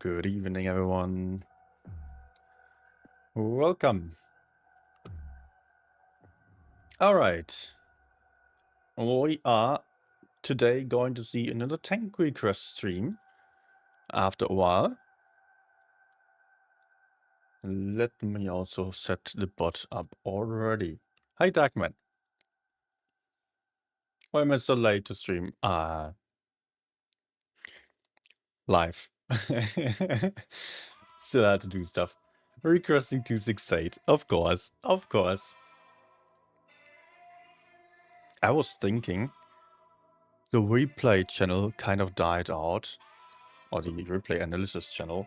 Good evening, everyone. Welcome. All right. We are today going to see another tank request stream after a while. Let me also set the bot up already. Hi, Darkman. Why am I so late to stream? Live. Still had to do stuff. Requesting 268. Of course. Of course. I was thinking the replay channel kind of died out. Or the replay analysis channel.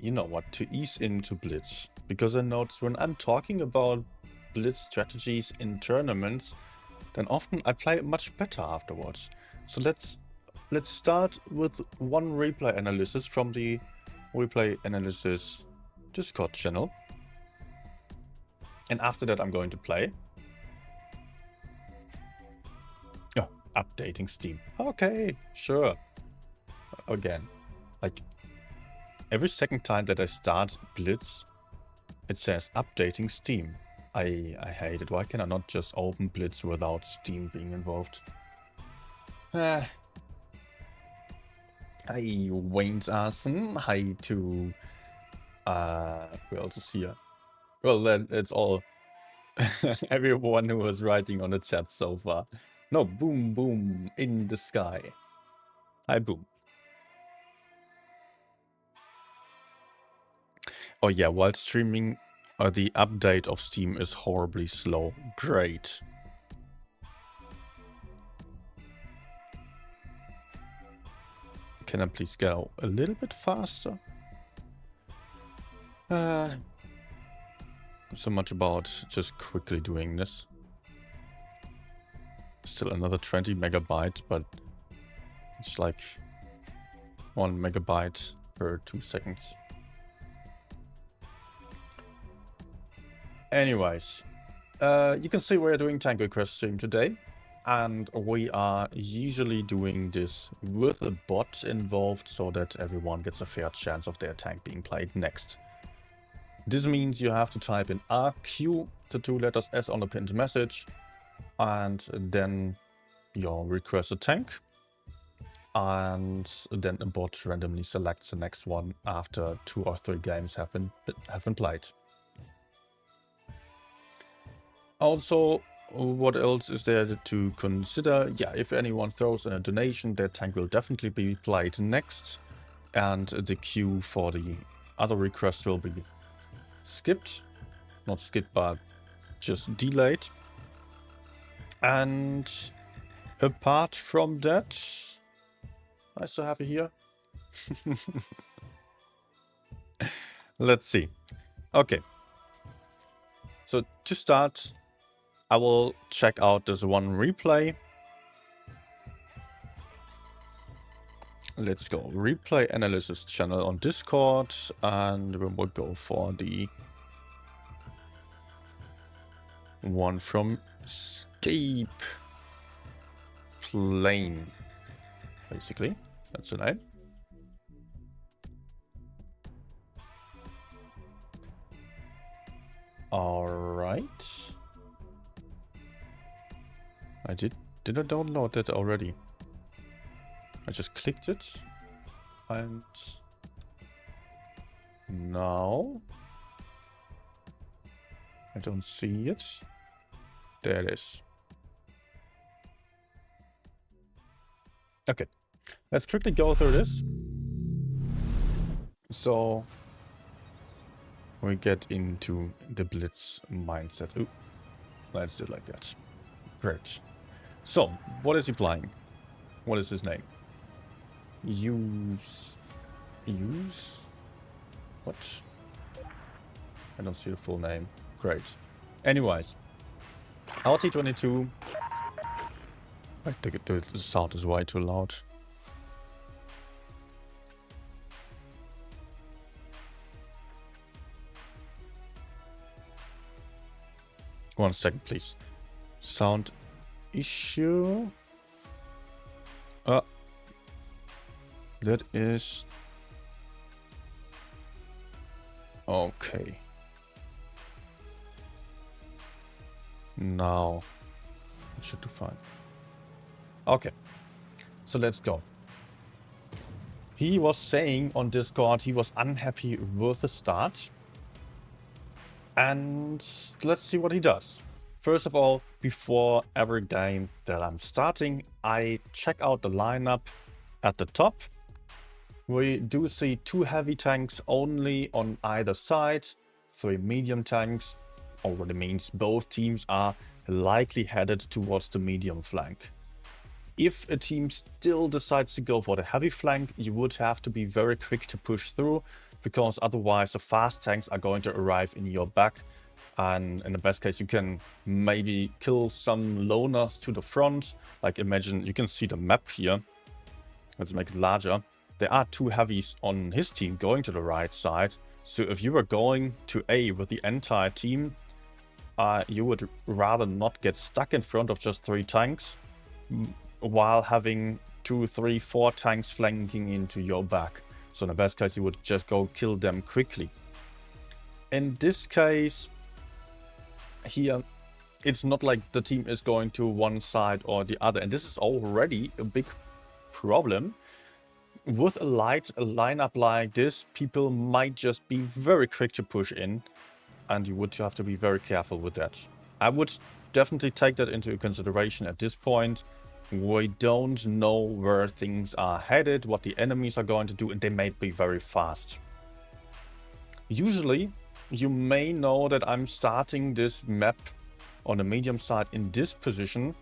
You know what, to ease into Blitz. Because I notice when I'm talking about Blitz strategies in tournaments, then often I play much better afterwards. So let's start with one replay analysis from the replay analysis Discord channel. And after that I'm going to play. Oh, updating Steam. Okay, sure. Again, like every second time that I start Blitz, it says updating Steam. I hate it. Why can I not just open Blitz without Steam being involved? Hi, Wayne's Arson. Hi to who else is here? Well, then it's all everyone who was writing on the chat so far. No, Boom Boom in the sky. Hi, Boom. Oh yeah, while streaming, the update of Steam is horribly slow. Great. Can I please go a little bit faster? So much about just quickly doing this. Still another 20 megabyte, but it's like 1 megabyte per 2 seconds. Anyways, you can see we're doing tank request stream today. And we are usually doing this with a bot involved so that everyone gets a fair chance of their tank being played next. This means you have to type in RQ, the 2 letters S on the pinned message, and then your requested tank. And then a bot randomly selects the next one after 2 or 3 games have been played. Also, what else is there to consider? Yeah, if anyone throws in a donation, their tank will definitely be played next. And the queue for the other requests will be skipped. Not skipped, but just delayed. And apart from that, nice to have you here. Let's see. Okay. So to start, I will check out this one replay. Let's go. Replay analysis channel on Discord. And we will go for the one from Escape Plane. Basically, that's the name. Alright. Did I download that already? I just clicked it. And now I don't see it. There it is. Okay. Let's quickly go through this. So we get into the Blitz mindset. Ooh, let's do it like that. Great. So, what is he playing? What is his name? Use? What? I don't see the full name. Great. Anyways, RT22. I think the sound is way too loud. One second, please. Sound issue. That is... Okay. Now, it should do fine. Okay, so let's go. He was saying on Discord he was unhappy with the start. And let's see what he does. First of all, before every game that I'm starting, I check out the lineup at the top. We do see 2 heavy tanks only on either side, 3 medium tanks. Already means both teams are likely headed towards the medium flank. If a team still decides to go for the heavy flank, you would have to be very quick to push through, because otherwise the fast tanks are going to arrive in your back, and in the best case you can maybe kill some loners to the front. Like, imagine, you can see the map here. Let's make it larger. There are 2 heavies on his team going to the right side, so if you were going to A with the entire team, you would rather not get stuck in front of just 3 tanks while having 2, 3, 4 tanks flanking into your back. So in the best case, you would just go kill them quickly. In this case, here, it's not like the team is going to one side or the other. And this is already a big problem. With a lineup like this, people might just be very quick to push in. And you would have to be very careful with that. I would definitely take that into consideration at this point. We don't know where things are headed, what the enemies are going to do, and they may be very fast. Usually, you may know that I'm starting this map on the medium side in this position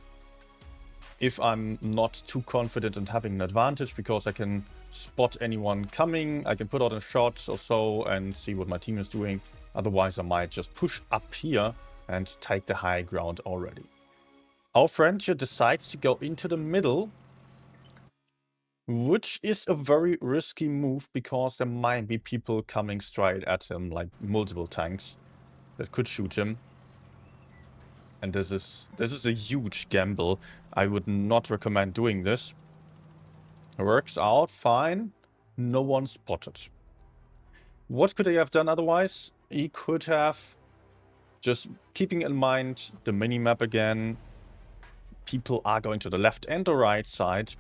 if I'm not too confident in having an advantage, because I can spot anyone coming, I can put out a shot or so and see what my team is doing. Otherwise, I might just push up here and take the high ground already. Our friend here decides to go into the middle, which is a very risky move, because there might be people coming straight at him, like multiple tanks that could shoot him. And this is a huge gamble. I would not recommend doing this. It works out fine. No one spotted. What could he have done otherwise? He could have, just keeping in mind the minimap again, people are going to the left and the right side.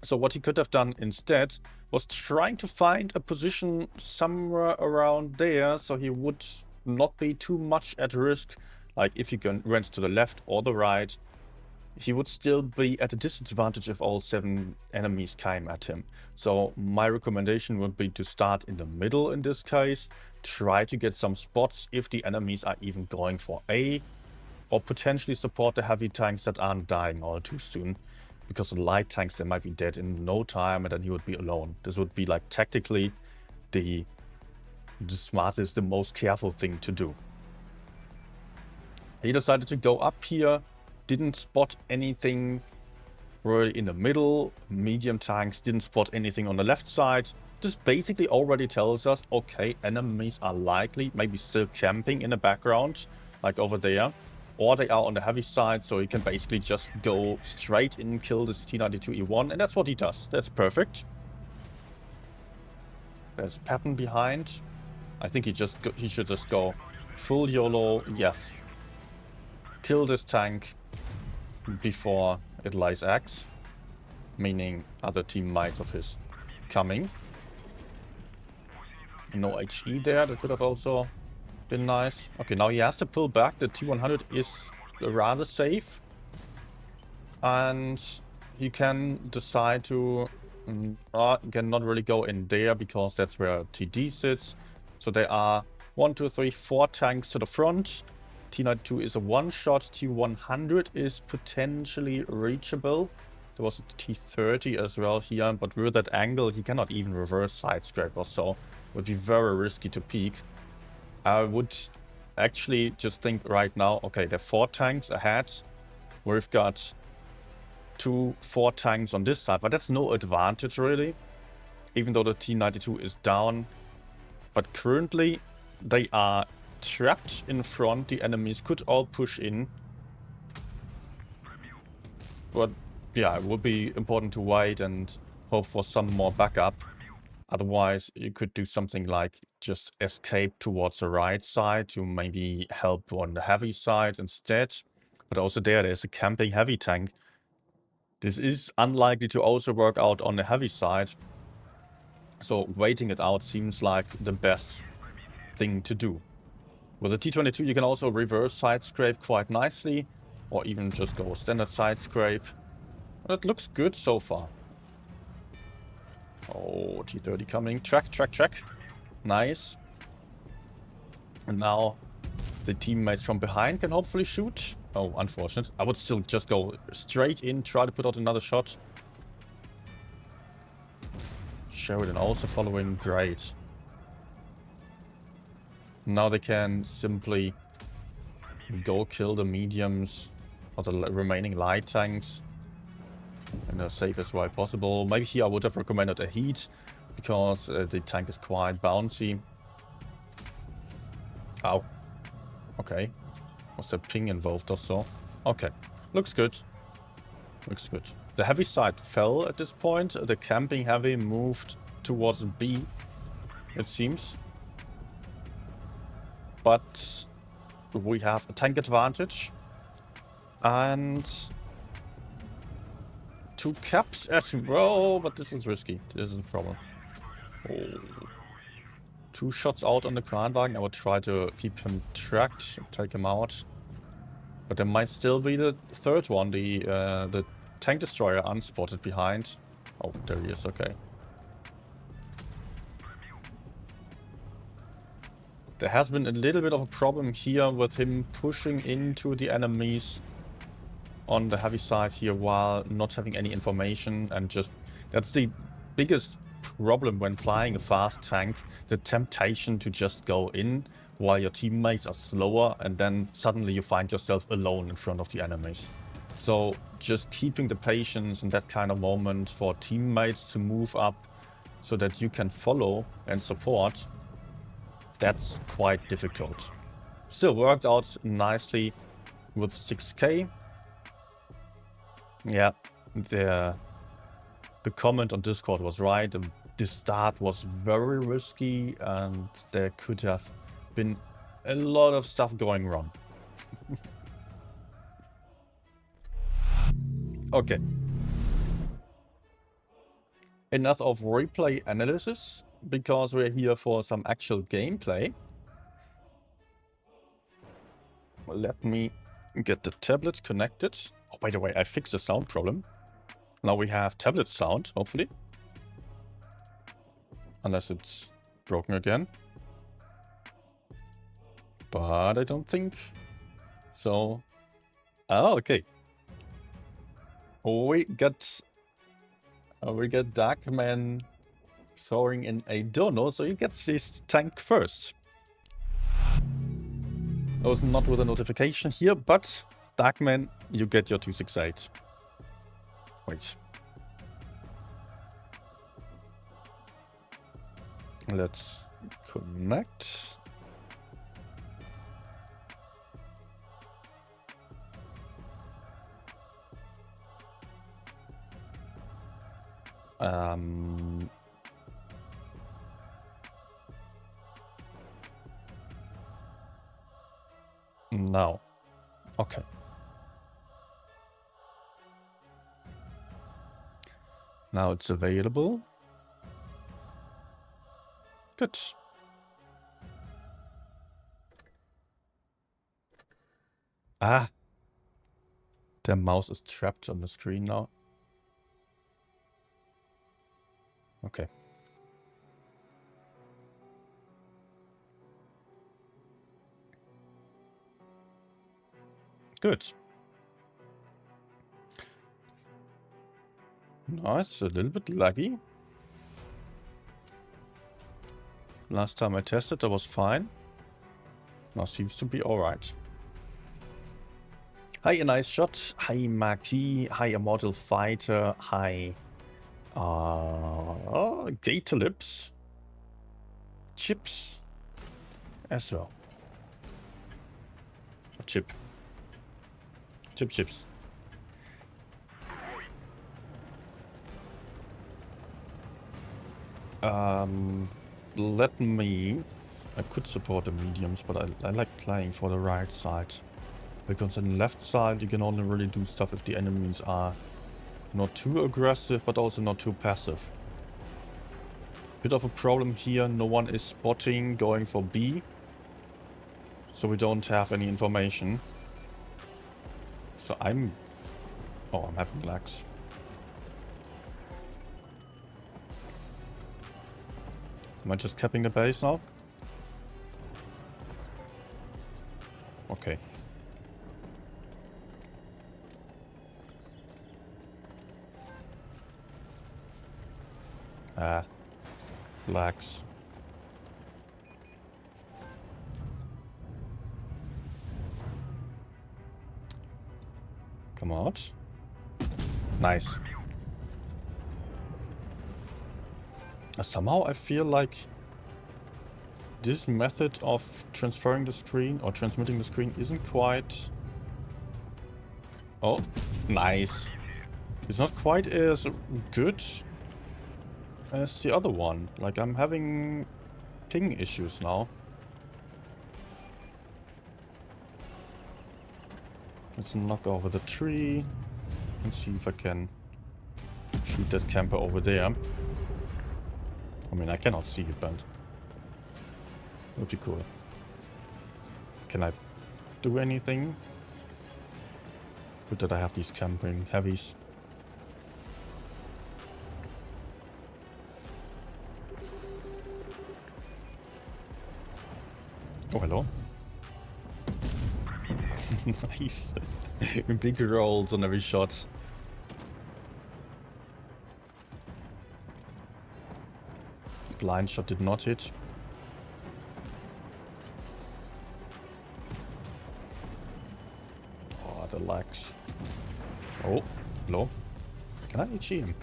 So what he could have done instead was trying to find a position somewhere around there, so he would not be too much at risk. Like, if he went to the left or the right, he would still be at a disadvantage if all 7 enemies came at him. So my recommendation would be to start in the middle in this case. Try to get some spots if the enemies are even going for A, or potentially support the heavy tanks that aren't dying all too soon. Because the light tanks, they might be dead in no time, and then he would be alone. This would be, like, tactically the smartest, the most careful thing to do. He decided to go up here, didn't spot anything really in the middle. Medium tanks didn't spot anything on the left side. This basically already tells us, okay, enemies are likely maybe still camping in the background, like over there. Or they are on the heavy side, so he can basically just go straight in and kill this T92E1, and that's what he does. That's perfect. There's Patton behind. I think he should just go full YOLO. Yes. Kill this tank before it lays eggs, meaning other teammates of his coming. No HE there. That could have also been nice. Okay, now he has to pull back. The T100 is rather safe. And he can decide to... cannot really go in there, because that's where TD sits. So there are 1, 2, 3, 4 tanks to the front. T92 is a one-shot. T100 is potentially reachable. There was a T30 as well here, but with that angle, he cannot even reverse side scrape or so. It would be very risky to peek. I would actually just think right now, okay, there are 4 tanks ahead. We've got 4 tanks on this side, but that's no advantage really, even though the T92 is down. But currently, they are trapped in front. The enemies could all push in. But yeah, it would be important to wait and hope for some more backup. Otherwise, you could do something like just escape towards the right side to maybe help on the heavy side instead. But also there's a camping heavy tank. This is unlikely to also work out on the heavy side. So waiting it out seems like the best thing to do. With the T-22, you can also reverse side scrape quite nicely, or even just go standard side scrape. That looks good so far. Oh, T-30 coming. Track. Nice. And now the teammates from behind can hopefully shoot. Oh, unfortunate. I would still just go straight in, try to put out another shot. Sheridan also following. Great. Now they can simply go kill the mediums or the remaining light tanks in the safest way possible. Maybe here I would have recommended a heat because the tank is quite bouncy. Ow. Okay. Was there ping involved or so? Okay. Looks good. Looks good. The heavy side fell at this point. The camping heavy moved towards B, it seems. But we have a tank advantage. And 2 caps as well, but this is risky. This is a problem. Oh. 2 shots out on the Kranwagen. I would try to keep him tracked, take him out. But there might still be the third one, the tank destroyer unspotted behind. Oh, there he is, okay. There has been a little bit of a problem here with him pushing into the enemies on the heavy side here while not having any information, and just that's the biggest problem when flying a fast tank, the temptation to just go in while your teammates are slower, and then suddenly you find yourself alone in front of the enemies. So just keeping the patience in that kind of moment for teammates to move up so that you can follow and support, that's quite difficult. Still worked out nicely with 6k. Yeah, the comment on Discord was right. The start was very risky and there could have been a lot of stuff going wrong. Okay. Enough of replay analysis, because we're here for some actual gameplay. Let me get the tablet connected. Oh, by the way, I fixed the sound problem. Now we have tablet sound, hopefully. Unless it's broken again. But I don't think so. Oh, okay. We get Darkman throwing in a dono, so he gets his tank first. I was not with a notification here, but Darkman, you get your 268. Wait. Let's connect. No. Okay. Now it's available. Good. Ah. Der mouse is trapped on the screen now. Okay. Good. Nice, a little bit laggy. Last time I tested, that was fine. Now seems to be alright. Hi, a nice shot. Hi, Marquis. Hi, Immortal Fighter. Hi, Gator Lips. Chips as well. Chip. Chips. Let me... I could support the mediums, but I like playing for the right side. Because on the left side, you can only really do stuff if the enemies are not too aggressive, but also not too passive. Bit of a problem here, no one is spotting going for B. So we don't have any information. So I'm... Oh, I'm having lags. Am I just capping the base now? Okay. Lags. Come out. Nice. Somehow I feel like this method of transferring the screen or transmitting the screen isn't quite... Oh, nice. It's not quite as good as the other one. Like, I'm having ping issues now. Let's knock over the tree and see if I can shoot that camper over there. I mean, I cannot see it, but it would be cool. Can I do anything? Good that I have these camping heavies. Oh, hello. Nice. Big rolls on every shot. Blind shot did not hit. Oh, the lags. Oh, low. Can I HE him?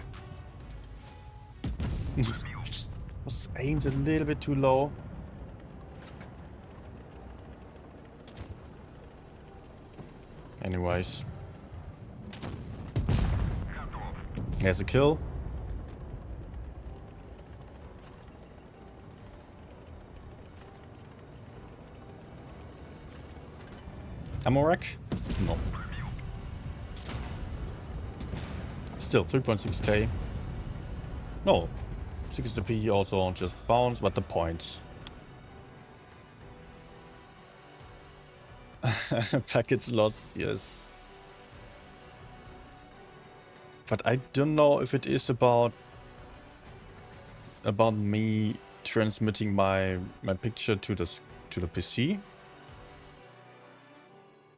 Was aimed a little bit too low. Anyways. There's a kill. Ammo rack? No. Still 3.6k. No. 60p also just bounce, but the points. Package loss, yes. But I don't know if it is about me transmitting my picture to the PC,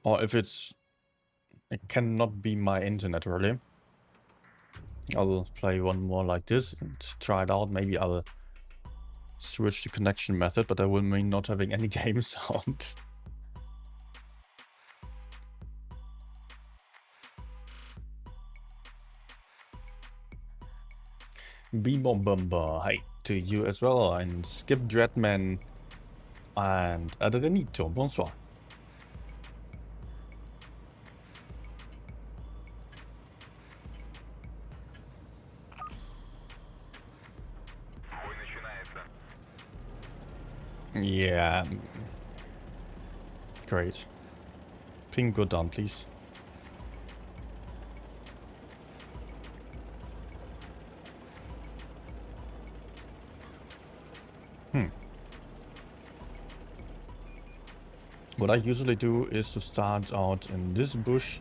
or if it cannot be my internet really. I'll play one more like this and try it out. Maybe I'll switch the connection method, but that will mean not having any game sound. Bimbombomba, hi to you as well, and Skip Dreadman and Adrenito, bonsoir. Yeah. Great. Ping go down, please. What I usually do is to start out in this bush,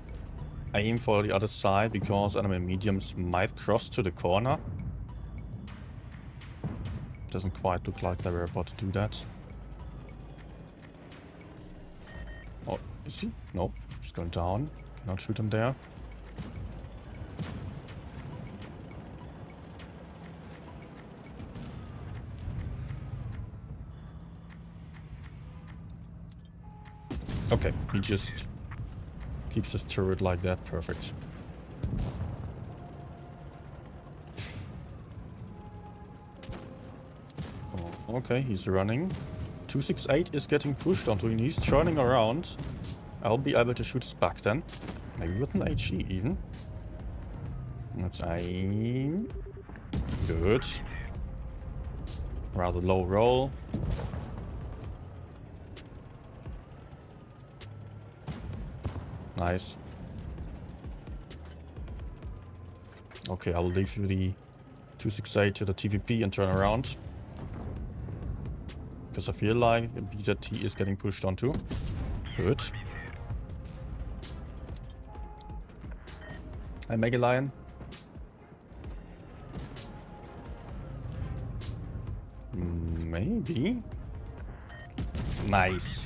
aim for the other side because enemy mediums might cross to the corner. Doesn't quite look like they were about to do that. Oh, is he? No, he's going down. Cannot shoot him there. Okay, he just keeps his turret like that. Perfect. Oh, okay, he's running. 268 is getting pushed onto him. He's turning around. I'll be able to shoot his back then. Maybe with an HE even. Let's aim. Good. Rather low roll. Nice. Okay, I will leave you the 268 to the TVP and turn around. Because I feel like BZT is getting pushed onto. Good. I make a lion. Maybe. Nice.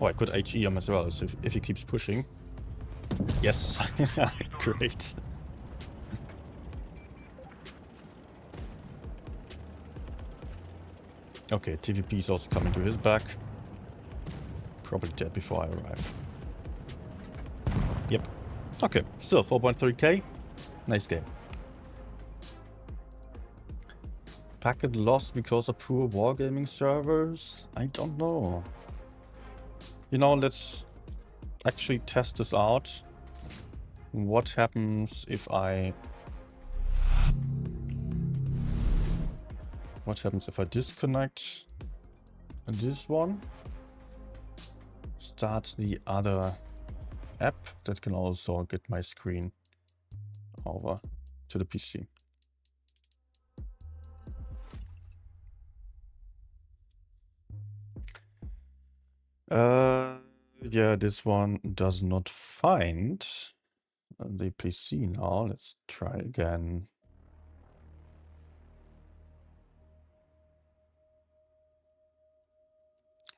Oh, I could HE him as well, so if he keeps pushing. Yes. Great. Okay, TVP is also coming to his back. Probably dead before I arrive. Yep. Okay, still 4.3k. Nice game. Packet lost because of poor wargaming servers? I don't know. You know, let's actually test this out. What happens if I... What happens if I disconnect this one? Start the other app that can also get my screen over to the PC. Yeah, this one does not find the PC now. Let's try again.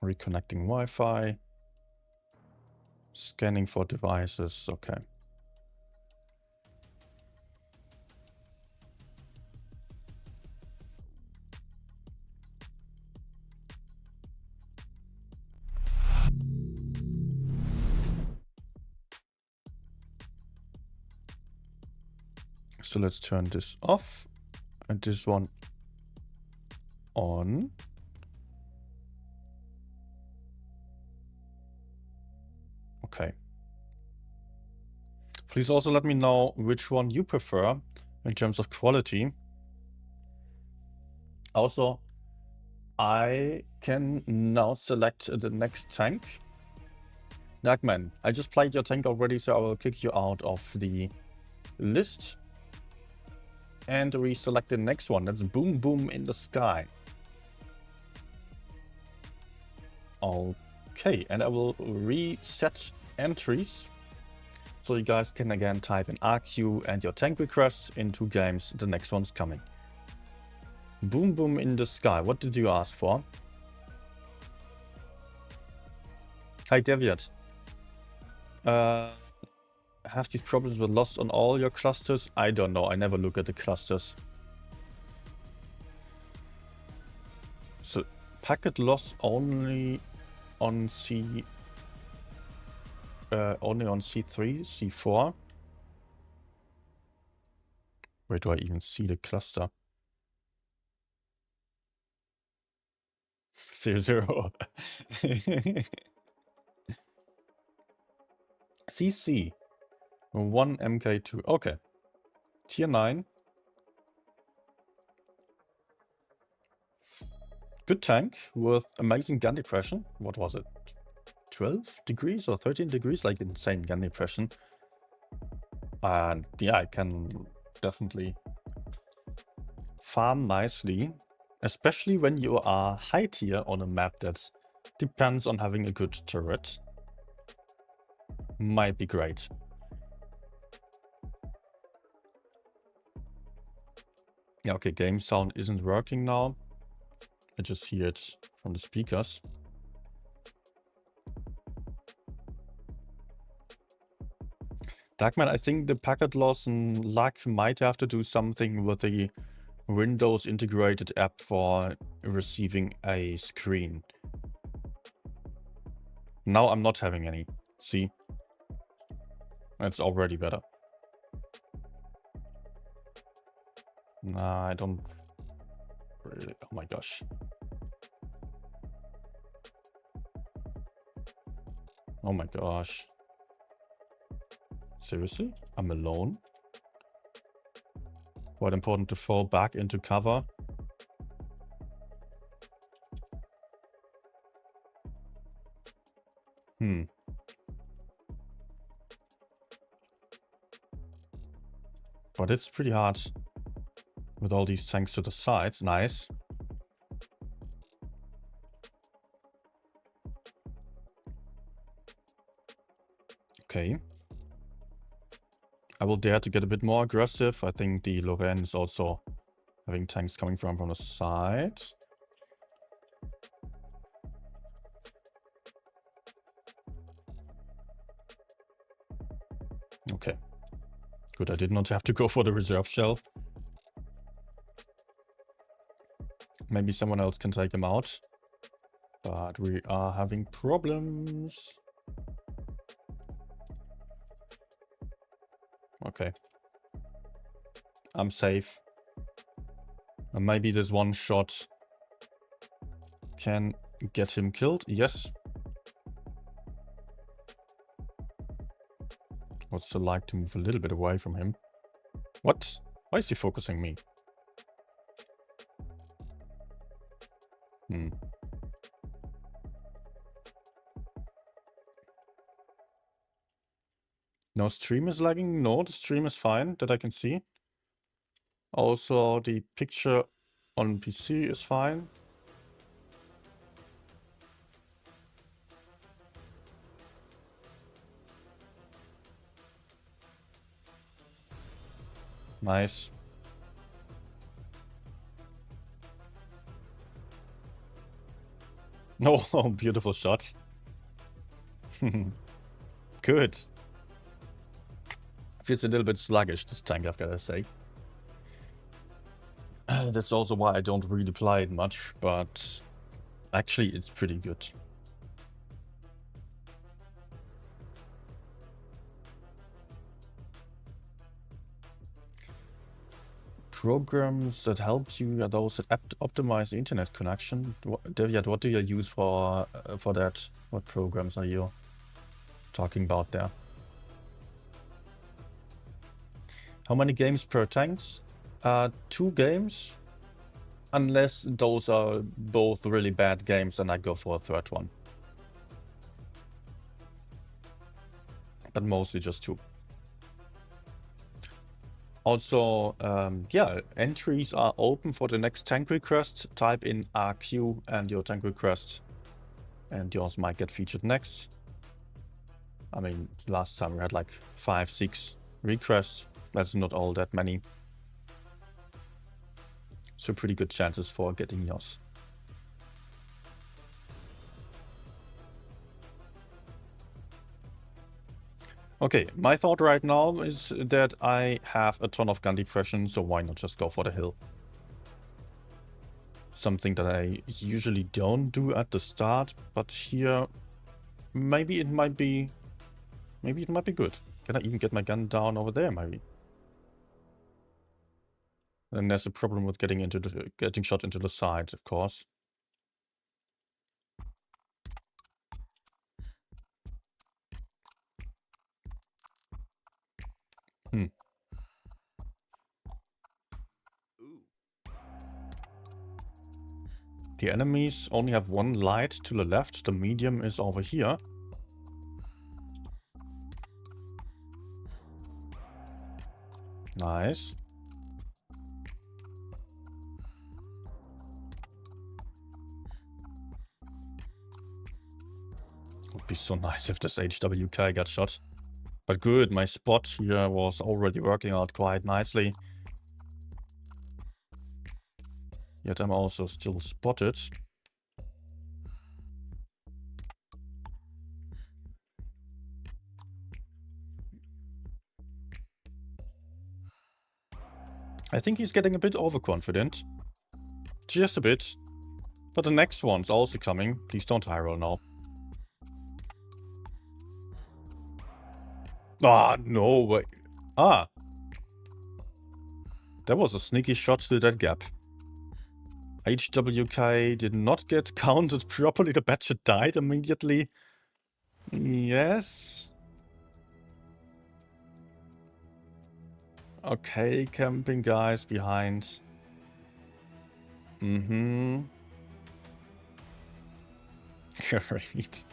Reconnecting Wi-Fi. Scanning for devices. Okay. So let's turn this off and this one on. Okay. Please also let me know which one you prefer in terms of quality. Also, I can now select the next tank. Nagman, I just played your tank already, so I will kick you out of the list. And we select the next one. That's Boom Boom in the Sky. Okay, and I will reset entries. So you guys can again type in RQ and your tank requests in 2 games. The next one's coming. Boom Boom in the Sky. What did you ask for? Hi, Deviat. Have these problems with loss on all your clusters? I don't know. I never look at the clusters. So, packet loss only on only on C3, C4. Where do I even see the cluster? 0, 0. CC. 1 MK2. Okay. Tier 9. Good tank with amazing gun depression. What was it? 12 degrees or 13 degrees? Like insane gun depression. And yeah, I can definitely farm nicely. Especially when you are high tier on a map that depends on having a good turret. Might be great. Yeah, okay, game sound isn't working now. I just hear it from the speakers. Darkman, I think the packet loss and luck might have to do something with the Windows integrated app for receiving a screen. Now I'm not having any. See? It's already better. Nah, I don't really... Oh my gosh. Oh my gosh. Seriously? I'm alone? Quite important to fall back into cover. But it's pretty hard with all these tanks to the sides. Nice. Okay. I will dare to get a bit more aggressive. I think the Lorraine is also having tanks coming from the side. Okay. Good, I did not have to go for the reserve shell. Maybe someone else can take him out. But we are having problems. Okay. I'm safe. And maybe this one shot can get him killed. Yes. Would still like to move a little bit away from him. What? Why is he focusing me? No stream is lagging? No, the stream is fine that I can see. Also, the picture on PC is fine. Nice. Oh, beautiful shot. Good. Feels a little bit sluggish, this tank, I've gotta say. That's also why I don't really play it much, but actually it's pretty good. Programs that help you are those that optimize the internet connection. What do you use for that? What programs are you talking about there? How many games per tanks? 2 games. Unless those are both really bad games, then I go for a third one. But mostly just 2. Also, yeah, entries are open for the next tank request. Type in RQ and your tank request, and yours might get featured next. I mean, last time we had like 5, 6 requests. That's not all that many. So pretty good chances for getting yours. Okay, my thought right now is that I have a ton of gun depression, so why not just go for the hill? Something that I usually don't do at the start, but here maybe it might be good. Can I even get my gun down over there, maybe? Then there's a problem with getting shot into the side, of course. The enemies only have one light to the left. The medium is over here. Nice. Would be so nice if this HWK got shot. But good, my spot here was already working out quite nicely. Yet I'm also still spotted. I think he's getting a bit overconfident. Just a bit. But the next one's also coming. Please don't high roll now. Ah, no way. Ah. That was a sneaky shot through that gap. HWK did not get counted properly. The Badger died immediately. Yes. Okay, camping guys behind. Mm-hmm. Great.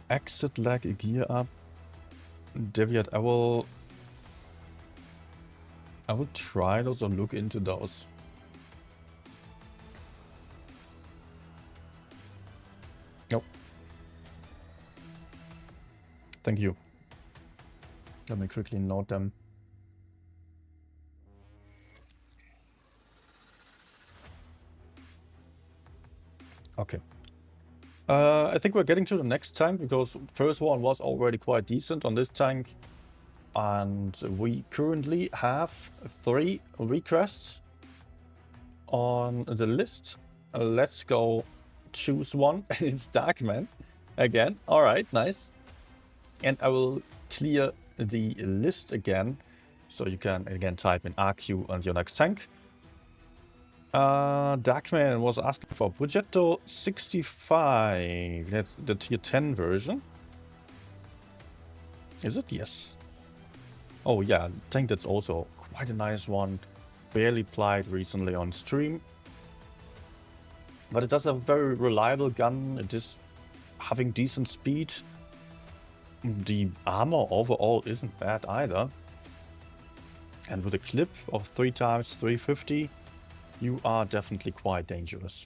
Exit lag, gear up. Deviate, I will try those or look into those. Nope. Thank you. Let me quickly note them. Okay. I think we're getting to the next tank because first one was already quite decent on this tank. And we currently have 3 requests on the list. Let's go choose one. And it's Darkman again. Alright, nice. And I will clear the list again. So you can again type in RQ on your next tank. Darkman was asking for Progetto 65. That's the tier 10 version. Is it? Yes. Oh yeah, I think that's also quite a nice one. Barely played recently on stream. But it does a very reliable gun. It is having decent speed. The armor overall isn't bad either. And with a clip of 3 times 350, you are definitely quite dangerous.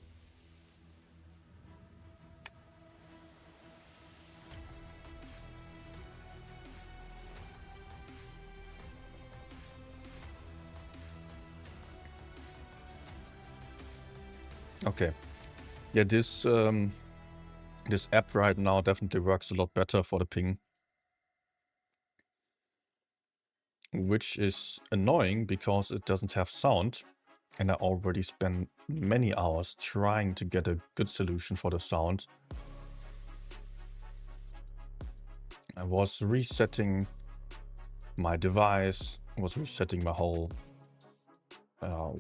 Okay. Yeah, this app right now definitely works a lot better for the ping. Which is annoying because it doesn't have sound. And I already spent many hours trying to get a good solution for the sound. I was resetting my device, was resetting my whole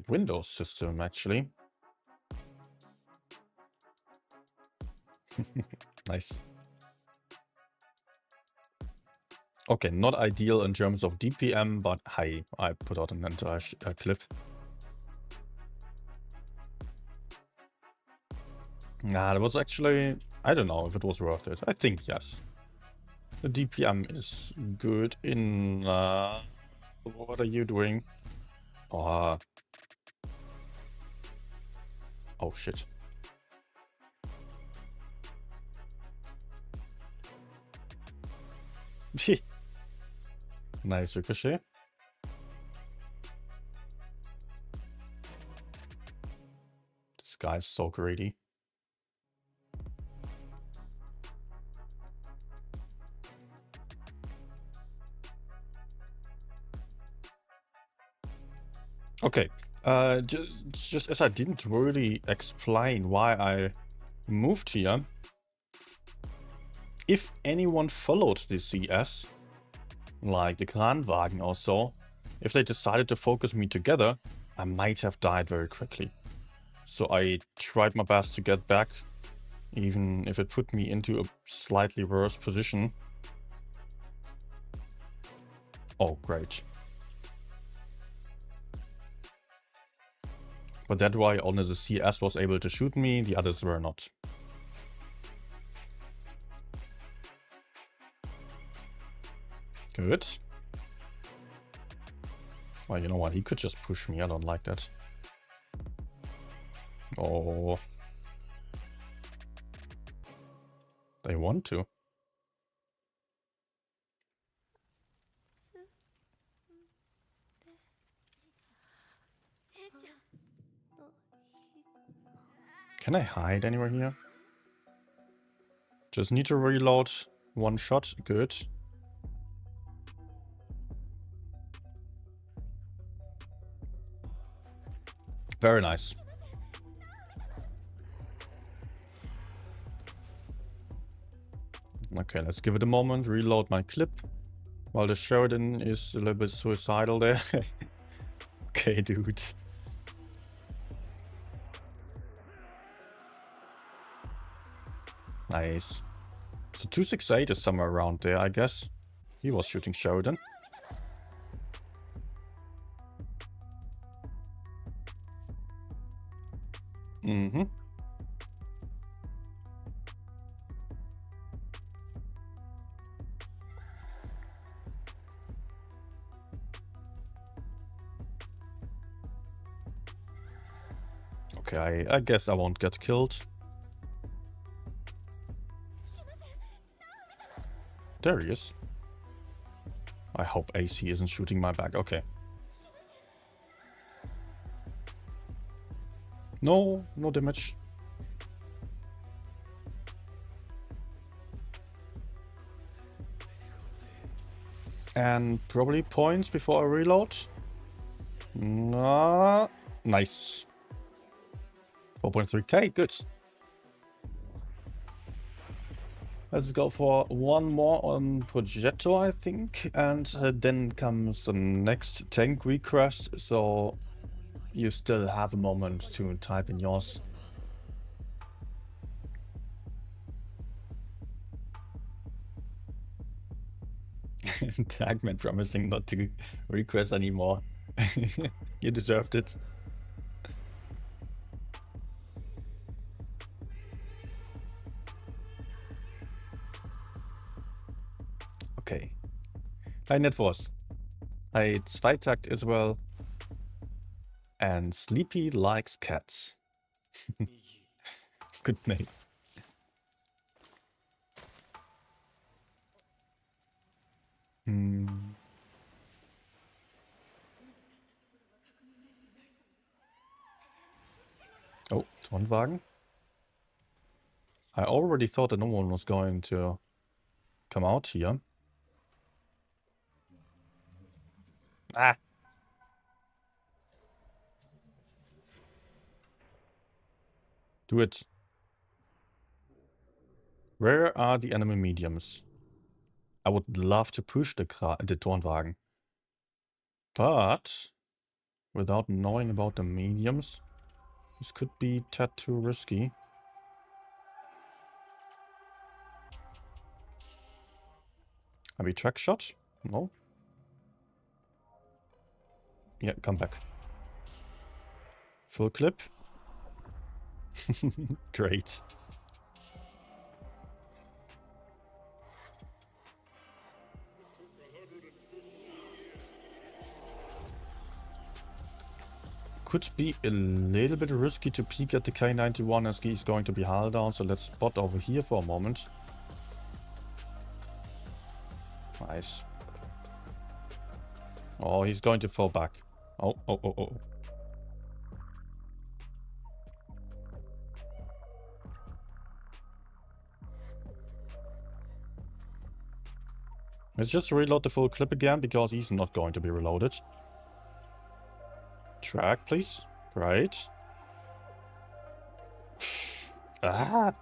Windows system actually. Nice. Okay, not ideal in terms of DPM, but hey, I put out an entire clip. Nah, that was actually, I don't know if it was worth it. I think yes. The DPM is good in, what are you doing? Oh, oh shit. Nice ricochet. This guy's so greedy. Okay, just as I didn't really explain why I moved here, if anyone followed the CS, like the Kranwagen or so, if they decided to focus me together, I might have died very quickly. So I tried my best to get back, even if it put me into a slightly worse position. Oh, great. But that's why only the CS was able to shoot me, the others were not. Good. Well, you know what? He could just push me. I don't like that. Oh. They want to. Can I hide anywhere here? Just need to reload one shot. Good. Very nice. Okay, let's give it a moment. Reload my clip. While the Sheridan is a little bit suicidal there. Okay, dude. Nice. So 268 is somewhere around there, I guess. He was shooting Sheridan. Mm-hmm. Okay, I guess I won't get killed. There he is. I hope AC isn't shooting my back. Okay. No, no damage. And probably points before I reload. Nah, nice. 4.3k, good. Let's go for one more on Progetto, I think. And then comes the next tank request. So you still have a moment to type in yours. Tagman promising not to request anymore. You deserved it. Okay. Ein Etwas. Ein Zweitakt as well. And Sleepy likes cats. Good name. Oh, Tonwagen. I already thought that no one was going to come out here. Ah! Do it. Where are the enemy mediums? I would love to push the Turnwagen. But without knowing about the mediums, this could be tad too risky. Maybe track shot? No? Yeah, come back. Full clip. Great. Could be a little bit risky to peek at the K91 as he's going to be hull down, so let's spot over here for a moment. Nice. Oh, he's going to fall back. Oh. Let's just reload the full clip again, because he's not going to be reloaded. Track, please. Great. Ah!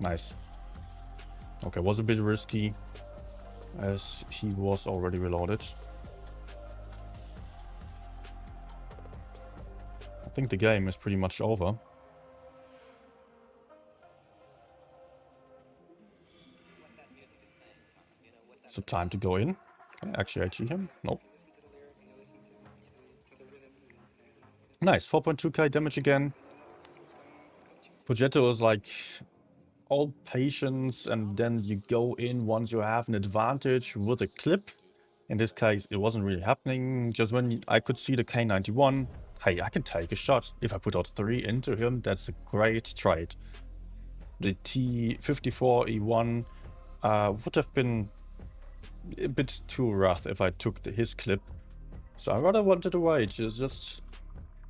Nice. Okay, was a bit risky, as he was already reloaded. I think the game is pretty much over. So time to go in. Can I actually HE him? Nope. Nice, 4.2k damage again. Progetto is like all patience, and then you go in once you have an advantage with a clip. In this case, it wasn't really happening. Just when I could see the K91, hey, I can take a shot. If I put out 3 into him, that's a great trade. The T54E1 would have been a bit too rough if I took his clip. So I rather wanted to wait, just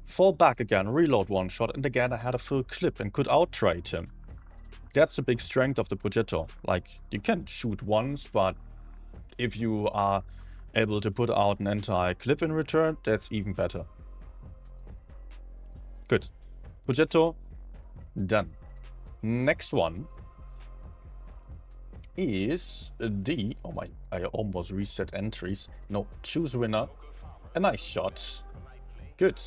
fall back again, reload one shot, and again I had a full clip and could out-trade him. That's a big strength of the Progetto. Like, you can shoot once, but if you are able to put out an entire clip in return, that's even better. Good. Progetto, done. Next one is the... Oh my, I almost reset entries. No, choose winner. A nice shot. Good.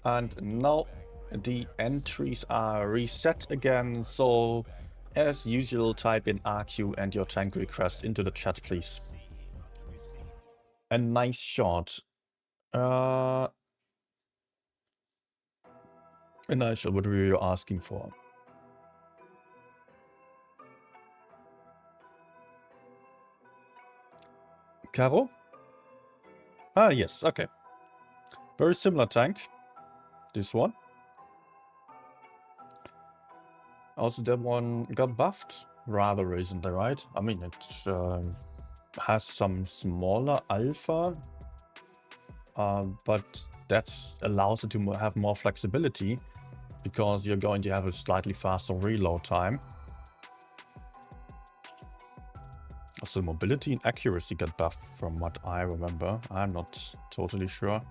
And now the entries are reset again, so as usual type in RQ and your tank request into the chat, please. A nice shot. A nice shot, what were you asking for? Caro? Ah, yes, okay. Very similar tank. This one. Also, that one got buffed rather recently, right? I mean, it has some smaller alpha, but that allows it to have more flexibility because you're going to have a slightly faster reload time. Also, mobility and accuracy got buffed from what I remember. I'm not totally sure.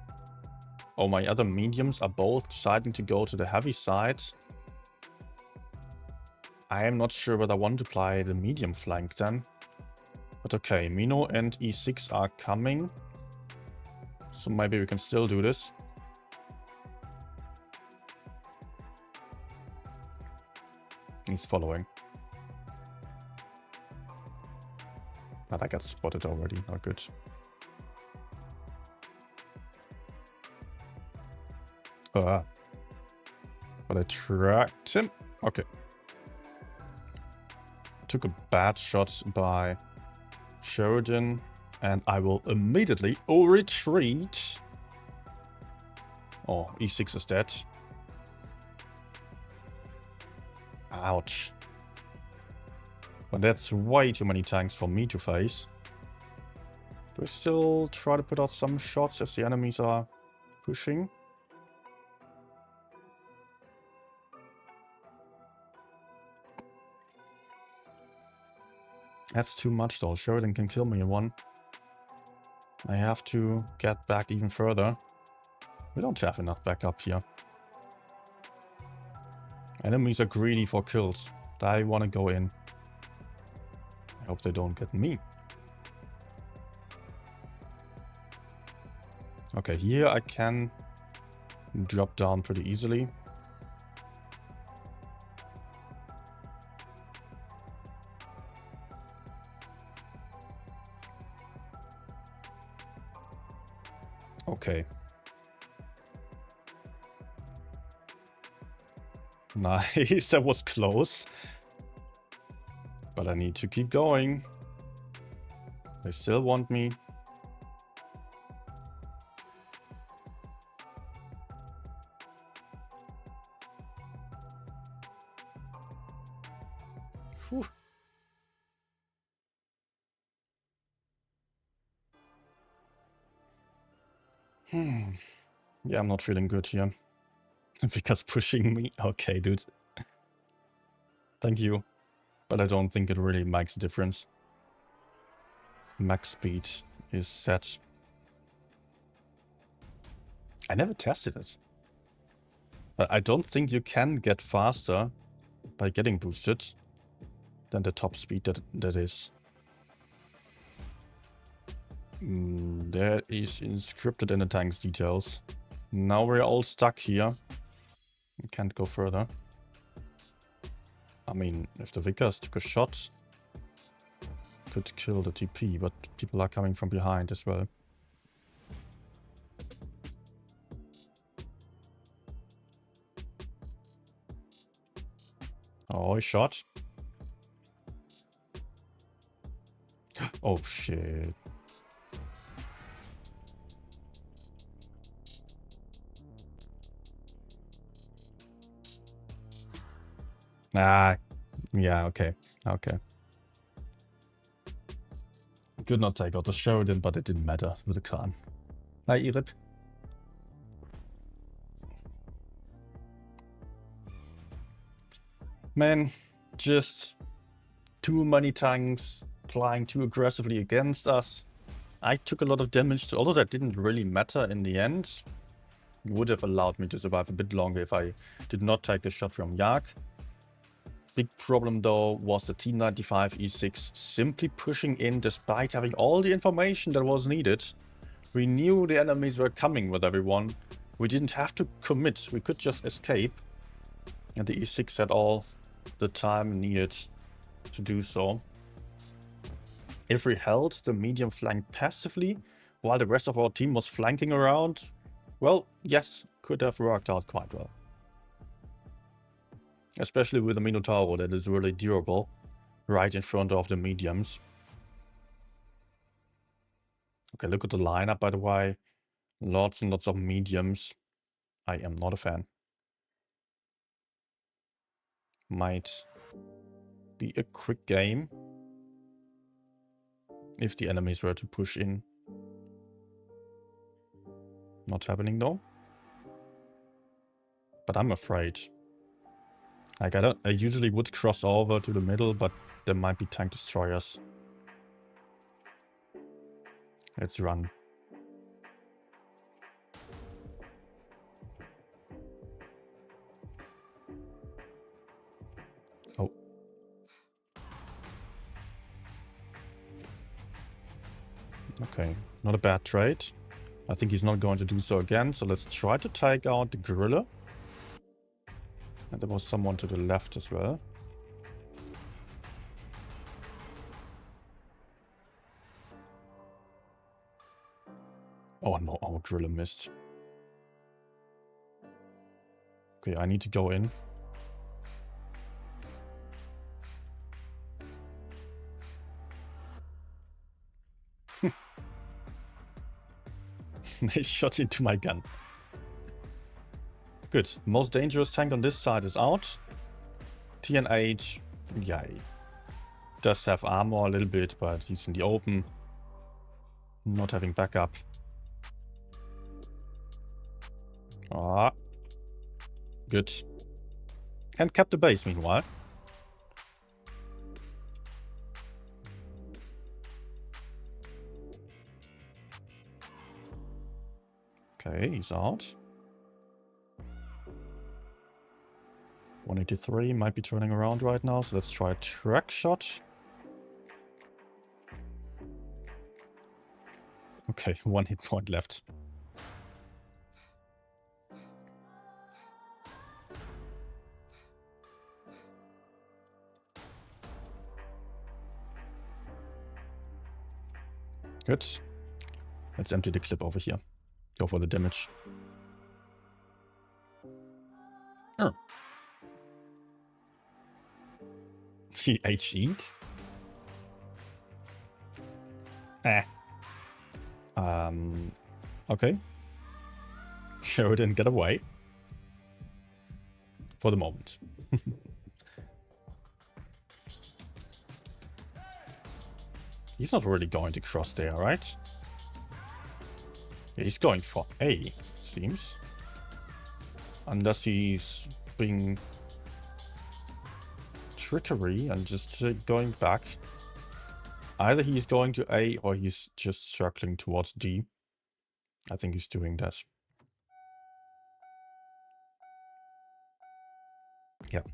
Oh, my other mediums are both deciding to go to the heavy side. I am not sure whether I want to play the medium flank then. But okay, Mino and E6 are coming. So maybe we can still do this. He's following. But I got spotted already, not good. But I tracked him. Okay. Took a bad shot by Sheridan, and I will immediately retreat. Oh, E6 is dead. Ouch. But that's way too many tanks for me to face. Do I still try to put out some shots as the enemies are pushing? That's too much though. Sheridan can kill me in one. I have to get back even further. We don't have enough backup here. Enemies are greedy for kills. They want to go in. I hope they don't get me. Okay, here I can drop down pretty easily. Okay. Nice, that was close. But I need to keep going. They still want me. Whew. Yeah, I'm not feeling good here. Because pushing me? Okay, dude. Thank you. But I don't think it really makes a difference. Max speed is set. I never tested it. I don't think you can get faster by getting boosted than the top speed that is. That is inscripted in the tank's details. Now we're all stuck here. We can't go further. I mean, if the Vickers took a shot, could kill the TP, but people are coming from behind as well. Oh, he shot. Oh, shit. Ah, yeah, okay. Okay. Could not take out the Sheridan, but it didn't matter with the Khan. Hi, Irip. Man, just too many tanks flying too aggressively against us. I took a lot of damage, although that didn't really matter in the end. It would have allowed me to survive a bit longer if I did not take the shot from Yak. Big problem though was the T95 E6 simply pushing in despite having all the information that was needed. We knew the enemies were coming with everyone. We didn't have to commit. We could just escape. And the E6 had all the time needed to do so. If we held the medium flank passively, while the rest of our team was flanking around, well, yes, could have worked out quite well. Especially with the Minotauro that is really durable, right in front of the mediums. Okay, look at the lineup, by the way. Lots and lots of mediums. I am not a fan. Might be a quick game if the enemies were to push in. Not happening though. But I'm afraid. Like I usually would cross over to the middle, but there might be tank destroyers. Let's run. Oh. Okay, not a bad trade. I think he's not going to do so again, so let's try to take out the gorilla. And there was someone to the left as well. Oh no, our gorilla missed. Okay, I need to go in. They shot into my gun. Good. Most dangerous tank on this side is out. TNH, yeah, does have armor a little bit, but he's in the open. Not having backup. Ah. Good. And kept the base meanwhile. Okay, he's out. 183 might be turning around right now, so let's try a track shot. Okay, 1 hit point left. Good. Let's empty the clip over here. Go for the damage. Oh. He HE'd? Okay. Sure, didn't get away. For the moment. He's not really going to cross there, right? Yeah, he's going for A, it seems. Unless he's being trickery and just going back. Either he's going to A or he's just circling towards D. I think he's doing that. Yep.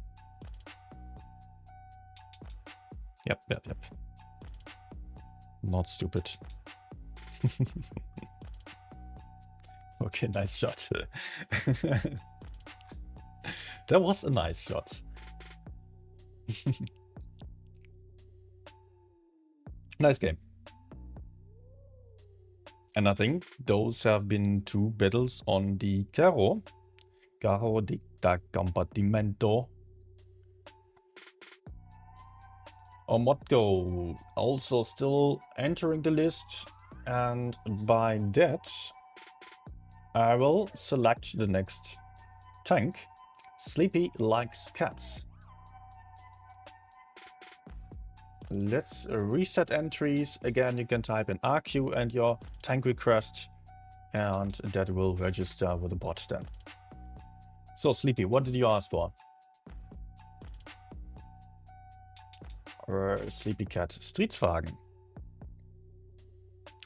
Yep. Not stupid. Okay, nice shot. That was a nice shot. Nice game. And I think those have been 2 battles on the Carro da Combattimento. Omotko also still entering the list, and by that I will select the next tank. Sleepy likes cats. Let's reset entries. Again, you can type in RQ and your tank request, and that will register with the bot then. So Sleepy, what did you ask for? Sleepy Cat. Streetswagen.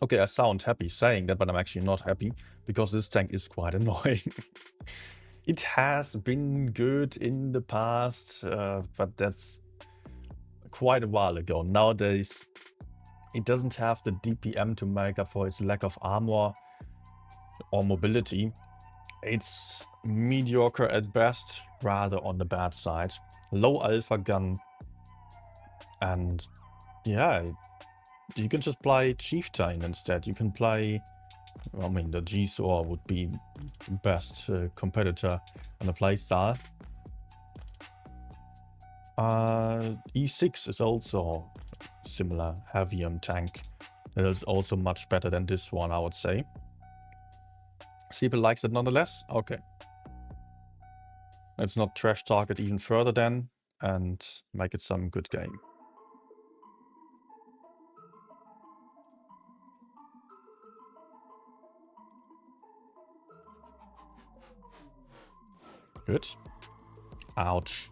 Okay, I sound happy saying that, but I'm actually not happy, because this tank is quite annoying. It has been good in the past, but that's quite a while ago. Nowadays, It doesn't have the DPM to make up for its lack of armor or mobility. It's mediocre at best, rather on the bad side. Low alpha gun, and yeah, you can just play Chieftain instead. You can play, I mean, the G-Saw would be best competitor on the playstyle. E6 is also similar, heavy on tank. It is also much better than this one, I would say. People likes it nonetheless? Okay. Let's not trash talk it even further then, and make it some good game. Good. Ouch.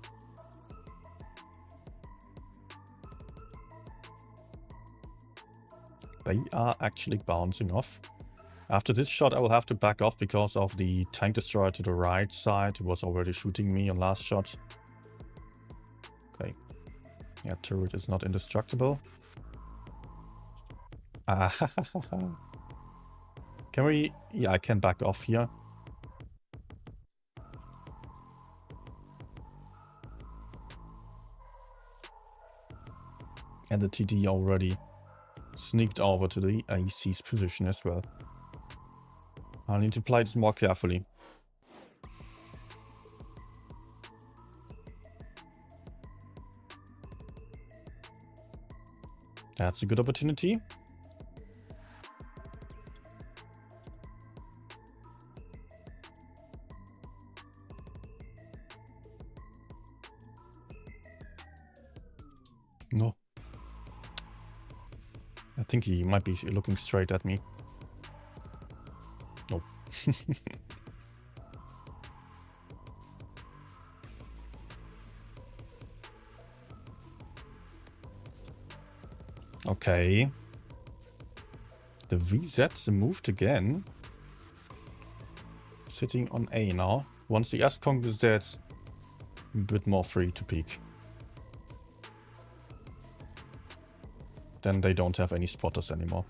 They are actually bouncing off. After this shot, I will have to back off because of the tank destroyer to the right side. It was already shooting me on last shot. Okay. Yeah, turret is not indestructible. Ah, can we... Yeah, I can back off here. And the TD already sneaked over to the AC's position as well. I need to play this more carefully. That's a good opportunity. No. I think he might be looking straight at me. No. Okay. The VZ moved again. Sitting on A now. Once the S-Conk is dead, a bit more free to peek. Then they don't have any spotters anymore.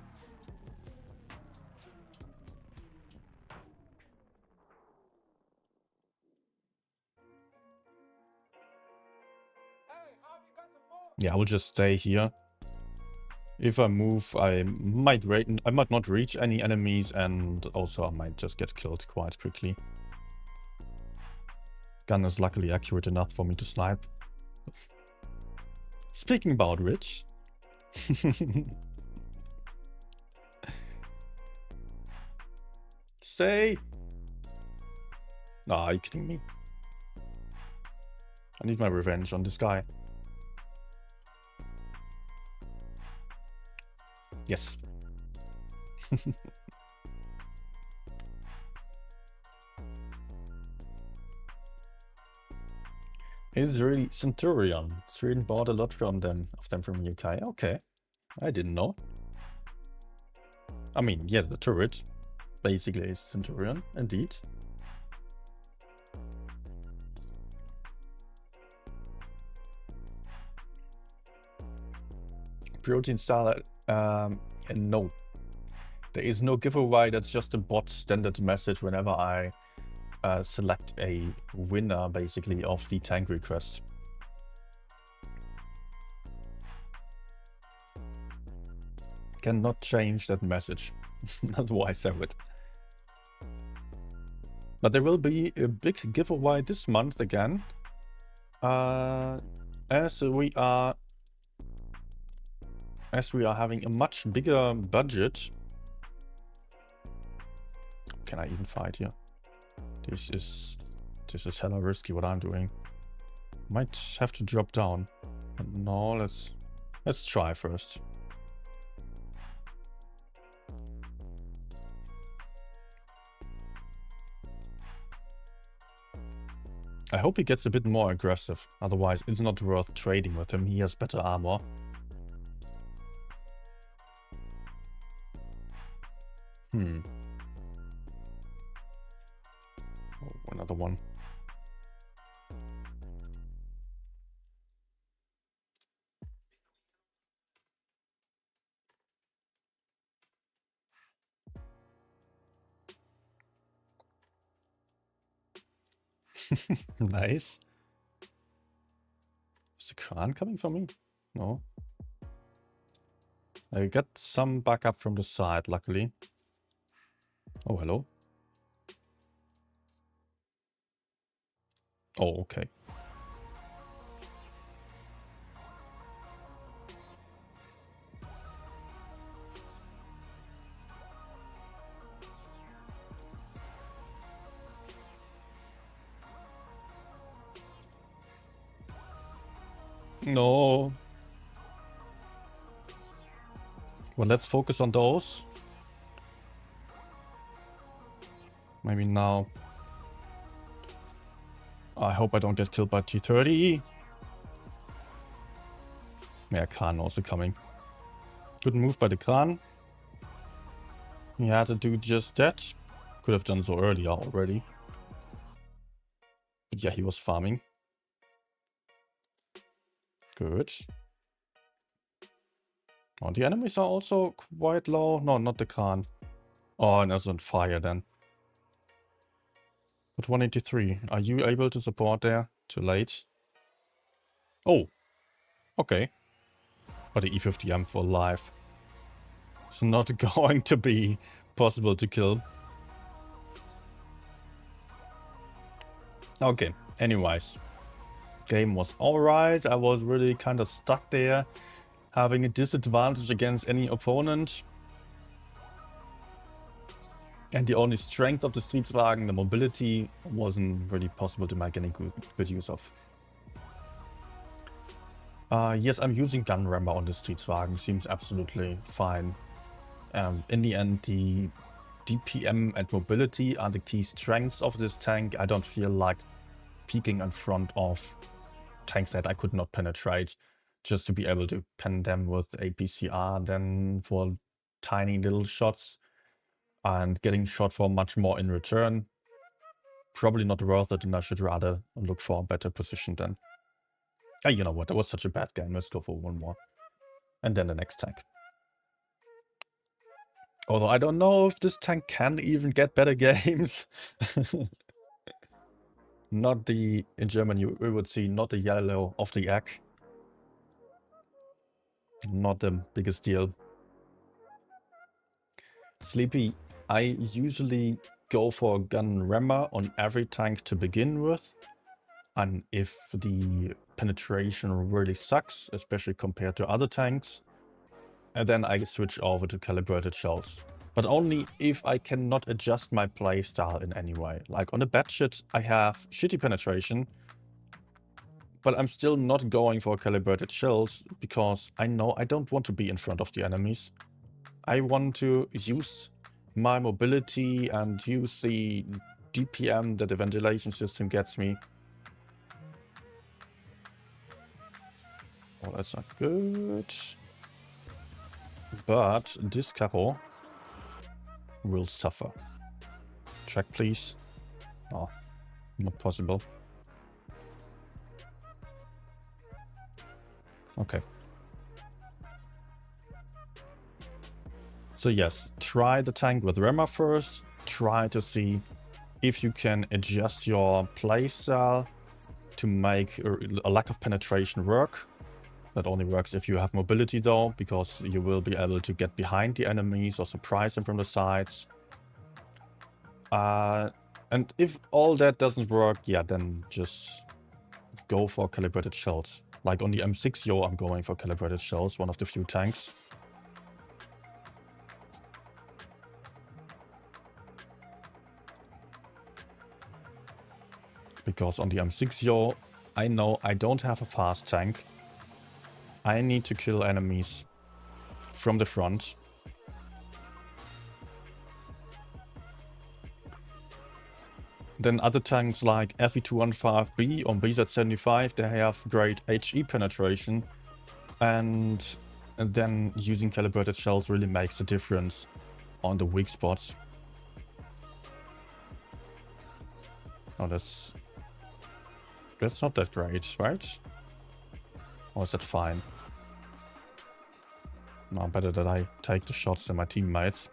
Yeah, I will just stay here. If I move, I might not reach any enemies, and also I might just get killed quite quickly. Gun is luckily accurate enough for me to snipe. Speaking about which... Say! Ah, are you kidding me? I need my revenge on this guy. Yes. It's really Centurion. Sweden bought a lot from them, from UK. Okay. I didn't know. I mean, yeah, the turret basically is Centurion, indeed. Protein style, no. There is no giveaway, that's just a bot standard message whenever I select a winner, basically, of the tank request. Cannot change that message. Otherwise I would. But there will be a big giveaway this month again. As we are having a much bigger budget. Can I even fight here? This is hella risky what I'm doing. Might have to drop down. But no, let's try first. I hope he gets a bit more aggressive. Otherwise, it's not worth trading with him. He has better armor. Oh, another one. Nice. Is the Kran coming for me? No. I got some backup from the side, luckily. Oh, hello. Oh, okay. No. Well, let's focus on those. Maybe now. I hope I don't get killed by T30. Yeah, Khan also coming. Good move by the Khan. He had to do just that. Could have done so earlier already. But yeah, he was farming. Good. Oh, the enemies are also quite low. No, not the Khan. Oh, and that's on fire then. But 183. Are you able to support there? Too late. Oh. Okay. But the E50M for life. It's not going to be possible to kill. Okay. Anyways. Game was alright. I was really kind of stuck there. Having a disadvantage against any opponent. And the only strength of the Streetswagen, the mobility, wasn't really possible to make any good use of. Yes, I'm using gun rammer on the Streetswagen. Seems absolutely fine. In the end, the DPM and mobility are the key strengths of this tank. I don't feel like peeking in front of tanks that I could not penetrate just to be able to pen them with a PCR than for tiny little shots and getting shot for much more in return. Probably not worth it, and I should rather look for a better position then. You know what, that was such a bad game. Let's go for one more. And then the next tank. Although I don't know if this tank can even get better games. Not the, in German we would see, not the yellow of the egg. Not the biggest deal. Sleepy, I usually go for a gun rammer on every tank to begin with. And if the penetration really sucks, especially compared to other tanks, and then I switch over to calibrated shells. But only if I cannot adjust my playstyle in any way. Like on a batshit, I have shitty penetration, but I'm still not going for calibrated shells because I know I don't want to be in front of the enemies. I want to use my mobility and use the DPM that the ventilation system gets me. Oh, that's not good. But this Caro will suffer. Check, please. Oh, not possible. Okay. So yes, try the tank with Rema first. Try to see if you can adjust your playstyle to make a lack of penetration work. That only works if you have mobility though, because you will be able to get behind the enemies or surprise them from the sides. And if all that doesn't work, yeah, then just go for calibrated shells. Like on the M6 Yo, I'm going for calibrated shells, one of the few tanks. Because on the M6 Yo, I know I don't have a fast tank. I need to kill enemies from the front. Then other tanks like FE215B or BZ75, they have great HE penetration. And then using calibrated shells really makes a difference on the weak spots. Oh, that's not that great, right? Or is that fine? No, better that I take the shots than my teammates.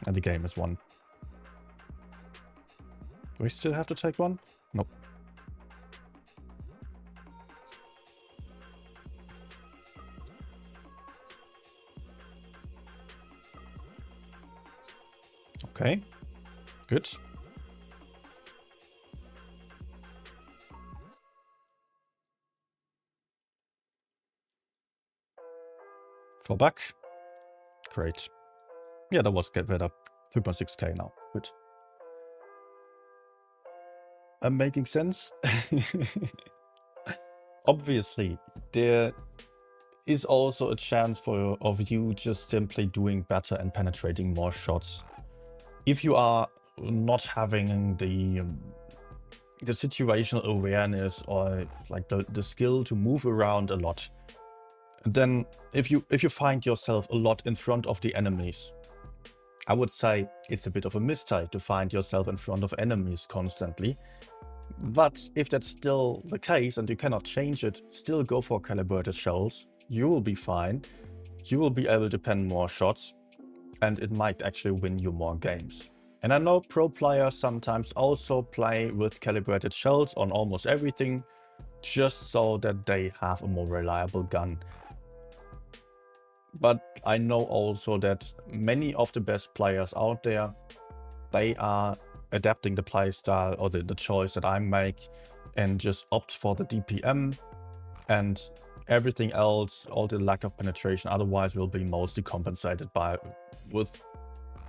And the game is won. Do we still have to take one? Nope. Okay, good. Fall back. Great. Yeah, that was get better. 3.6k now. Good. Making sense. Obviously, there is also a chance of you just simply doing better and penetrating more shots. If you are not having the situational awareness or like the skill to move around a lot, then if you find yourself a lot in front of the enemies, I would say it's a bit of a mistake to find yourself in front of enemies constantly. But if that's still the case and you cannot change it, still go for calibrated shells. You will be fine. You will be able to pen more shots, and it might actually win you more games. And I know pro players sometimes also play with calibrated shells on almost everything, just so that they have a more reliable gun. But I know also that many of the best players out there, they are adapting the playstyle or the choice that I make and just opt for the DPM, and everything else, all the lack of penetration otherwise will be mostly compensated with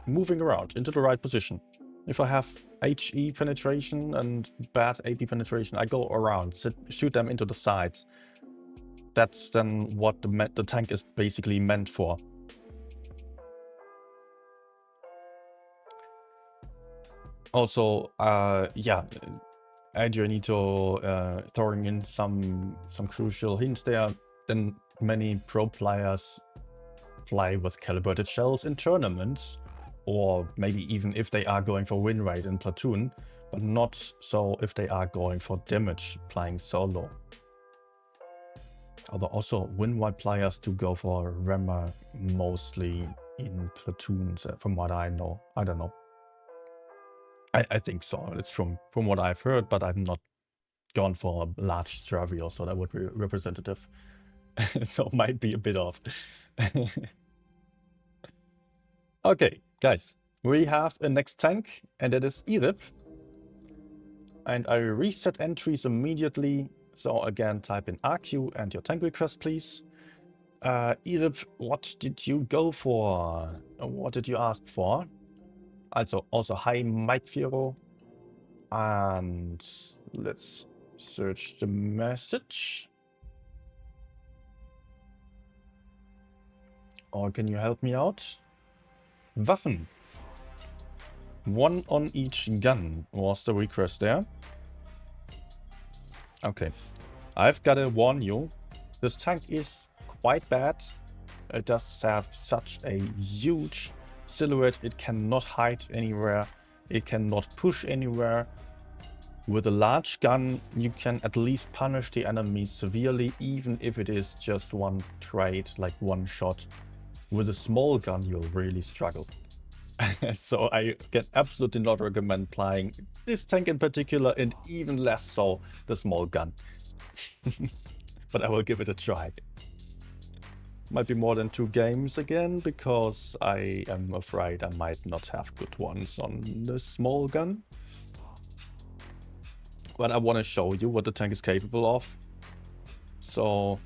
moving around into the right position. If I have HE penetration and bad AP penetration, I go around, shoot them into the sides. That's then what the tank is basically meant for. Also, yeah, Adrianito throwing in some crucial hints there. Then many pro players play with calibrated shells in tournaments, or maybe even if they are going for win rate in platoon, but not so if they are going for damage playing solo. Although also win-wide players do go for rammer mostly in platoons, from what I know. I don't know. I think so. It's from what I've heard, but I've not gone for a large survey, so that would be representative. So it might be a bit off. Okay, guys, we have a next tank, and that is Irip. And I reset entries immediately. So again, type in RQ and your tank request, please. Irip, what did you go for? What did you ask for? Also, hi, Mike Fiero. And let's search the message. Or can you help me out? Waffen. One on each gun was the request there. Okay. I've got to warn you. This tank is quite bad. It does have such a huge silhouette. It cannot hide anywhere. It cannot push anywhere. With a large gun, you can at least punish the enemy severely, even if it is just one trade, like one shot. With a small gun, you'll really struggle. So I can absolutely not recommend playing this tank in particular, and even less so the small gun. But I will give it a try. Might be more than 2 games again, because I am afraid I might not have good ones on the small gun. But I want to show you what the tank is capable of. So,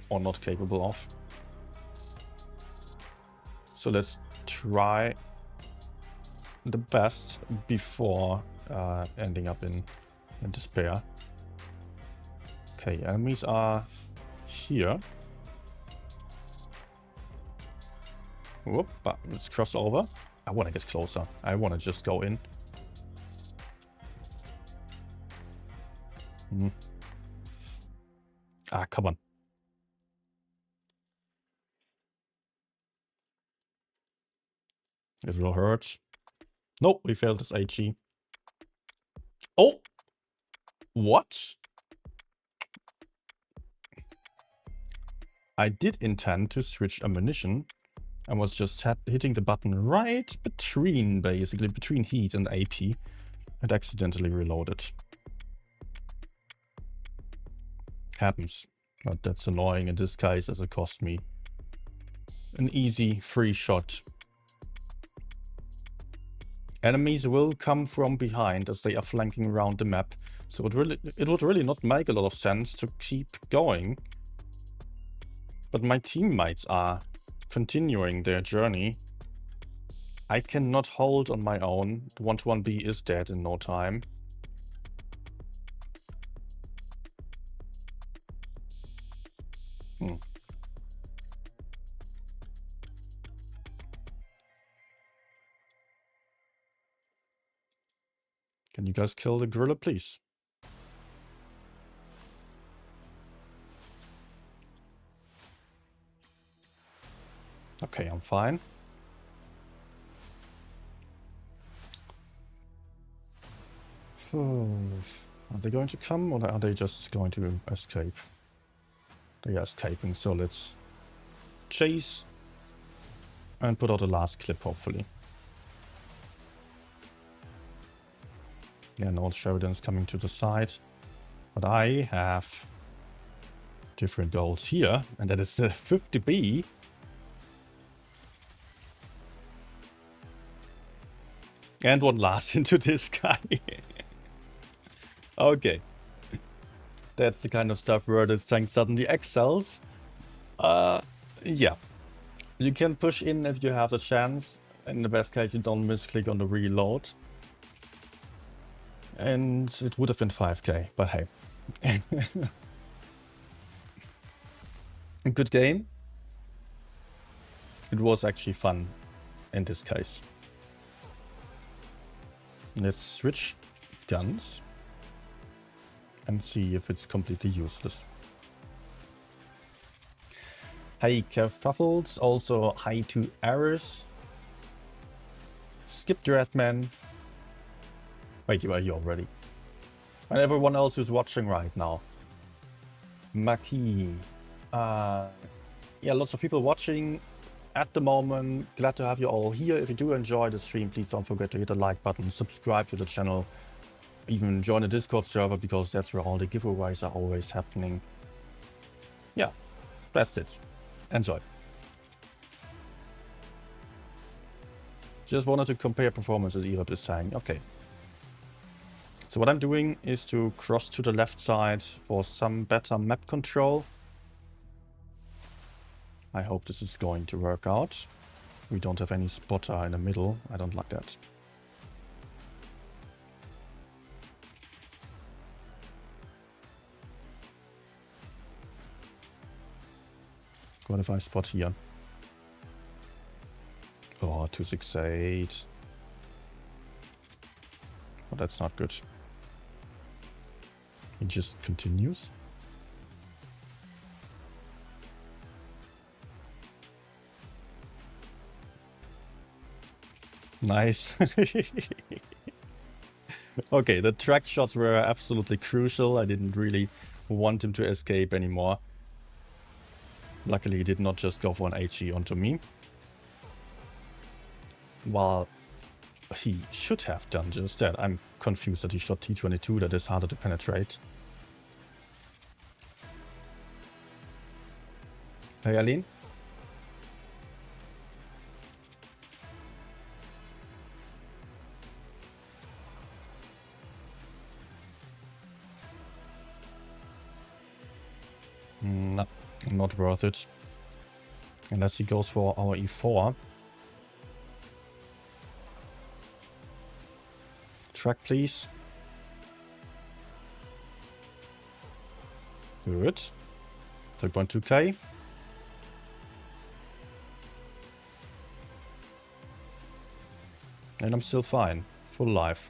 or not capable of. So let's try the best before ending up in despair. Okay, enemies are here. Whoop, let's cross over. I want to get closer. I want to just go in. Ah, come on. This will hurt. Nope, we failed this HE. Oh! What? I did intend to switch ammunition. I was just hitting the button right between, basically, between heat and AP. and accidentally reloaded. Happens. But that's annoying in this case as it cost me an easy free shot. Enemies will come from behind as they are flanking around the map. So it would really not make a lot of sense to keep going. But my teammates are continuing their journey. I cannot hold on my own. The 1-1B is dead in no time. Can you guys kill the gorilla, please? Okay, I'm fine. Are they going to come or are they just going to escape? They are escaping, so let's chase and put out the last clip, hopefully. Yeah, no Sheridan's coming to the side. But I have different goals here, and that is the 50B. And one last into this guy. Okay. That's the kind of stuff where this tank suddenly excels. Yeah. You can push in if you have the chance. In the best case, you don't misclick on the reload. And it would have been 5k, but hey. A good game. It was actually fun in this case. Let's switch guns and see if it's completely useless. Hey Kerfuffles, also hi to Errors. Skip Dreadman. Wait, you are here already. And everyone else who's watching right now. Maki. Yeah, lots of people watching at the moment. Glad to have you all here. If you do enjoy the stream, please don't forget to hit the like button, subscribe to the channel, even join the Discord server because that's where all the giveaways are always happening. Yeah, that's it. Enjoy. Just wanted to compare performances, Erop is saying. Okay. So what I'm doing is to cross to the left side for some better map control. I hope this is going to work out. We don't have any spotter in the middle. I don't like that. What if I spot here? Oh, 268. Oh, that's not good. He just continues. Nice. Okay, the track shots were absolutely crucial. I didn't really want him to escape anymore. Luckily, he did not just go for an HE onto me. While he should have done just that. I'm confused that he shot T22. That is harder to penetrate. Hey, Aline. No, not worth it. Unless he goes for our E4. Track, please. Good. 3.2k. And I'm still fine. Full life.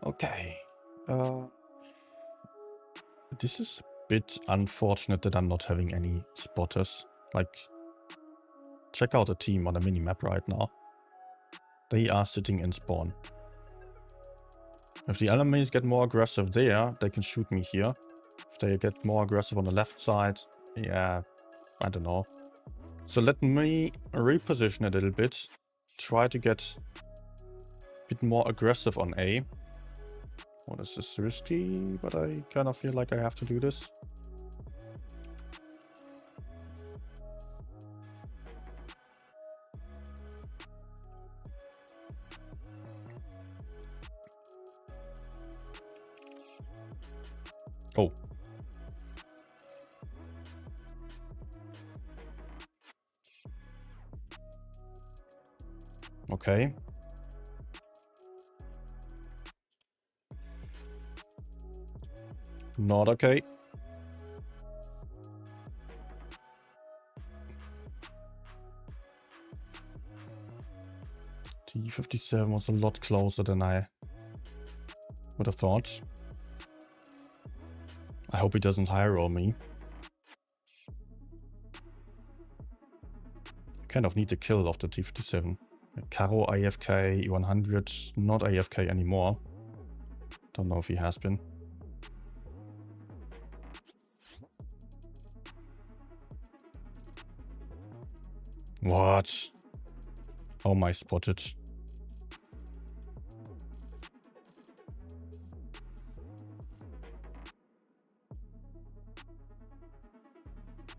Okay. This is a bit unfortunate that I'm not having any spotters. Like, check out the team on the minimap right now. They are sitting in spawn. If the enemies get more aggressive there, they can shoot me here. If they get more aggressive on the left side, yeah, I don't know. So let me reposition a little bit. Try to get a bit more aggressive on A. Oh, this is risky, but I kind of feel like I have to do this. Oh. Okay. Not okay. T57 was a lot closer than I would have thought. I hope he doesn't high roll me. I kind of need the kill of the T57. Karo AFK, 100, not AFK anymore. Don't know if he has been. What? Oh my, spotted.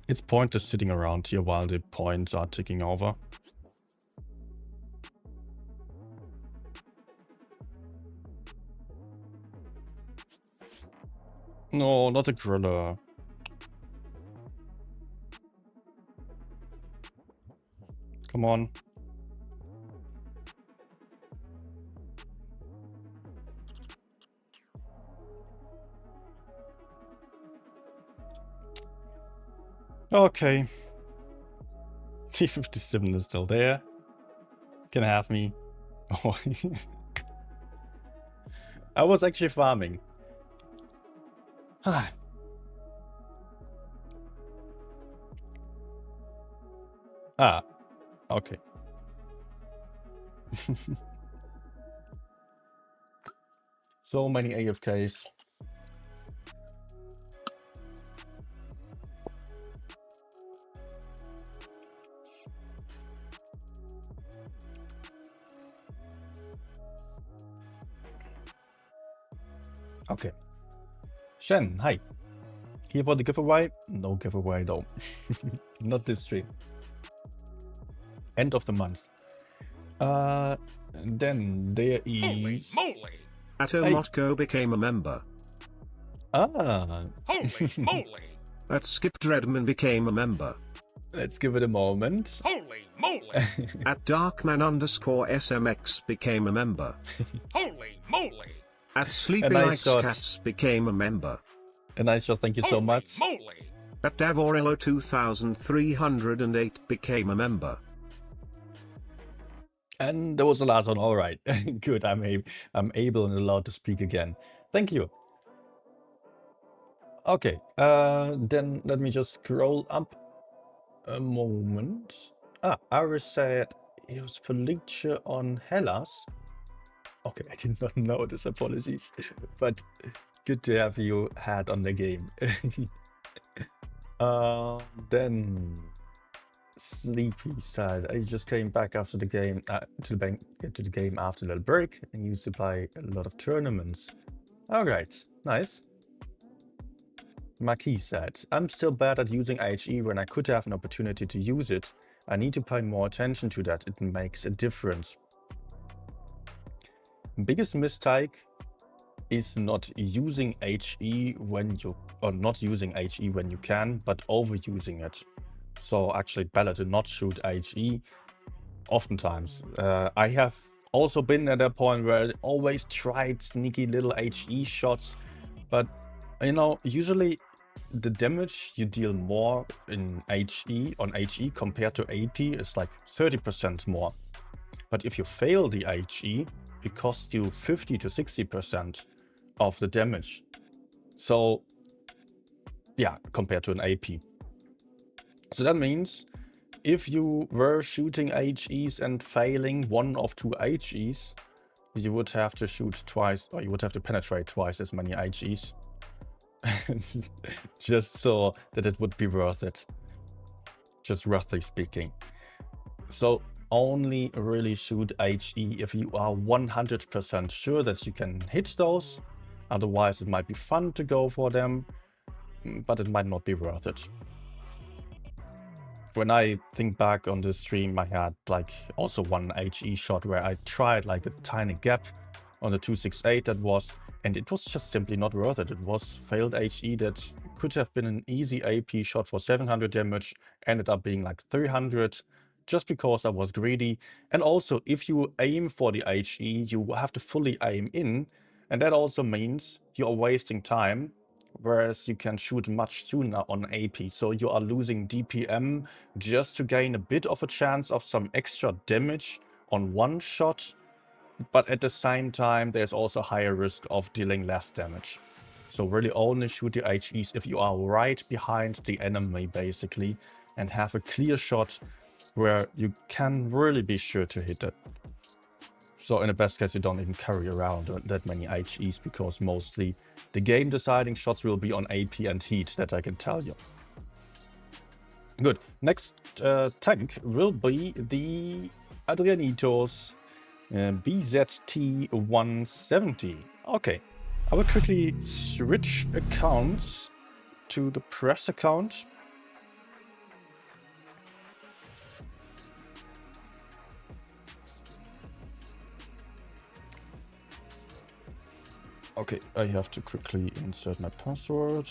It's pointless sitting around here while the points are ticking over. No, not a griller. Come on. Okay. T57 is still there. Can have me. Oh. I was actually farming. Ah, okay. So many AFKs. Okay. Shen, hi. Here for the giveaway? No giveaway though. Not this stream. End of the month. Then there is... Holy moly! Atomotko became a member. Ah. Holy moly! At Skip Dreadman became a member. Let's give it a moment. Holy moly! At Darkman_SMX became a member. Holy moly! At Sleepy nice Likes shot. Cats became a member. A nice shot, thank you so much. Moly! At Davorello 2308 became a member. And that was the last one. All right. Good. I'm able and allowed to speak again. Thank you. Okay. Then let me just scroll up a moment. Ah, Iris said it was Felice on Hellas. Okay, I did not know this. Apologies. But good to have you had on the game. Then Sleepy said, I just came back after the game, to the game after a little break and used to play a lot of tournaments. Alright, nice. Maki said, I'm still bad at using IHE when I could have an opportunity to use it. I need to pay more attention to that. It makes a difference. Biggest mistake is not using HE when you, or not using HE when you can, but overusing it. So actually better to not shoot HE oftentimes. I have also been at a point where I always tried sneaky little HE shots, but you know, usually the damage you deal more in HE on HE compared to AT is like 30% more. But if you fail the HE, it costs you 50 to 60% of the damage. So yeah, compared to an AP. So that means if you were shooting HEs and failing one of two HEs, you would have to shoot twice, or you would have to penetrate twice as many HEs. Just so that it would be worth it. just roughly speaking. So only really shoot HE if you are 100% sure that you can hit those. Otherwise, it might be fun to go for them, but it might not be worth it. When I think back on this stream, I had like also one HE shot where I tried like a tiny gap on the 268 that was, and it was just simply not worth it. It was failed HE that could have been an easy AP shot for 700 damage, ended up being like 300 just because I was greedy. And also, if you aim for the HE, you have to fully aim in, and that also means you are wasting time, whereas you can shoot much sooner on AP. So you are losing DPM just to gain a bit of a chance of some extra damage on one shot, but at the same time there's also higher risk of dealing less damage. So really only shoot the HEs if you are right behind the enemy basically and have a clear shot where you can really be sure to hit it. So in the best case you don't even carry around that many HEs, because mostly the game deciding shots will be on AP and heat, that I can tell you. Good. Next tank will be the Adrianitos BZT-170. Okay. I will quickly switch accounts to the press account. Okay, I have to quickly insert my password.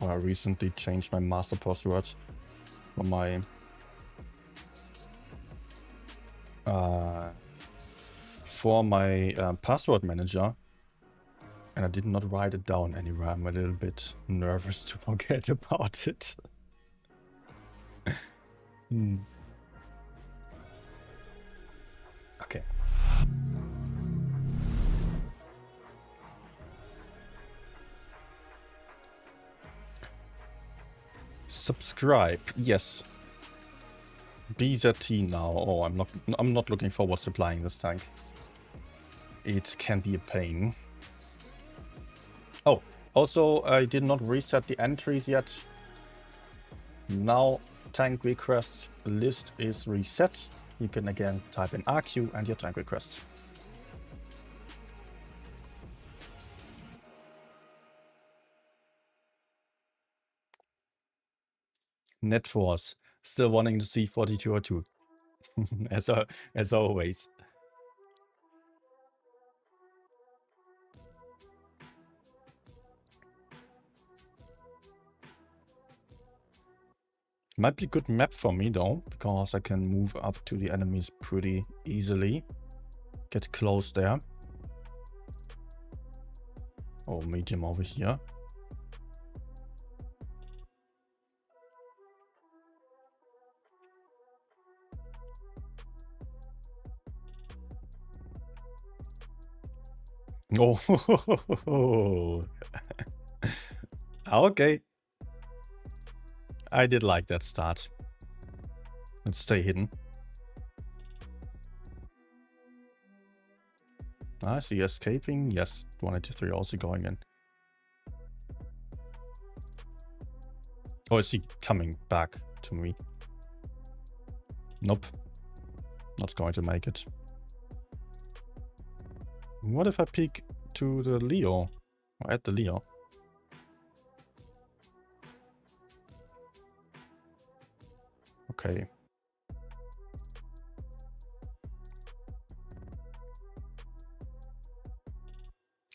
I recently changed my master password for my password manager, and I did not write it down anywhere. I'm a little bit nervous to forget about it. Okay. Subscribe, yes. BZT now. Oh, I'm not looking forward to supplying this tank. It can be a pain. Oh, also I did not reset the entries yet. Now tank requests list is reset. You can again type in RQ and your tank requests. NetForce, still wanting to see 4202. as always. Might be a good map for me though, because I can move up to the enemies pretty easily. Get close there. Oh, medium over here. Oh, okay. I did like that start. Let's stay hidden. I see escaping. Yes, 183 also going in. Oh, is he coming back to me? Nope. Not going to make it. What if I peek to the Leo? Or at the Leo? Okay.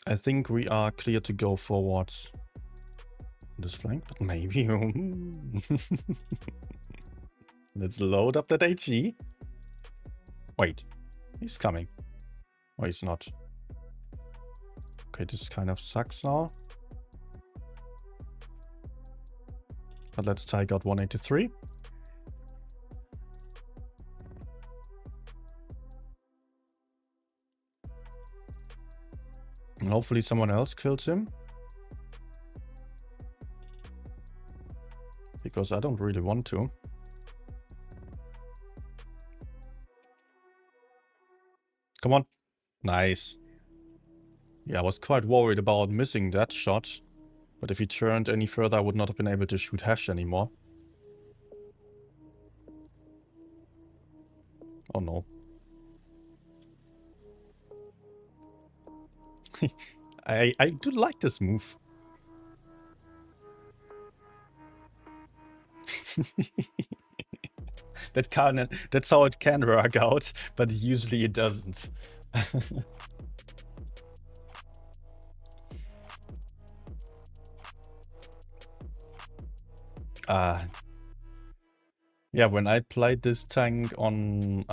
I think we are clear to go forwards this flank, but maybe. Let's load up that HE. Wait, he's coming. Oh, he's not. Okay, this kind of sucks now. But let's take out 183. And hopefully someone else kills him. Because I don't really want to. Come on. Nice. Yeah, I was quite worried about missing that shot. But if he turned any further, I would not have been able to shoot Hash anymore. Oh no. I do like this move. That's how it can work out, but usually it doesn't. Yeah, when I played this tank on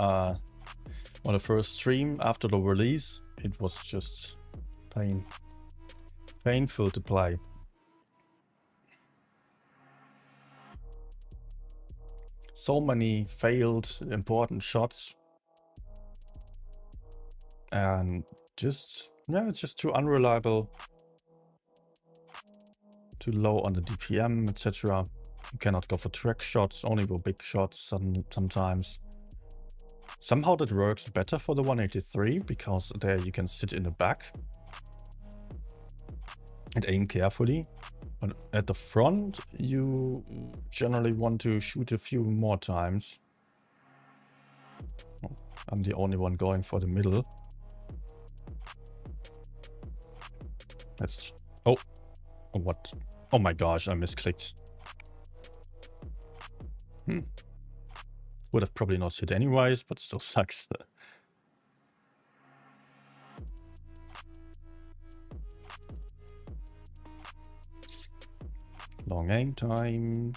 the first stream after the release, it was just painful to play. So many failed important shots. And just, yeah, it's just too unreliable. Too low on the DPM, etc. You cannot go for track shots, only go big shots sometimes. Somehow that works better for the 183, because there you can sit in the back and aim carefully. But at the front, you generally want to shoot a few more times. Oh, I'm the only one going for the middle. That's... Oh! Oh, what? Oh my gosh, I misclicked. Would have probably not hit anyways, but still sucks. Long aim time.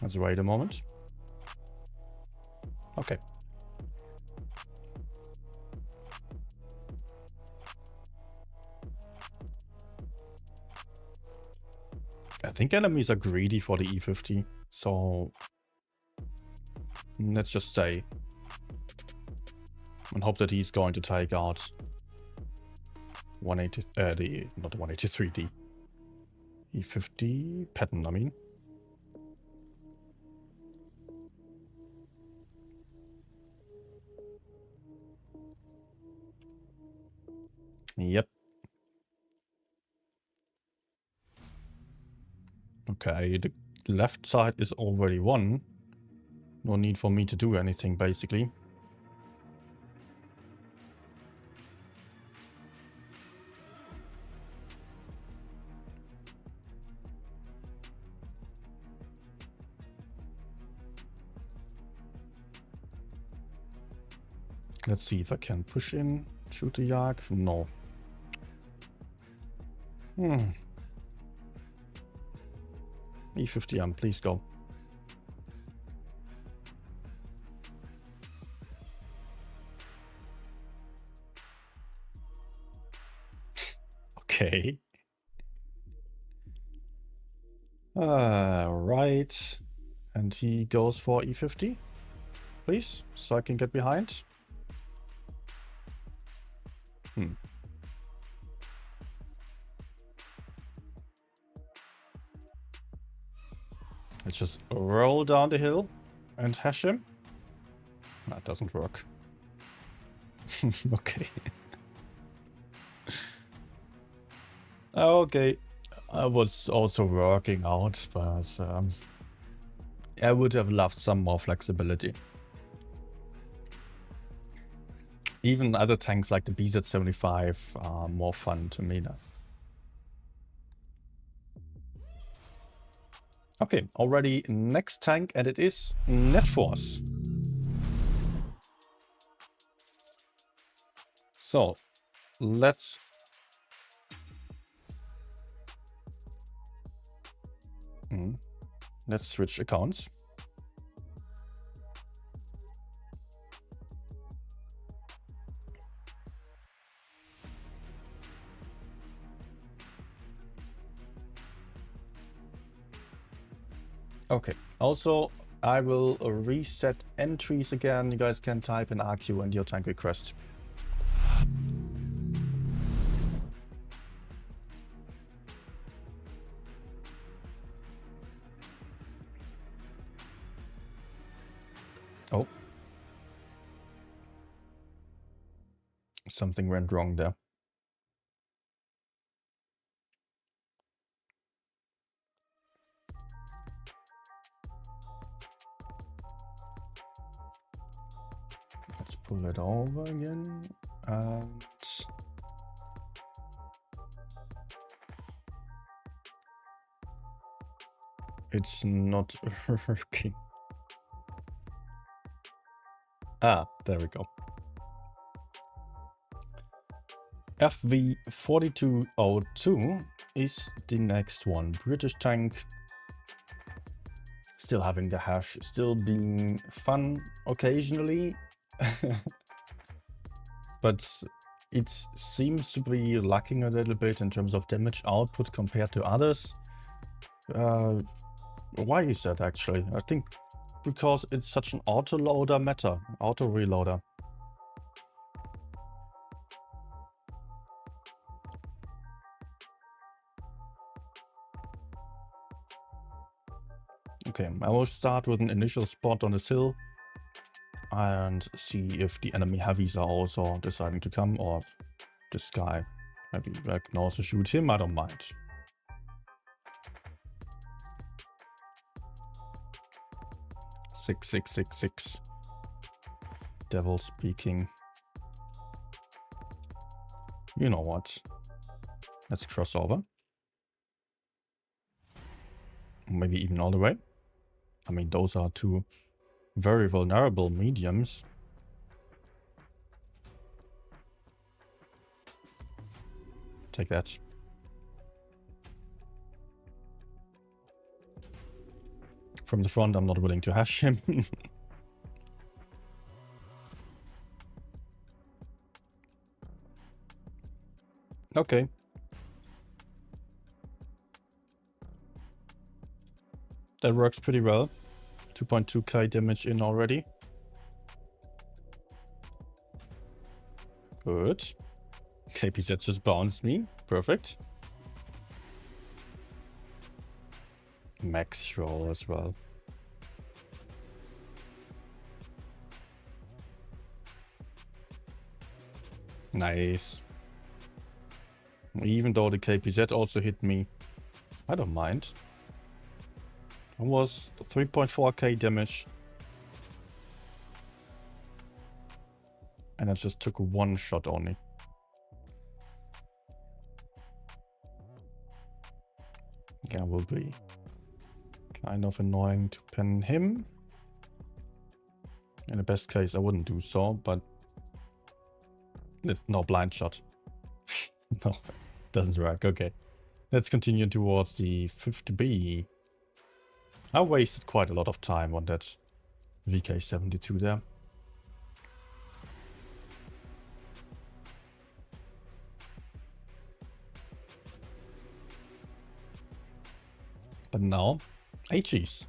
Let's wait a moment. Okay. I think enemies are greedy for the E50, so let's just say and hope that he's going to take out 180, not 183, the E50 pattern, I mean. Yep. Okay, the left side is already won. No need for me to do anything, basically. Let's see if I can push in, shoot the Yak. No. E50M, please go. Okay. Right. And he goes for E50, please, so I can get behind. Let's just roll down the hill and hash him. That doesn't work. Okay. Okay. I was also working out, but I would have loved some more flexibility. Even other tanks like the BZ-75 are more fun to me now. Okay, already next tank, and it is Net Force. So, let's switch accounts. Okay, also I will reset entries again. You guys can type in RQ and your tank request. Oh. Something went wrong there. Let's pull it over again. And it's not working. Ah, there we go. FV4202 is the next one. British tank. Still having the hash, still being fun occasionally. But it seems to be lacking a little bit in terms of damage output compared to others. Why is that actually? I think because it's such an auto-loader meta, auto-reloader. Okay, I will start with an initial spot on this hill and see if the enemy heavies are also deciding to come, or this guy. Maybe I can also shoot him, I don't mind. Six. Devil speaking. You know what? Let's cross over. Maybe even all the way. I mean, those are two very vulnerable mediums. Take that. From the front, I'm not willing to hash him. Okay. That works pretty well. 2.2k damage in already. Good. KPZ just bounced me. Perfect. Max roll as well. Nice. Even though the KPZ also hit me, I don't mind. It was 3.4k damage. And I just took one shot only. Yeah, will be kind of annoying to pin him. In the best case, I wouldn't do so, but no blind shot. No, doesn't work. Okay, let's continue towards the 50B. I wasted quite a lot of time on that VK72 there. But now, HEs.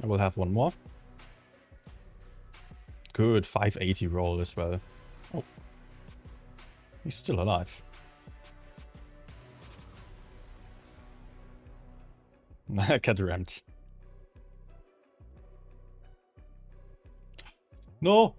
I will have one more. Good, 580 roll as well. Oh, he's still alive. Cat rammed. No!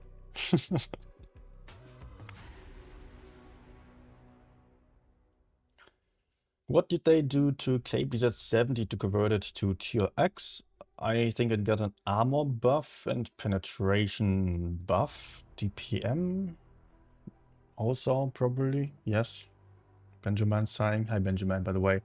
What did they do to KBZ70 to convert it to tier X? I think it got an armor buff and penetration buff. DPM also probably, yes. Benjamin saying, hi Benjamin by the way.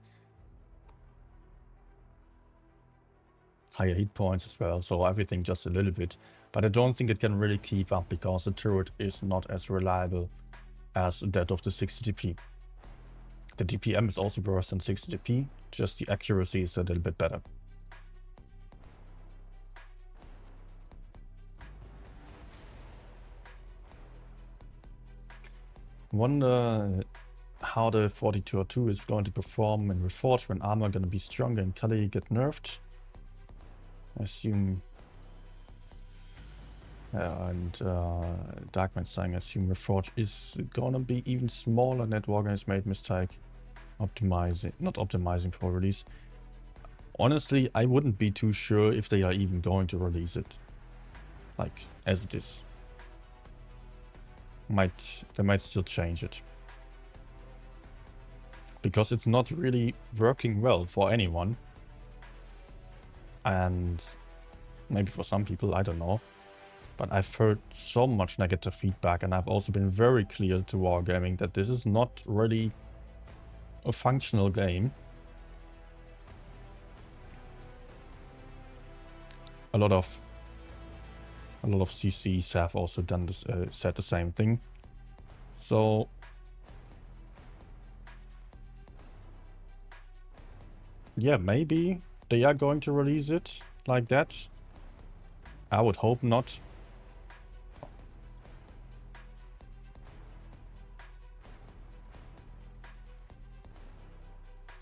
Higher hit points as well, so everything just a little bit. But I don't think it can really keep up because the turret is not as reliable as that of the 60DP. The DPM is also worse than 60DP, just the accuracy is a little bit better. Wonder how the 4202 is going to perform in Reforged when armor gonna be stronger and Kali get nerfed. I assume... and Darkman saying I assume Reforged is gonna be even smaller. Network has made mistake optimizing, not optimizing for release. Honestly, I wouldn't be too sure if they are even going to release it. like as it is. They might still change it. Because it's not really working well for anyone. And maybe for some people, I don't know. But I've heard so much negative feedback, and I've also been very clear to Wargaming that this is not really a functional game. A lot of CCs have also done this, said the same thing. So yeah, maybe they are going to release it like that. I would hope not.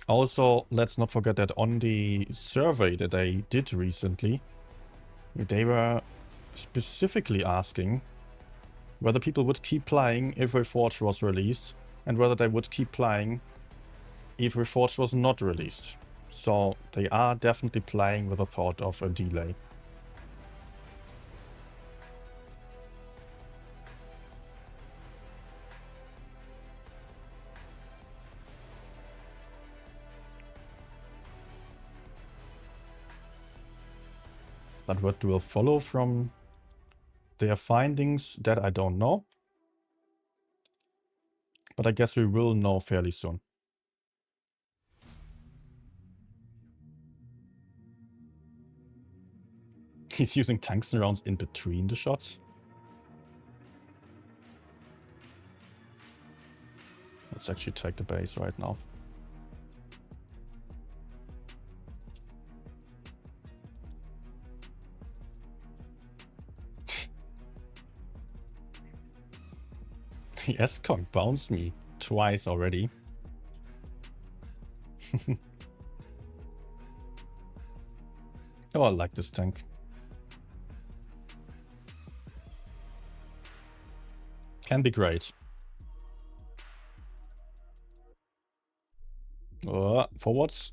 Also, let's not forget that on the survey that I did recently, they were specifically asking whether people would keep playing if Reforged was released, and whether they would keep playing if Reforged was not released. So they are definitely playing with the thought of a delay. But what will follow from their findings, that I don't know. But I guess we will know fairly soon. He's using tungsten rounds in between the shots. Let's actually take the base right now. The S-Kong bounced me twice already. Oh, I like this tank. Can be great. Forwards.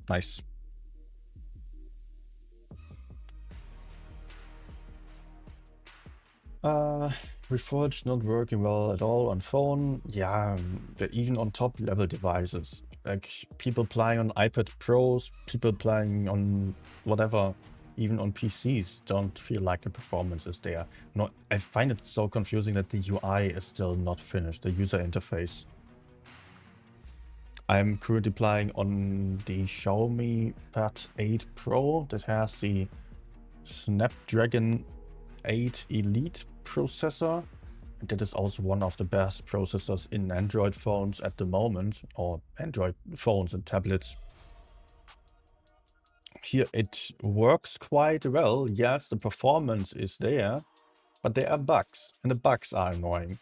Nice. Reforged not working well at all on phone. Yeah, even on top level devices. Like people playing on iPad Pros, people playing on whatever, even on PCs, don't feel like the performance is there. No, I find it so confusing that the UI is still not finished, the user interface. I'm currently playing on the Xiaomi Pad 8 Pro that has the Snapdragon 8 Elite processor. That is also one of the best processors in Android phones at the moment, or Android phones and tablets. Here it works quite well. Yes, the performance is there, but there are bugs, and the bugs are annoying.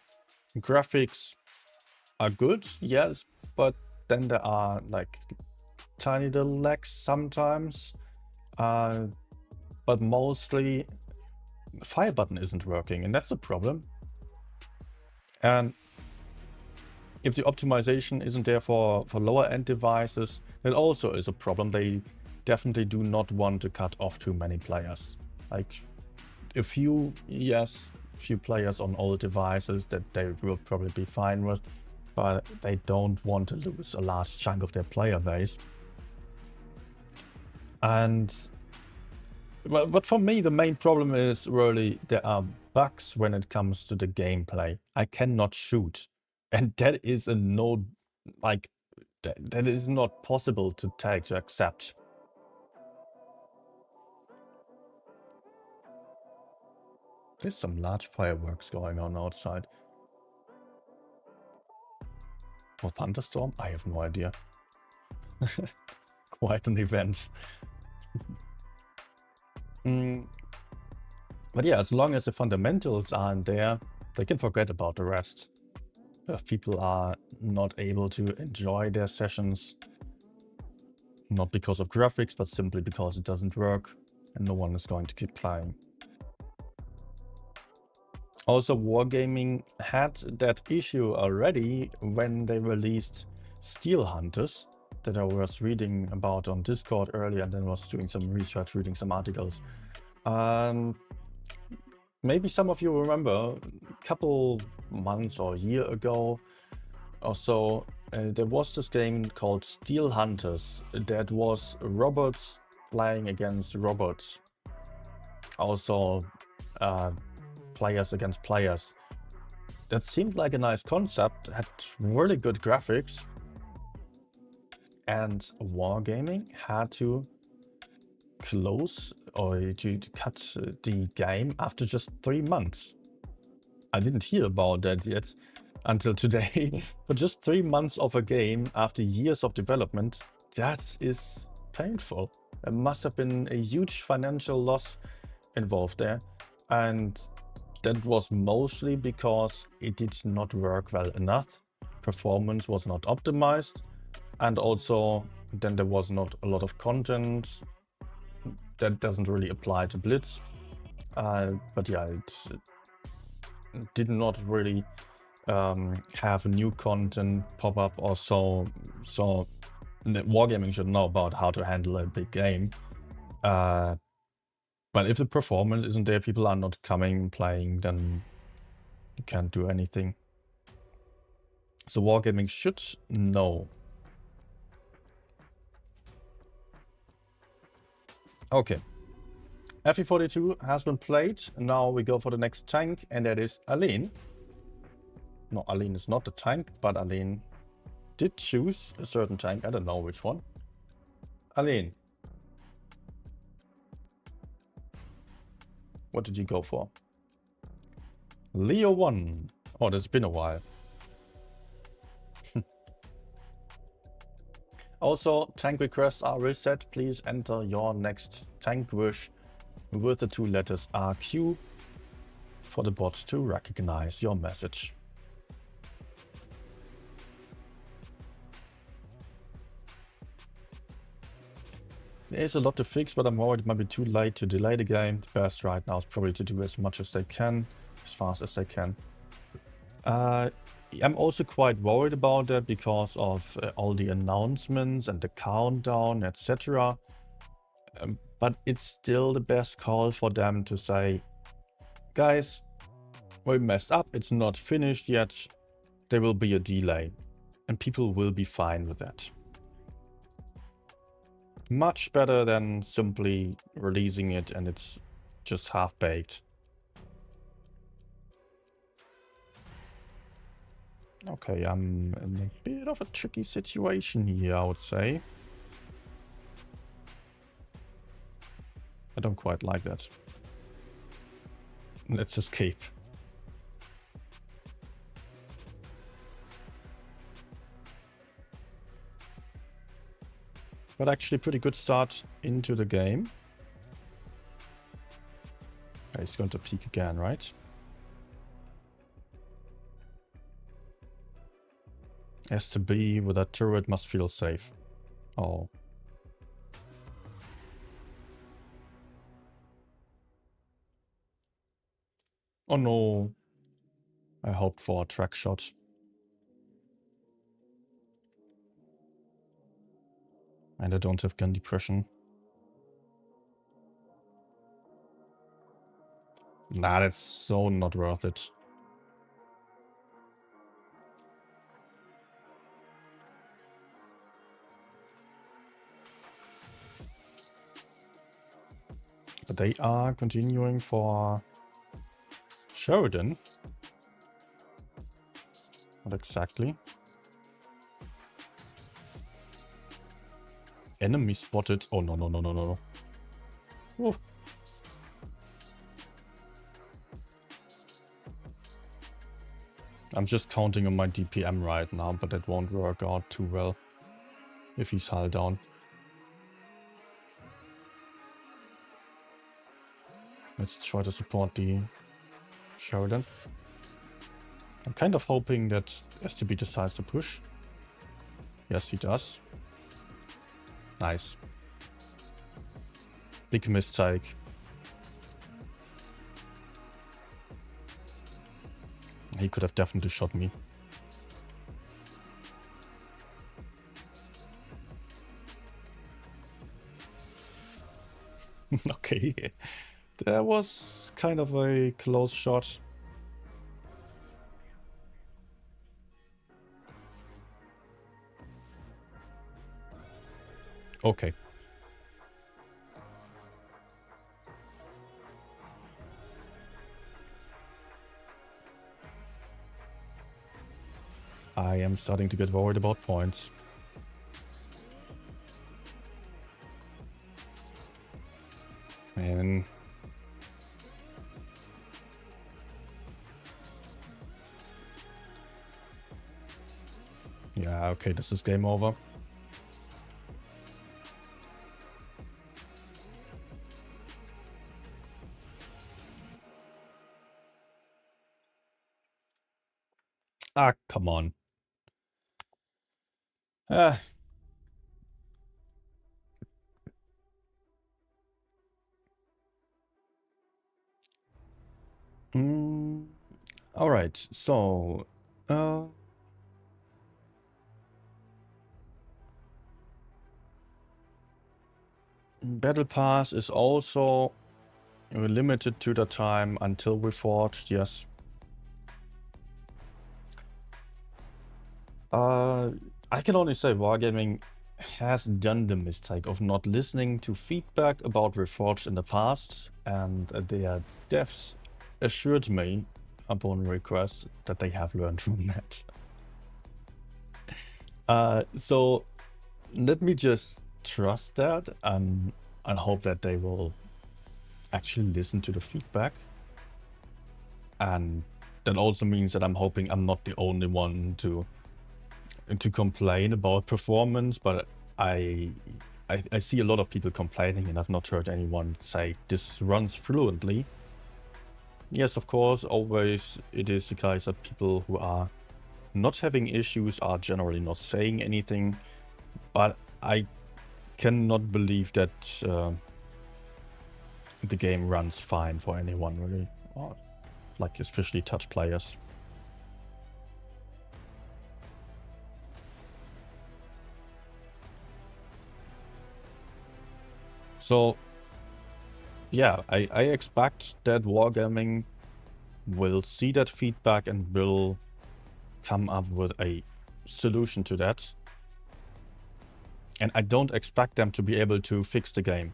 Graphics are good, yes, but then there are like tiny little lags sometimes. But mostly the fire button isn't working, and that's the problem. And if the optimization isn't there for lower end devices, that also is a problem. They definitely do not want to cut off too many players. Like a few, yes, few players on old devices that they will probably be fine with, but they don't want to lose a large chunk of their player base. And but for me, the main problem is really there are bugs when it comes to the gameplay. I cannot shoot, and that is a no, like that is not possible to accept. There's some large fireworks going on outside. For thunderstorm? I have no idea. Quite an event. But yeah, as long as the fundamentals aren't there, they can forget about the rest. If people are not able to enjoy their sessions, not because of graphics, but simply because it doesn't work, and no one is going to keep playing. Also, Wargaming had that issue already when they released Steel Hunters, that I was reading about on Discord earlier, and then was doing some research, reading some articles. maybe some of you remember a couple months or a year ago or so, there was this game called Steel Hunters that was robots playing against robots. Also, players against players. That seemed like a nice concept, had really good graphics, and Wargaming had to close or to cut the game after just 3 months. I didn't hear about that yet until today, but just 3 months of a game after years of development, that is painful. There must have been a huge financial loss involved there, and that was mostly because it did not work well enough. Performance was not optimized, and also then there was not a lot of content. That doesn't really apply to Blitz. But yeah, it did not really have new content pop up or so. So Wargaming should know about how to handle a big game. But if the performance isn't there, people are not coming, playing, then you can't do anything. So Wargaming should know. Okay. FE42 has been played. Now we go for the next tank, and that is Aline. No, Aline is not the tank, but Aline did choose a certain tank. I don't know which one. Aline. What did you go for? Leo 1. Oh, that's been a while. Also, tank requests are reset. Please enter your next tank wish with the 2 letters RQ for the bot to recognize your message. There is a lot to fix, but I'm worried it might be too late to delay the game. The best right now is probably to do as much as they can, as fast as they can. I'm also quite worried about that because of all the announcements and the countdown, etc. But it's still the best call for them to say, guys, we messed up, it's not finished yet, there will be a delay, and people will be fine with that. Much better than simply releasing it and it's just half-baked. Okay, I'm in a bit of a tricky situation here, I would say. I don't quite like that. Let's escape. But actually pretty good start into the game. Okay, he's going to peek again, right? Has to be with that turret, must feel safe. Oh. Oh no. I hoped for a track shot. And I don't have gun depression. Nah, that's so not worth it. But they are continuing for Sheridan. What exactly? Enemy spotted. Oh, no, no, no, no, no. Whoa. I'm just counting on my DPM right now, but that won't work out too well if he's hull down. Let's try to support the Sheridan. I'm kind of hoping that STB decides to push. Yes, he does. Nice. Big mistake. He could have definitely shot me. Okay. There was kind of a close shot. Okay. I am starting to get worried about points. And yeah, okay, this is game over. Ah, come on. Ah. All right, so Battle Pass is also limited to the time until we forged, yes. I can only say Wargaming has done the mistake of not listening to feedback about Reforged in the past, and their devs assured me upon request that they have learned from that. So let me just trust that and hope that they will actually listen to the feedback. And that also means that I'm hoping I'm not the only one to complain about performance, but I see a lot of people complaining, and I've not heard anyone say this runs fluently. Yes, of course, always it is the case that people who are not having issues are generally not saying anything, but I cannot believe that the game runs fine for anyone, really. Like, especially touch players. So, yeah, I expect that Wargaming will see that feedback and will come up with a solution to that. And I don't expect them to be able to fix the game.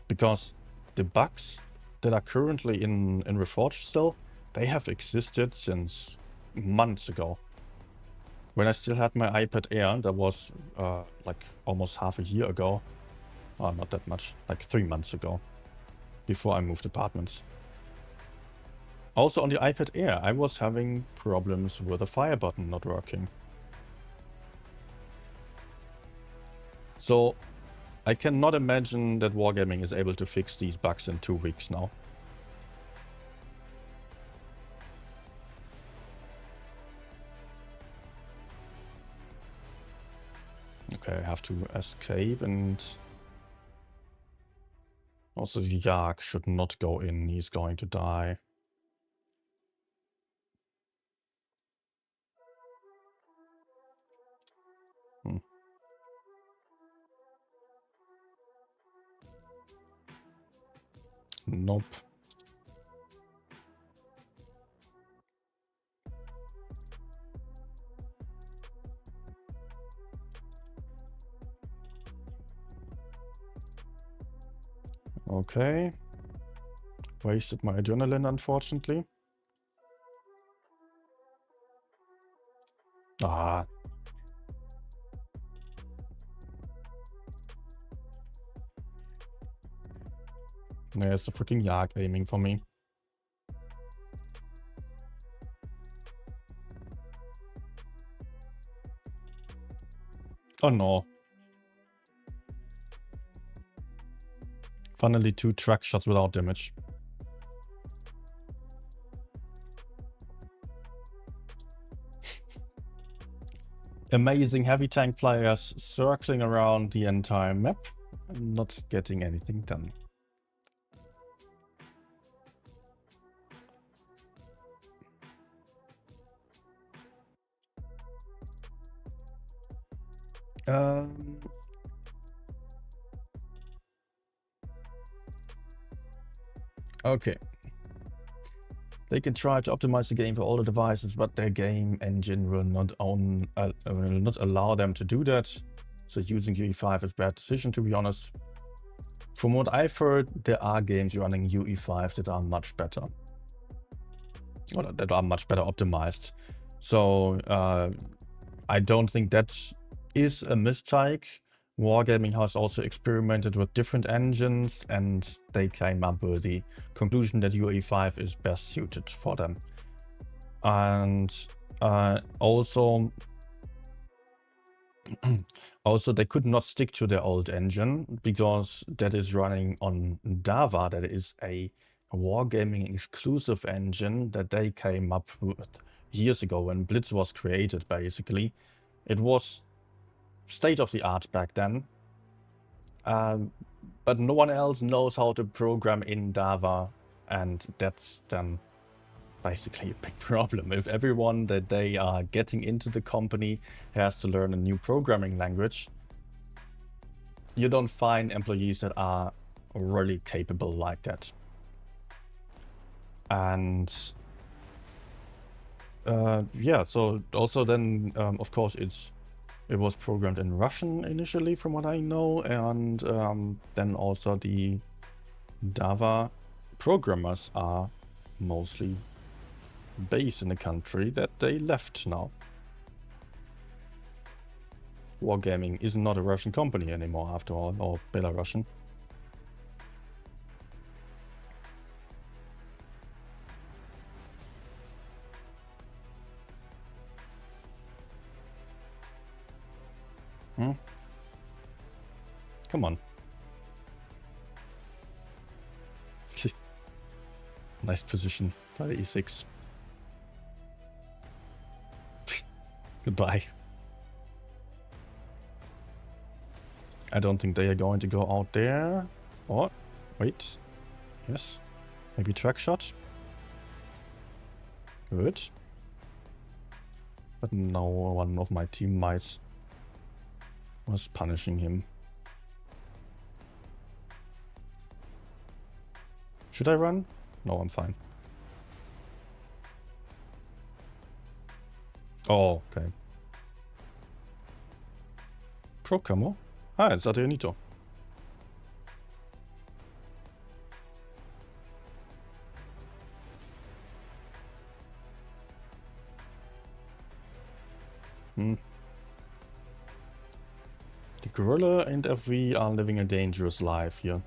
Because the bugs that are currently in Reforged still, they have existed since months ago. When I still had my iPad Air, that was like almost half a year ago. Oh, not that much, like 3 months ago, before I moved apartments. Also on the iPad Air, I was having problems with the fire button not working. So I cannot imagine that Wargaming is able to fix these bugs in 2 weeks now. Okay, I have to escape, and also the Yak should not go in, he's going to die. Nope. Okay. Wasted my adrenaline, unfortunately. Ah. There's the freaking Yak aiming for me. Oh no. Finally 2 track shots without damage. Amazing heavy tank players circling around the entire map and not getting anything done. Okay. They can try to optimize the game for all the devices, but their game engine will not allow them to do that. So using UE5 is a bad decision, to be honest. From what I've heard, there are games running UE5 that are much better. Or that are much better optimized. So I don't think that is a mistake. Wargaming has also experimented with different engines, and they came up with the conclusion that UE5 is best suited for them. And also they could not stick to their old engine because that is running on Dava. That is a Wargaming exclusive engine that they came up with years ago when Blitz was created, basically. It was state of the art back then. But no one else knows how to program in Dava, and that's then basically a big problem. If everyone that they are getting into the company has to learn a new programming language, you don't find employees that are really capable like that. And yeah, so also then, of course, it was programmed in Russian initially, from what I know, and then also the Java programmers are mostly based in a country that they left now. Wargaming is not a Russian company anymore, after all, or Belarusian. Come on. Nice position by the E6. Goodbye. I don't think they are going to go out there. Oh, wait. Yes. Maybe track shot. Good. But no one of my teammates was punishing him. Should I run? No, I'm fine. Oh, okay. Pro camo? Ah, it's Adrianito. The gorilla and FV are living a dangerous life here.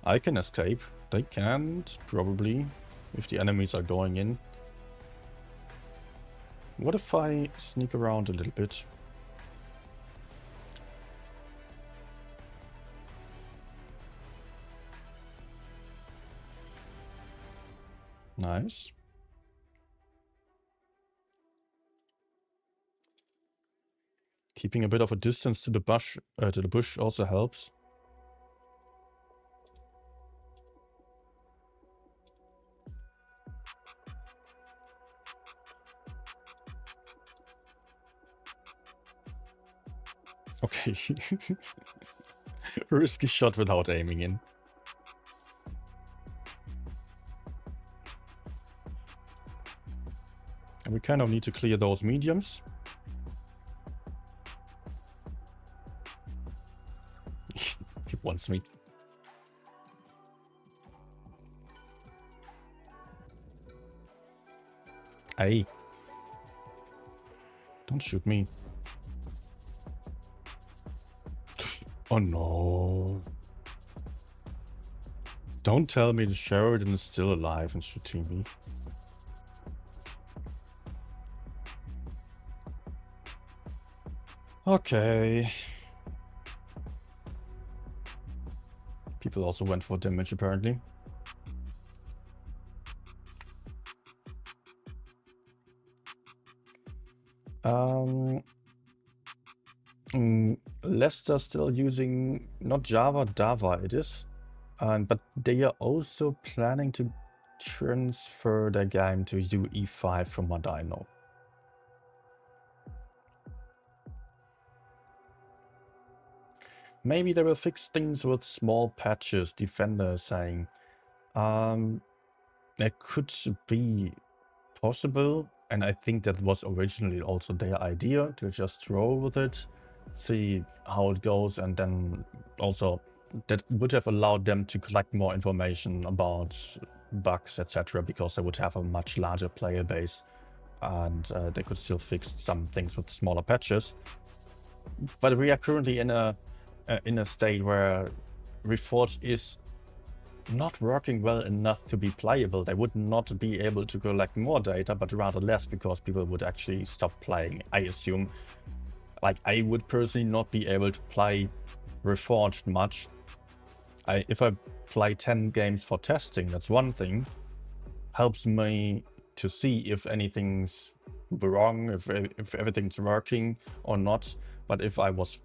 I can escape. They can't, probably, if the enemies are going in. What if I sneak around a little bit? Nice. Keeping a bit of a distance to the bush also helps. Okay. Risky shot without aiming in. And we kind of need to clear those mediums. He wants me. Hey. Don't shoot me. Oh no. Don't tell me the Sheridan is still alive and shooting me. Okay. People also went for damage, apparently. Leicester still using not Java, Dava it is. But they are also planning to transfer their game to UE5 from what I know. Maybe they will fix things with small patches, Defender saying. That could be possible, and I think that was originally also their idea, to just roll with it, see how it goes, and then also that would have allowed them to collect more information about bugs, etc., because they would have a much larger player base, and they could still fix some things with smaller patches. But we are currently in a state where Reforged is not working well enough to be playable. They would not be able to collect more data, but rather less, because people would actually stop playing. I assume, like, I would personally not be able to play Reforged much. If I play 10 games for testing, that's one thing. Helps me to see if anything's wrong, if everything's working or not. But if I was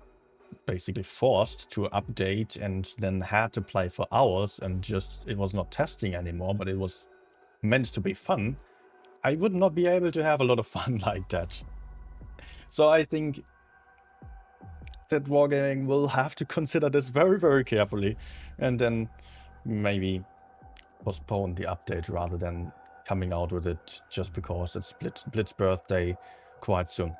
basically forced to update and then had to play for hours and just, it was not testing anymore, but it was meant to be fun, I would not be able to have a lot of fun like that. So I think that Wargaming will have to consider this very, very carefully, and then maybe postpone the update rather than coming out with it just because it's Blitz's birthday quite soon.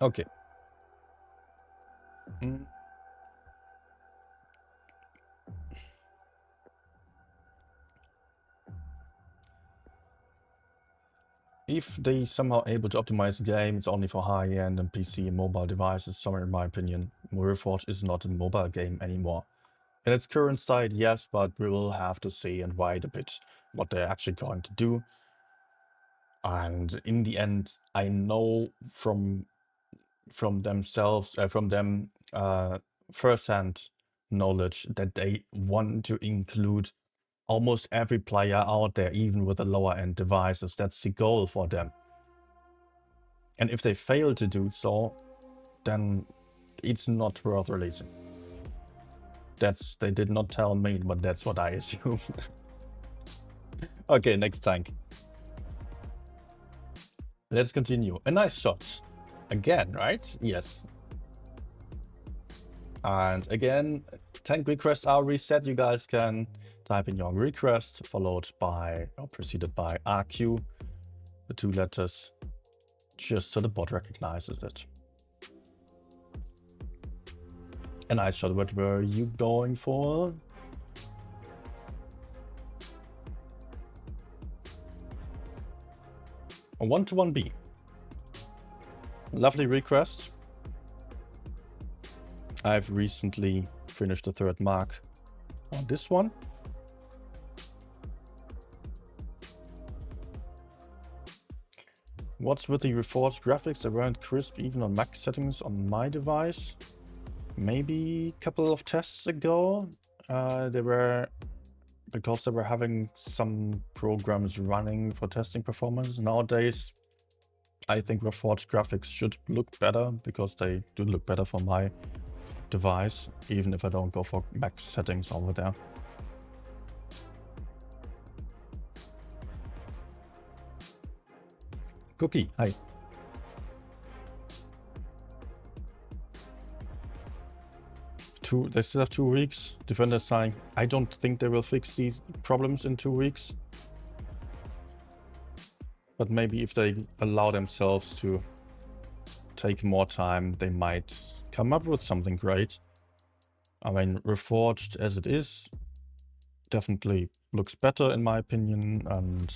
Okay. If they somehow able to optimize the game, it's only for high-end and PC and mobile devices. Somewhere in my opinion, Reforged is not a mobile game anymore. In its current state, yes, but we will have to see and wait a bit what they're actually going to do. And in the end, I know from themselves, from them, first-hand knowledge that they want to include almost every player out there, even with the lower-end devices. That's the goal for them. And if they fail to do so, then it's not worth releasing. They did not tell me, but that's what I assume. Okay, next tank. Let's continue. A nice shot. Again, right? Yes. And again, tank requests are reset. You guys can type in your request, followed by, or preceded by RQ, the 2 letters, just so the bot recognizes it. A nice shot. What were you going for? A 1-to-1B. Lovely request. I've recently finished the 3rd mark on this one. What's with the Reforged graphics? They weren't crisp even on max settings on my device. Maybe a couple of tests ago, they were, because they were having some programs running for testing performance. Nowadays, I think Reforged graphics should look better, because they do look better for my device, even if I don't go for max settings over there. Cookie, hi. They still have 2 weeks. Defenders saying, I don't think they will fix these problems in 2 weeks. But maybe if they allow themselves to take more time, they might come up with something great. I mean, Reforged as it is definitely looks better in my opinion, and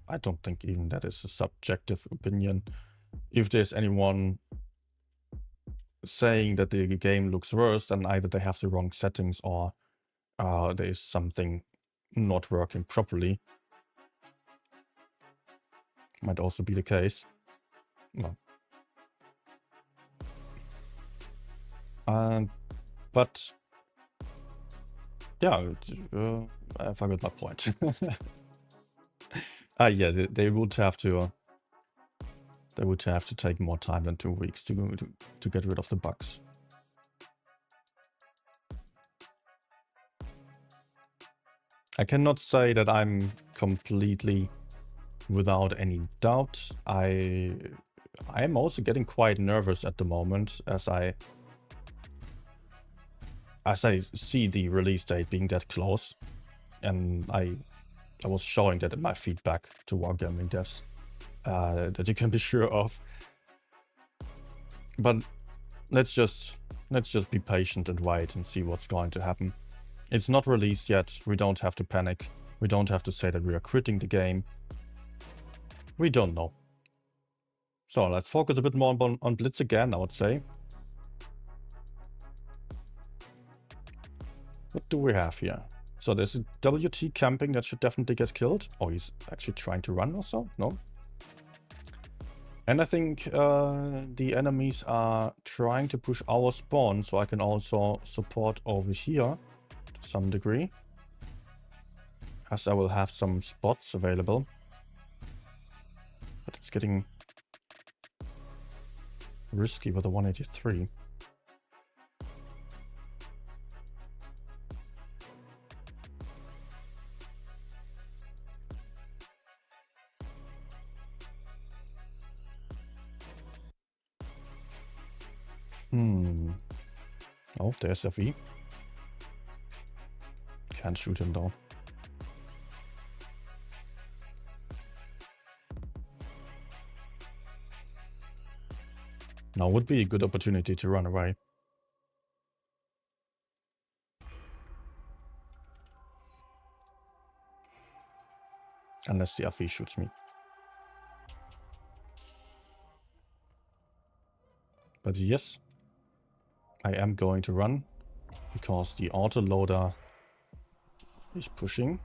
I don't think even that is a subjective opinion. If there's anyone saying that the game looks worse, then either they have the wrong settings or there is something not working properly. Might also be the case. No. But yeah, I forgot my point. Yeah, they would have to. They would have to take more time than 2 weeks to get rid of the bugs. I cannot say that I'm completely without any doubt. I I'm also getting quite nervous at the moment as I see the release date being that close, and I was showing that in my feedback to Wargaming devs that you can be sure of. But let's just be patient and wait and see what's going to happen. It's not released yet. We don't have to panic. We don't have to say that we are quitting the game. We don't know. So let's focus a bit more on Blitz again, I would say. What do we have here? So there's a WT camping that should definitely get killed. Oh, he's actually trying to run or so? No? And I think the enemies are trying to push our spawn, so I can also support over here to some degree, as I will have some spots available. But it's getting risky with a 183. Oh, there's FE. Can't shoot him though. Now would be a good opportunity to run away. Unless the FE shoots me. But yes, I am going to run, because the autoloader is pushing.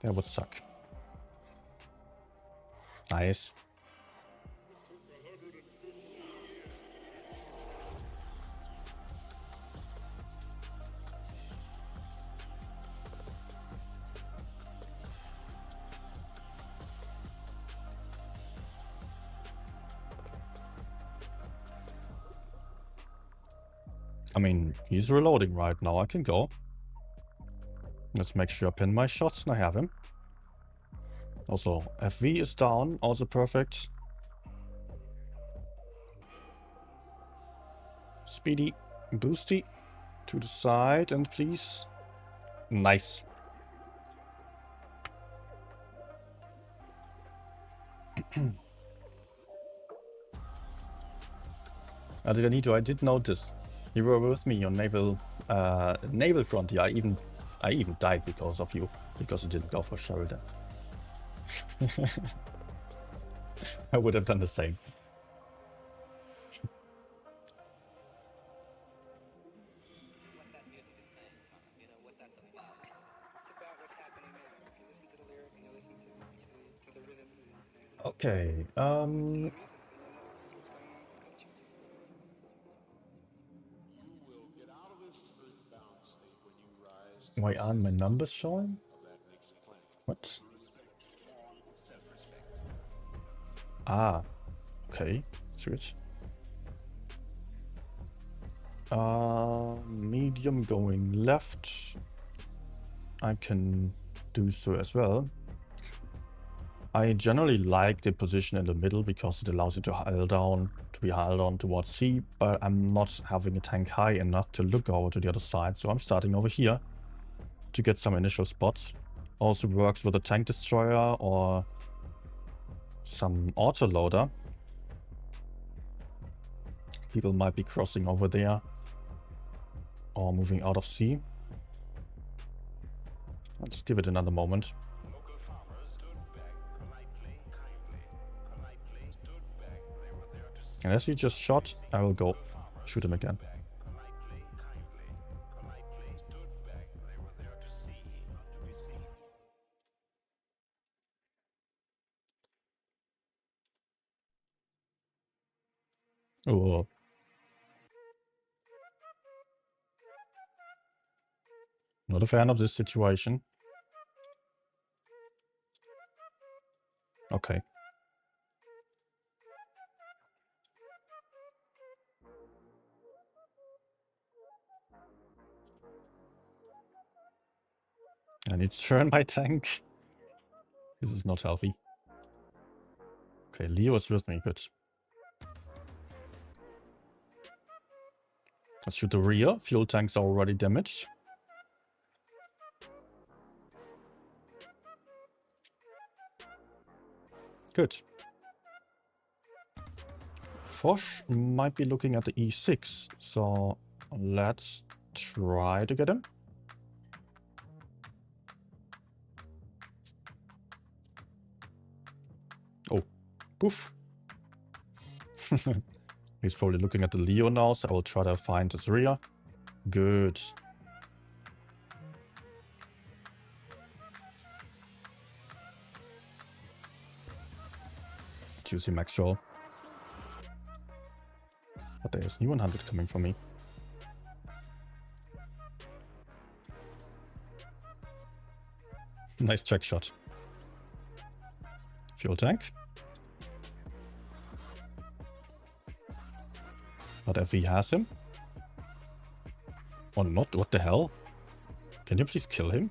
That would suck. Nice. I mean, he's reloading right now. I can go. Let's make sure I pin my shots and I have him. Also, FV is down. Also perfect. Speedy. Boosty. To the side and please. Nice. Adrianito, I did notice. You were with me on Naval Frontier. I even died because of you. Because you didn't go for Sheridan. I would have done the same. Okay, why aren't my numbers showing? What? Ah, okay, switch. Medium going left. I can do so as well. I generally like the position in the middle because it allows you to be held on towards C, but I'm not having a tank high enough to look over to the other side, so I'm starting over here to get some initial spots. Also works with a tank destroyer or some autoloader. People might be crossing over there or moving out of C. Let's give it another moment. And as he just shot, I will go shoot him again. Oh. Not a fan of this situation. Okay. I need to turn my tank. This is not healthy. Okay, Leo is with me, good. Let's shoot the rear. Fuel tanks are already damaged. Good. Foch might be looking at the E6, so let's try to get him. Oh, poof. He's probably looking at the Leo now, so I will try to find his rear. Good. Juicy Maxwell. But there's new 100 coming for me. Nice track shot. Fuel tank. But FV has him. Or not, what the hell? Can you please kill him?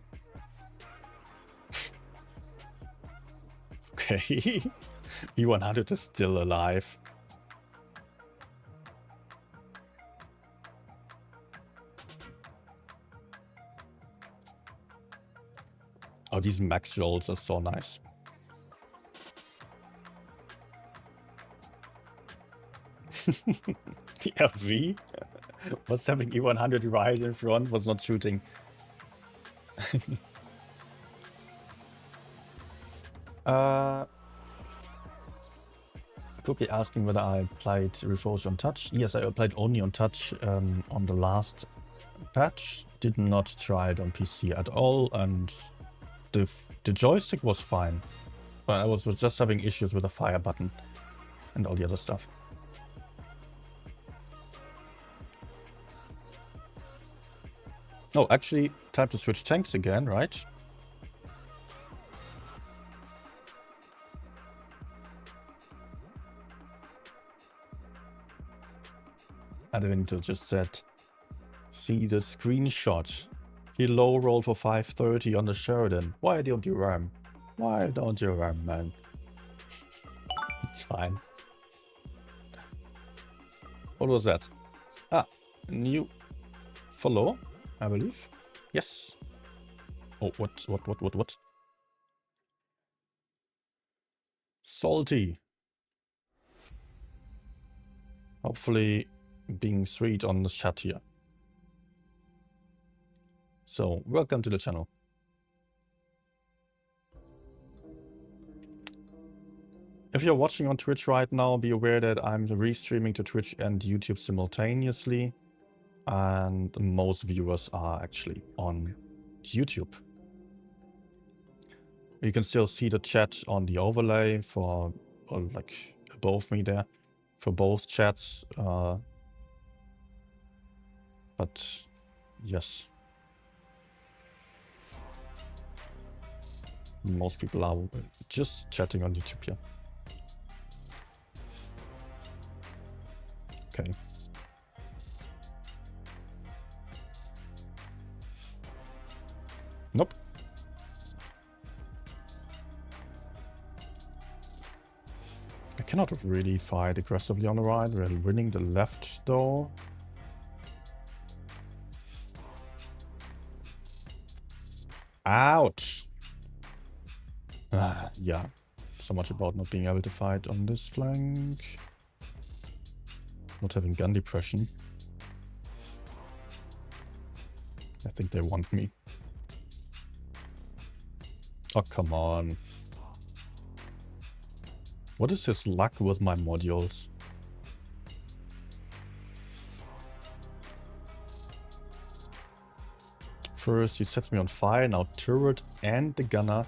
Okay. E100 is still alive. Oh, these max rolls are so nice. The FV was having E100 right in front, was not shooting. Cookie asking whether I played Reforged on touch. Yes, I played only on touch on the last patch. Did not try it on PC at all, and the joystick was fine. But I was just having issues with the fire button and all the other stuff. Oh, actually, time to switch tanks again, right? I didn't just said, see the screenshot. He low rolled for 530 on the Sheridan. Why don't you ram? Why don't you ram, man? It's fine. What was that? Ah, new follow, I believe. Yes. Oh, what? Salty. Hopefully being sweet on the chat here. So, welcome to the channel. If you're watching on Twitch right now, be aware that I'm restreaming to Twitch and YouTube simultaneously. And most viewers are actually on YouTube. You can still see the chat on the overlay for, like, above me there, for both chats. But, yes. Most people are just chatting on YouTube here. Okay. Nope. I cannot really fight aggressively on the right. We're winning the left though. Ouch! Yeah. So much about not being able to fight on this flank. Not having gun depression. I think they want me. Oh, come on. What is his luck with my modules? First he sets me on fire, now turret and the gunner.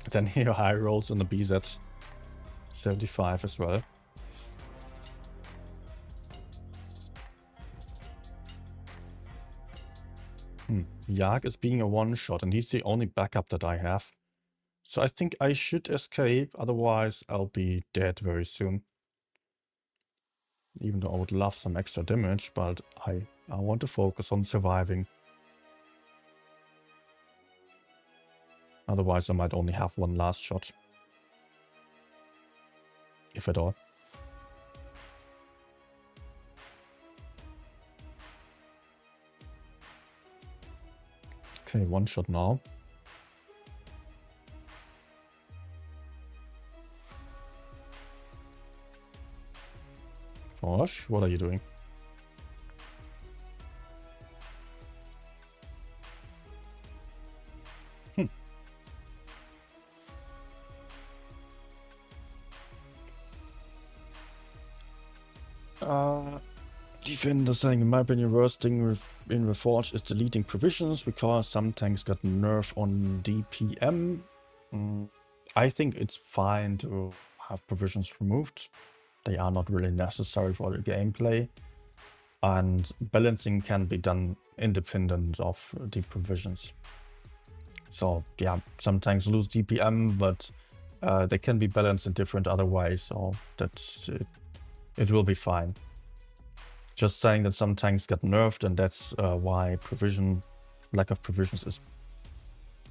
Then here high rolls on the BZ 75 as well. Yag is being a one-shot and he's the only backup that I have. So I think I should escape, otherwise I'll be dead very soon. Even though I would love some extra damage, but I I want to focus on surviving. Otherwise, I might only have one last shot. If at all. Okay, one shot now. Gosh, what are you doing? Defender saying, in my opinion, worst thing in Reforged is deleting provisions because some tanks got nerfed on DPM. I think it's fine to have provisions removed. They are not really necessary for the gameplay. And balancing can be done independent of the provisions. So yeah, some tanks lose DPM, but they can be balanced in different other ways, so that's it will be fine. Just saying that some tanks get nerfed and that's why lack of provisions is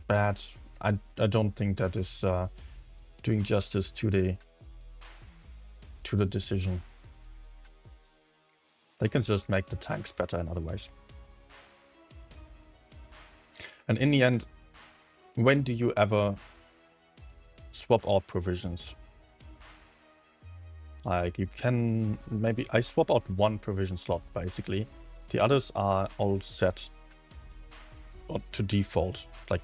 bad. I don't think that is doing justice to the decision. They can just make the tanks better in other ways. And in the end, when do you ever swap out provisions? Like, you can maybe... I swap out one provision slot, basically. The others are all set to default. Like,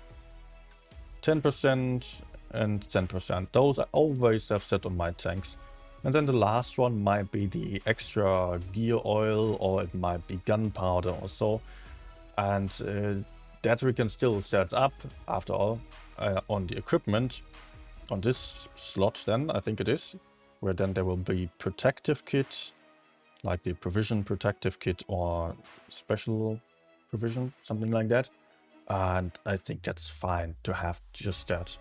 10% and 10%. Those I always have set on my tanks. And then the last one might be the extra gear oil, or it might be gunpowder or so. And that we can still set up, after all, on the equipment. On this slot then, I think it is. Where then there will be protective kit, like the provision protective kit or special provision, something like that. And I think that's fine to have just that.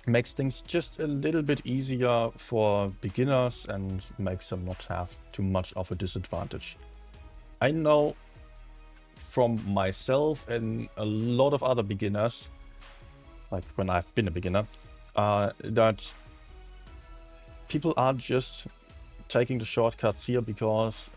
Makes things just a little bit easier for beginners and makes them not have too much of a disadvantage. I know from myself and a lot of other beginners, like when I've been a beginner, that people are just taking the shortcuts here because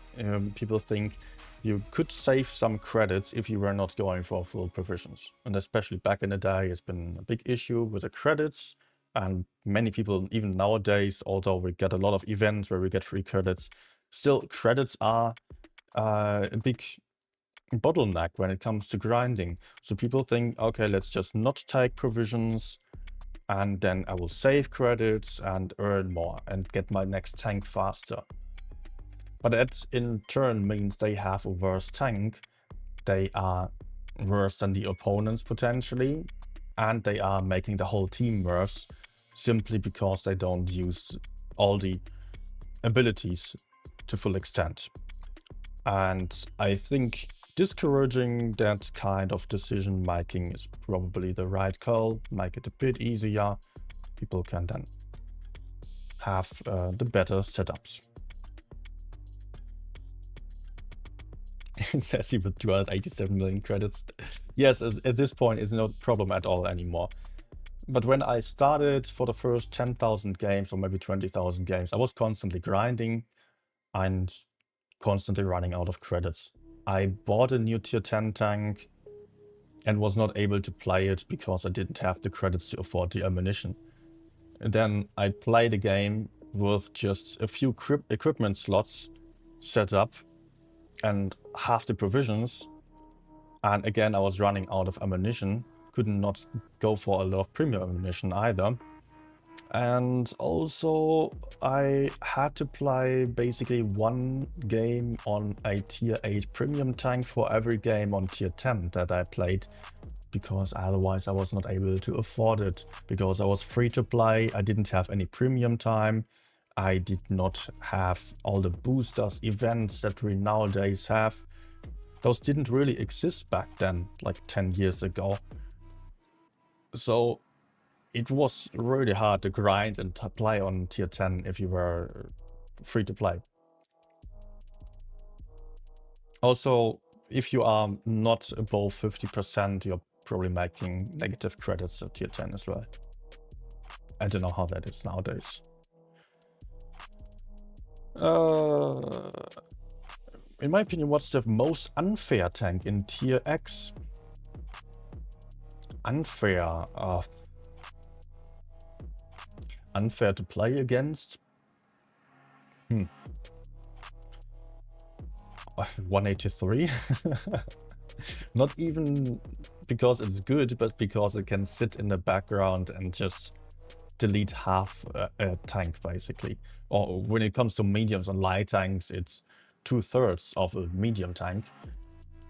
people think you could save some credits if you were not going for full provisions. And especially back in the day, it's been a big issue with the credits. And many people, even nowadays, although we get a lot of events where we get free credits, still credits are a big bottleneck when it comes to grinding. So people think, okay, let's just not take provisions, and then I will save credits and earn more and get my next tank faster. But that in turn means they have a worse tank. They are worse than the opponents potentially, and they are making the whole team worse simply because they don't use all the abilities to full extent. And I think discouraging that kind of decision making is probably the right call. Make it a bit easier. People can then have the better setups. It says he with 287 million credits. Yes, at this point it's no problem at all anymore. But when I started for the first 10,000 games or maybe 20,000 games, I was constantly grinding and constantly running out of credits. I bought a new tier 10 tank and was not able to play it because I didn't have the credits to afford the ammunition. And then I played a game with just a few equipment slots set up and half the provisions. And again, I was running out of ammunition. Could not go for a lot of premium ammunition either. And also I had to play basically one game on a tier 8 premium tank for every game on tier 10 that I played, because otherwise I was not able to afford it, because I was free to play. I didn't have any premium time. I did not have all the boosters events that we nowadays have. Those didn't really exist back then, like 10 years ago. So it was really hard to grind and to play on tier 10 if you were free to play. Also, if you are not above 50%, you're probably making negative credits at tier 10 as well. I don't know how that is nowadays. In my opinion, what's the most unfair tank in tier X? Unfair. Unfair to play against? 183? Not even because it's good, but because it can sit in the background and just delete half a tank, basically. Or when it comes to mediums and light tanks, it's 2/3 of a medium tank.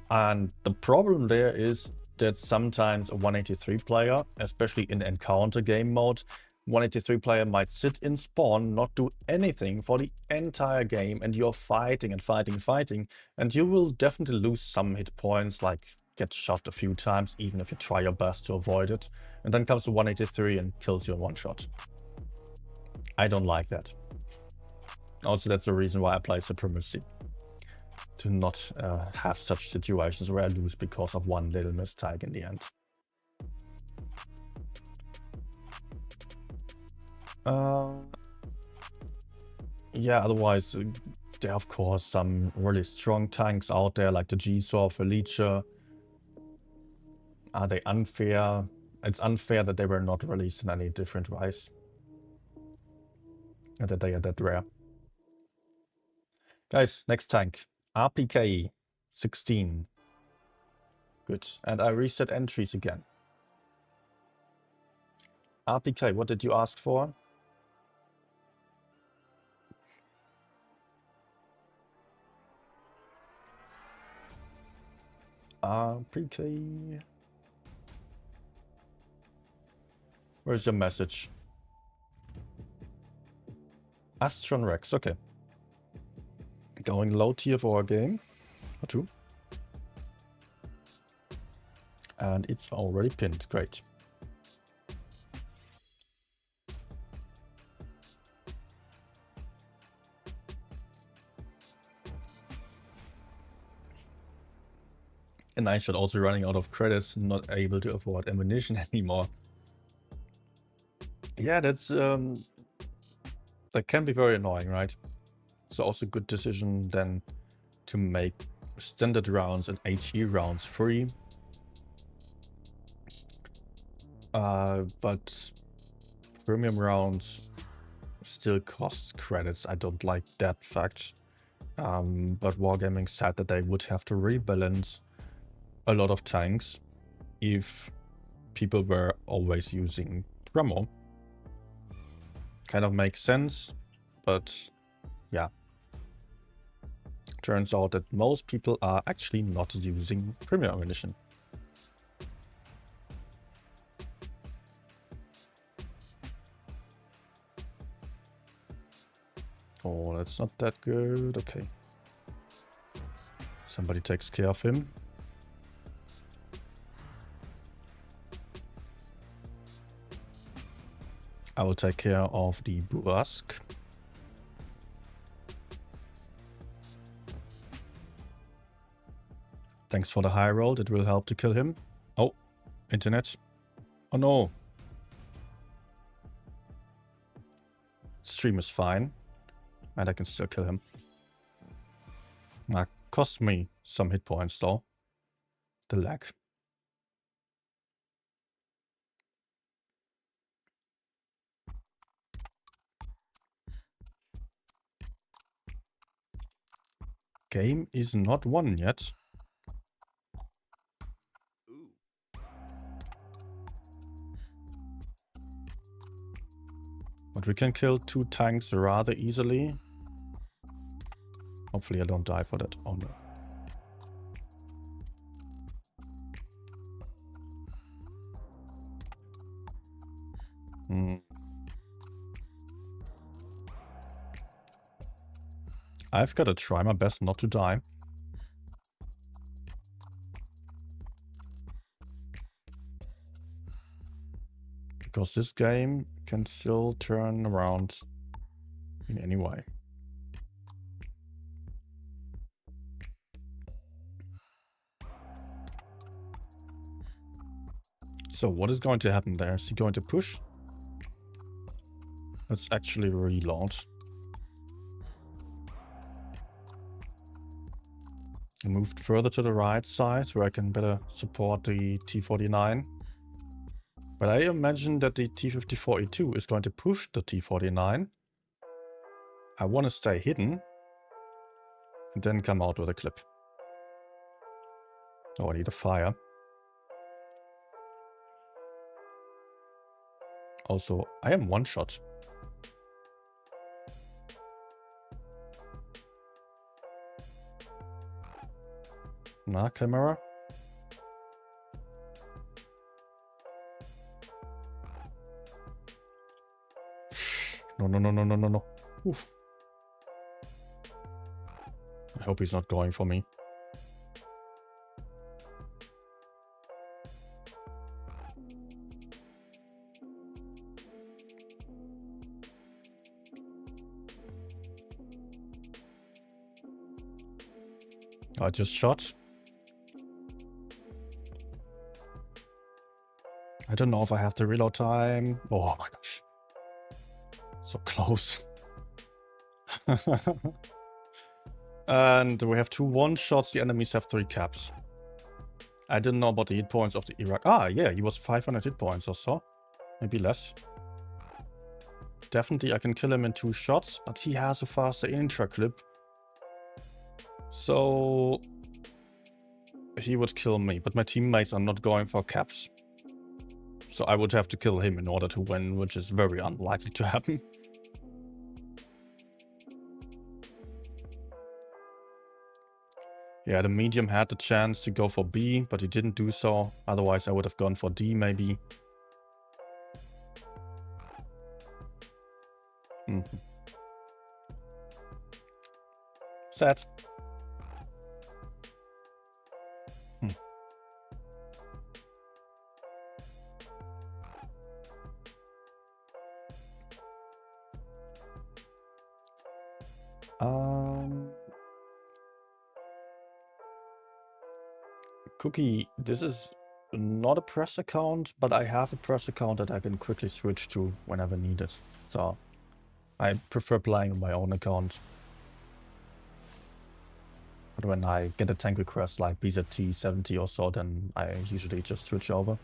And the problem there is that sometimes a 183 player, especially in encounter game mode, 183 player might sit in spawn, not do anything for the entire game, and you're fighting and fighting and fighting, and you will definitely lose some hit points, like get shot a few times, even if you try your best to avoid it. And then comes the 183 and kills you in one shot. I don't like that. Also, that's the reason why I play Supremacy. To not have such situations where I lose because of one little mistake in the end. Yeah, otherwise, there are of course some really strong tanks out there, like the G-Saw, Felicia. Are they unfair? It's unfair that they were not released in any different ways. And that they are that rare. Guys, next tank. RPK 16. Good. And I reset entries again. RPK, what did you ask for? RPK. Where's your message? Astron Rex, okay. Going low tier for a game or two. And it's already pinned, great. And I should also running out of credits, not able to afford ammunition anymore. Yeah, that's that can be very annoying, right? So also good decision then to make standard rounds and HE rounds free. But premium rounds still cost credits. I don't like that fact. But Wargaming said that they would have to rebalance a lot of tanks if people were always using Premo. Kind of makes sense, but yeah. Turns out that most people are actually not using premium ammunition. Oh, that's not that good. Okay. Somebody takes care of him. I will take care of the Burask. Thanks for the high roll. It will help to kill him. Oh, internet. Oh no. Stream is fine. And I can still kill him. That cost me some hit points though. The lag. Game is not won yet. But we can kill 2 tanks rather easily. Hopefully I don't die for that. Oh no. I've got to try my best not to die. Because this game can still turn around in any way. So what is going to happen there? Is he going to push? Let's actually reload. I moved further to the right side where I can better support the T-49. But I imagine that the T-54E2 is going to push the T-49. I want to stay hidden and then come out with a clip. Oh, I need a fire. Also, I am one shot. Nah, camera. No, no, no, no, no, no, no. Oof. I hope he's not going for me. I just shot. I don't know if I have the reload time. Oh my gosh. So close. And we have 2 one-shots. The enemies have 3 caps. I didn't know about the hit points of the Iraq. Ah, yeah, he was 500 hit points or so. Maybe less. Definitely I can kill him in 2 shots, but he has a faster intra clip. So he would kill me, but my teammates are not going for caps. So I would have to kill him in order to win, which is very unlikely to happen. Yeah, the medium had the chance to go for B, but he didn't do so. Otherwise I would have gone for D maybe. Sad. Cookie, this is not a press account, but I have a press account that I can quickly switch to whenever needed. So I prefer playing on my own account. But when I get a tank request like BZT 70 or so, then I usually just switch over.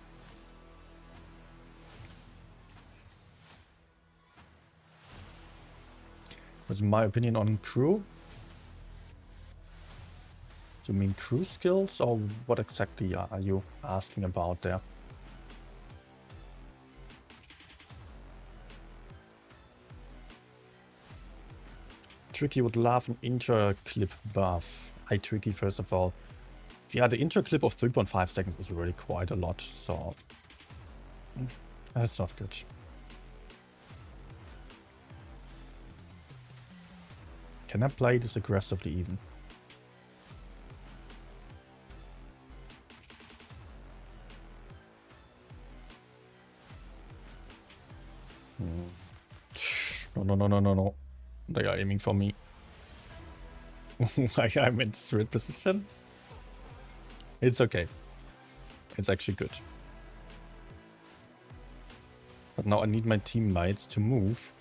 What's my opinion on crew? You mean crew skills, or what exactly are you asking about there? Tricky would love an intra-clip buff. Tricky, first of all. Yeah, the intra-clip of 3.5 seconds is really quite a lot, so that's not good. Can I play this aggressively even? No, no, no, no, no, no. They are aiming for me. I'm in third position. It's okay. It's actually good. But now I need my teammates to move.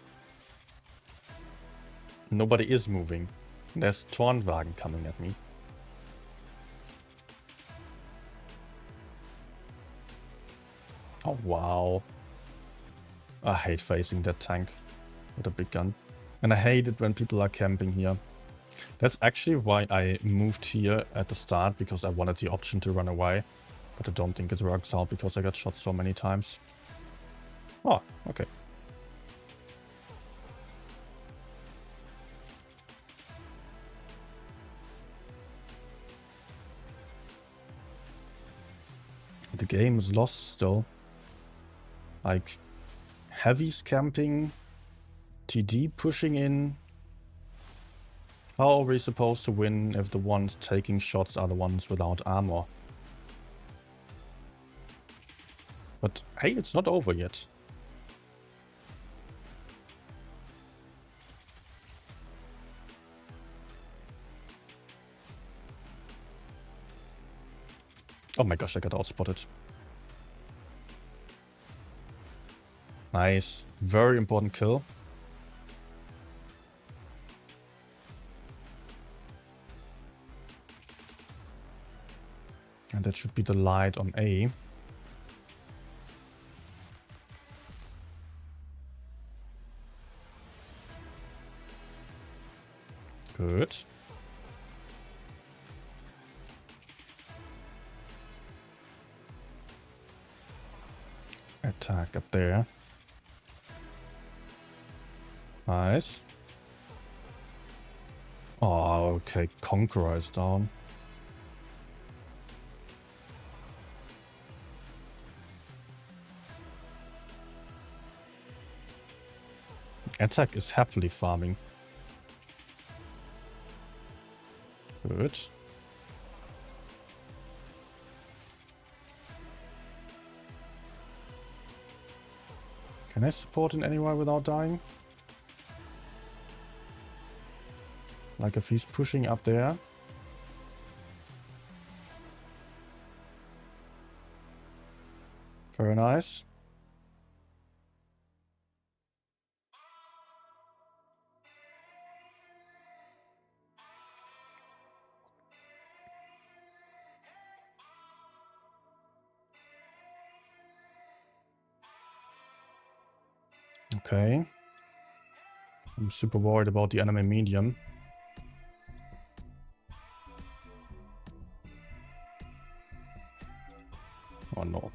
Nobody is moving. There's Tornwagen coming at me. Oh, wow. I hate facing that tank with a big gun. And I hate it when people are camping here. That's actually why I moved here at the start, because I wanted the option to run away. But I don't think it works out because I got shot so many times. Oh, okay. The game is lost still. Like, heavies camping, TD pushing in. How are we supposed to win if the ones taking shots are the ones without armor? But hey, it's not over yet. Oh my gosh, I got outspotted. Nice. Very important kill. And that should be the light on A. Good. Attack up there. Nice. Oh, okay. Conqueror is down. Attack is happily farming. Good. Can I support in anywhere without dying? Like if he's pushing up there. Very nice. Okay. I'm super worried about the enemy medium. Oh no.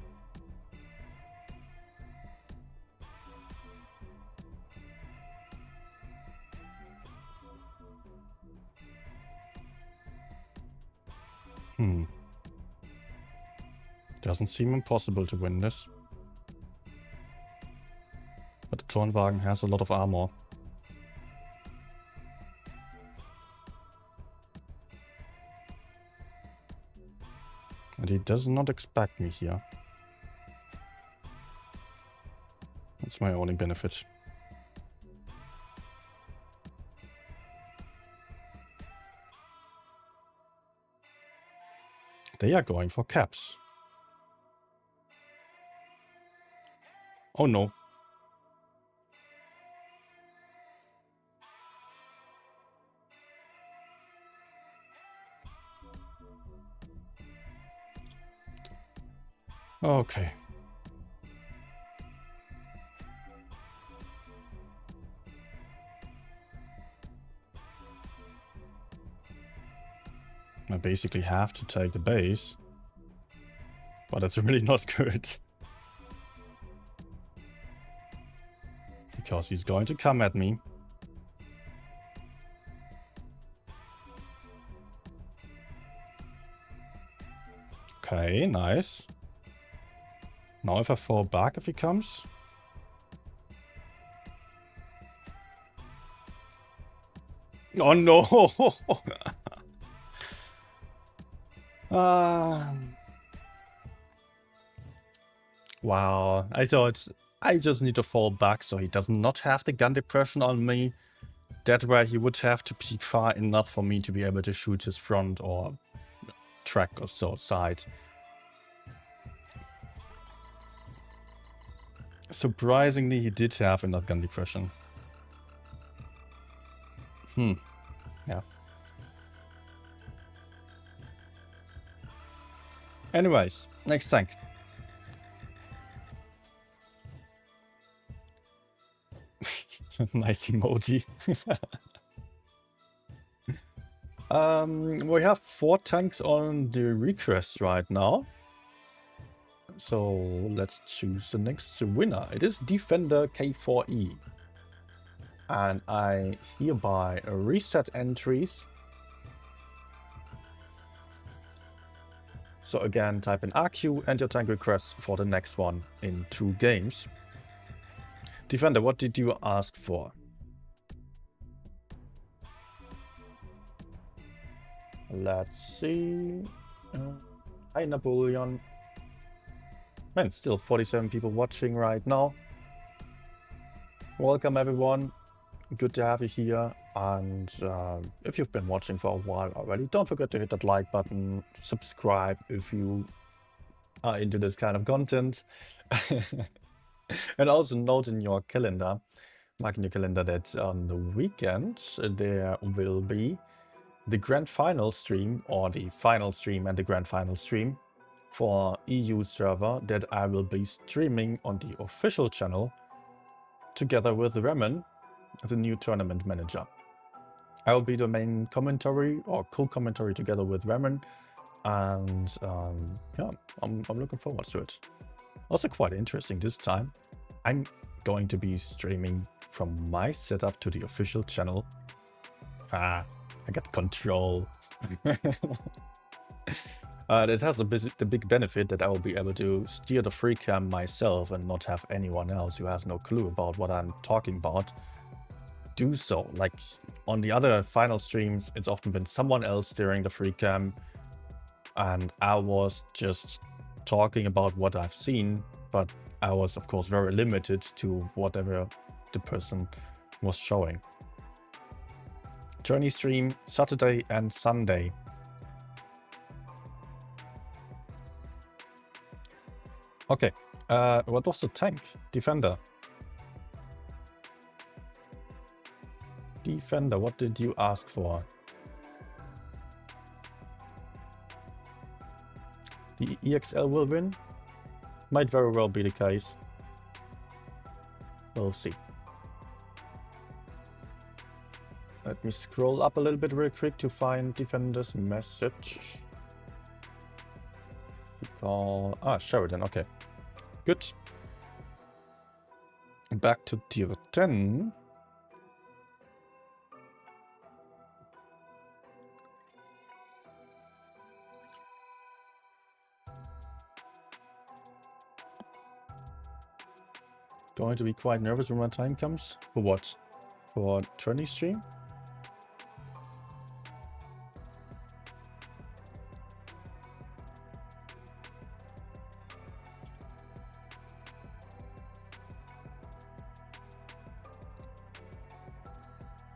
Doesn't seem impossible to win this. But the Turnwagen has a lot of armor. And he does not expect me here. That's my only benefit. They are going for caps. Oh no. Okay. I basically have to take the base. But it's really not good. Because he's going to come at me. Okay, nice. Now if I fall back if he comes. Oh no! Wow, I thought I just need to fall back so he does not have the gun depression on me. That way he would have to peek far enough for me to be able to shoot his front or track or so side. Surprisingly, he did have enough gun depression. Yeah. Anyways, next tank. Nice emoji. We have 4 tanks on the request right now. So let's choose the next winner. It is Defender K4E. And I hereby reset entries. So again, type in RQ and your tank request for the next one in 2 games. Defender, what did you ask for? Let's see. Hi Napoleon. Man, still 47 people watching right now. Welcome everyone. Good to have you here. And if you've been watching for a while already, don't forget to hit that like button. Subscribe if you are into this kind of content. And also note in your calendar, mark in your calendar that on the weekend there will be the grand final stream, or the final stream and the grand final stream for EU server that I will be streaming on the official channel together with Remen, the new tournament manager. I will be the main commentary or co-commentary together with Remen, and yeah, I'm looking forward to it. Also quite interesting this time. I'm going to be streaming from my setup to the official channel. I got control. It has the big benefit that I will be able to steer the free cam myself and not have anyone else who has no clue about what I'm talking about do so. Like on the other final streams, it's often been someone else steering the free cam, and I was just talking about what I've seen, but I was of course very limited to whatever the person was showing. Journey stream Saturday and Sunday. Okay, what was the tank? Defender. Defender, what did you ask for? The EXL will win? Might very well be the case. We'll see. Let me scroll up a little bit real quick to find Defender's message. Because... Sheridan, okay. Good. Back to tier 10. Going to be quite nervous when my time comes. For what? For tourney stream?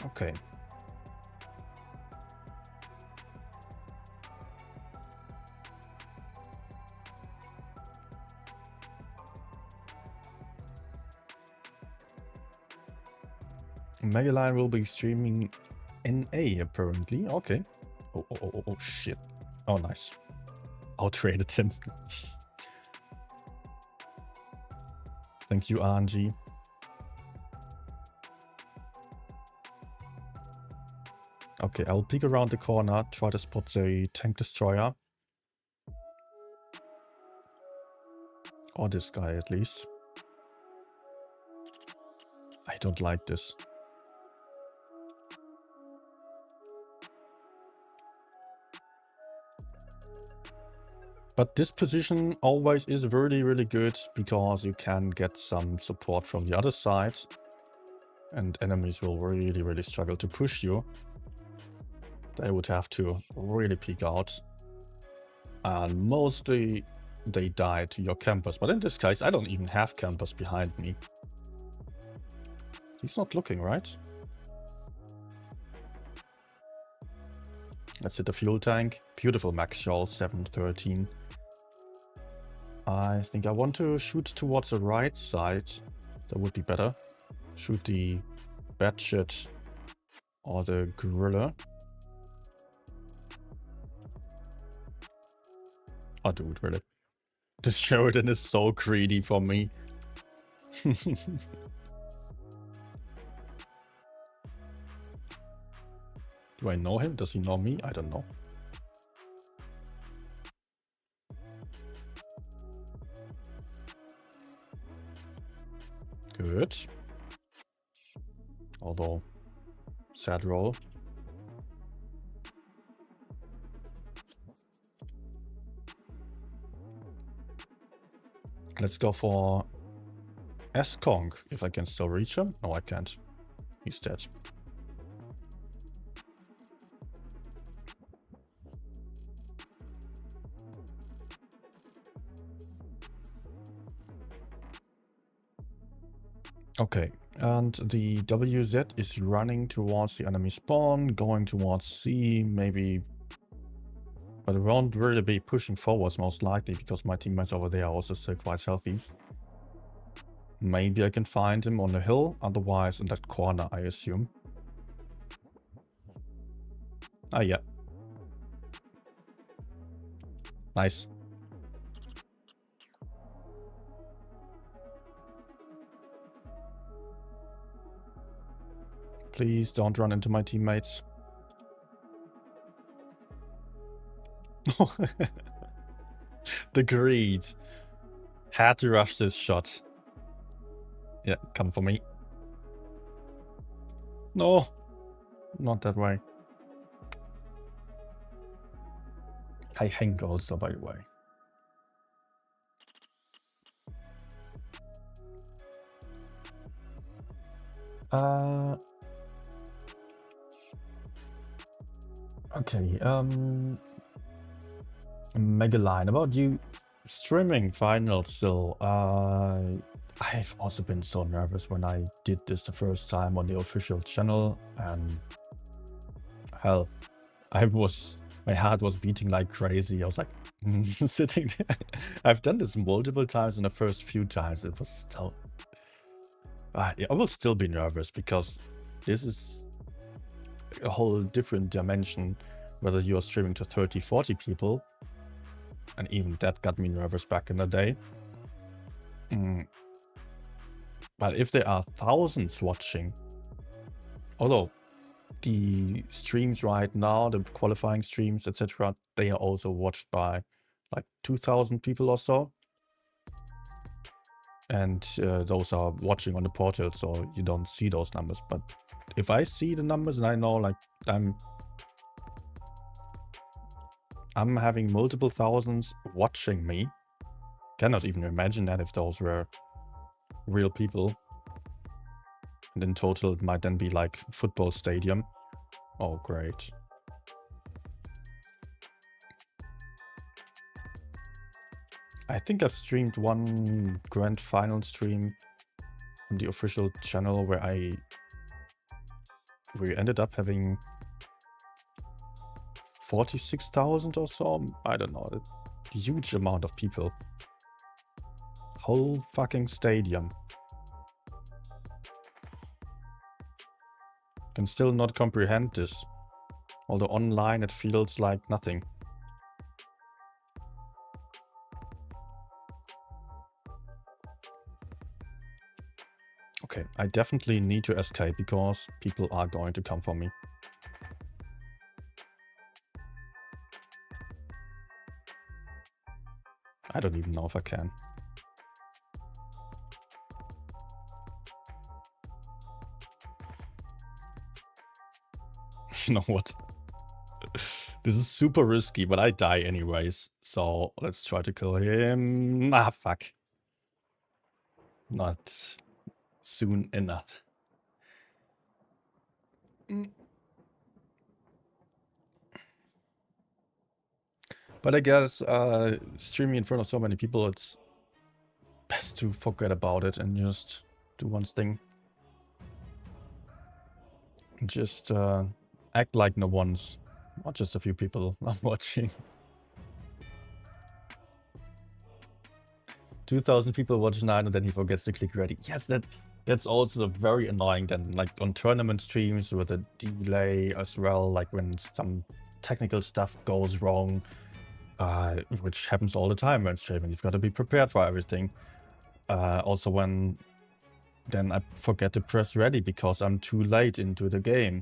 Okay. Megaline will be streaming NA apparently. Okay. Oh, shit. Oh, nice. Outtraded him. Thank you, RNG. Okay, I'll peek around the corner, try to spot the tank destroyer. Or this guy at least. I don't like this. But this position always is really, really good because you can get some support from the other side. And enemies will really, really struggle to push you. They would have to really peek out. And mostly they die to your campers. But in this case, I don't even have campers behind me. He's not looking, right? Let's hit the fuel tank. Beautiful max shell, 713. I think I want to shoot towards the right side. That would be better. Shoot the batshit or the gorilla. Oh, dude, really? This Sheridan is so greedy for me. Do I know him? Does he know me? I don't know. Good. Although, sad roll. Let's go for S-Kong, if I can still reach him. No, I can't. He's dead. Okay, and the WZ is running towards the enemy spawn, going towards C, maybe... But it won't really be pushing forwards most likely, because my teammates over there are also still quite healthy. Maybe I can find him on the hill, otherwise in that corner, I assume. Ah, yeah. Nice. Please don't run into my teammates. The greed. Had to rush this shot. Yeah, come for me. No, not that way. I hang also, by the way. Okay, Megaline, about you streaming finals still. I've also been so nervous when I did this the first time on the official channel, and hell, my heart was beating like crazy. I was like sitting there. I've done this multiple times, and the first few times it was still. Yeah, I will still be nervous because this is a whole different dimension, whether you're streaming to 30, 40 people. And even that got me nervous back in the day. But if there are thousands watching, although the streams right now, the qualifying streams, etc., they are also watched by like 2,000 people or so. And those are watching on the portal, so you don't see those numbers. But if I see the numbers and I know like I'm having multiple thousands watching me, cannot even imagine that if those were real people. And in total, it might then be like football stadium. Oh, great. I think I've streamed one grand final stream on the official channel where we ended up having 46,000 or so. I don't know, a huge amount of people. Whole fucking stadium. Can still not comprehend this. Although online it feels like nothing. Okay, I definitely need to escape because people are going to come for me. I don't even know if I can. You know what? This is super risky, but I die anyways. So let's try to kill him. Ah, fuck. Not soon enough. But I guess streaming in front of so many people, it's best to forget about it and just do one thing. Just act like no one's, not just a few people are watching. 2,000 people watch 9 and then he forgets to click ready. Yes, that's also very annoying then, like on tournament streams with a delay as well, like when some technical stuff goes wrong, which happens all the time when streaming. You've got to be prepared for everything. Also when then I forget to press ready because I'm too late into the game.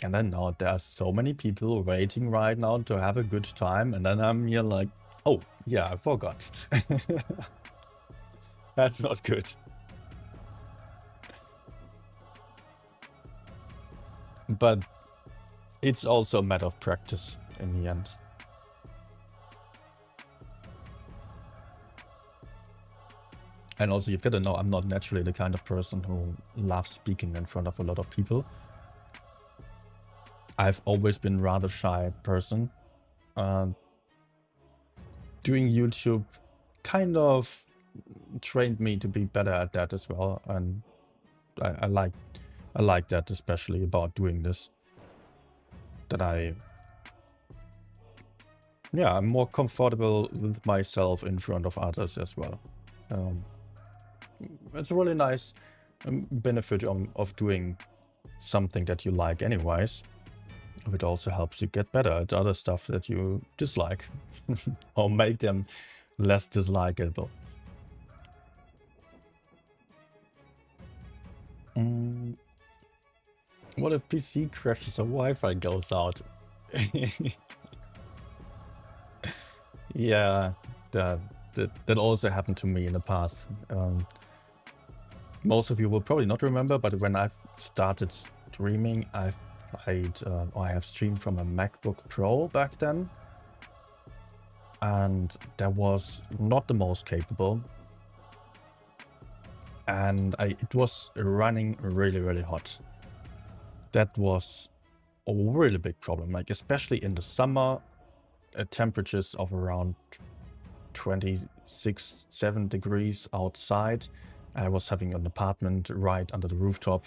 And then now there are so many people waiting right now to have a good time, and then I'm here like, oh, yeah, I forgot. That's not good. But it's also a matter of practice in the end. And also, you've got to know, I'm not naturally the kind of person who loves speaking in front of a lot of people. I've always been a rather shy person. Doing YouTube kind of trained me to be better at that as well, and I like that, especially about doing this. That I'm more comfortable with myself in front of others as well. It's a really nice benefit of doing something that you like anyways. It also helps you get better at other stuff that you dislike. Or make them less dislikable. What if PC crashes or Wi-Fi goes out? Yeah, that also happened to me in the past. Most of you will probably not remember, but when I've started streaming, I've played, or I have streamed from a MacBook Pro back then. And that was not the most capable. And it was running really, really hot. That was a really big problem, like especially in the summer, at temperatures of around 26-7 degrees outside. I was having an apartment right under the rooftop.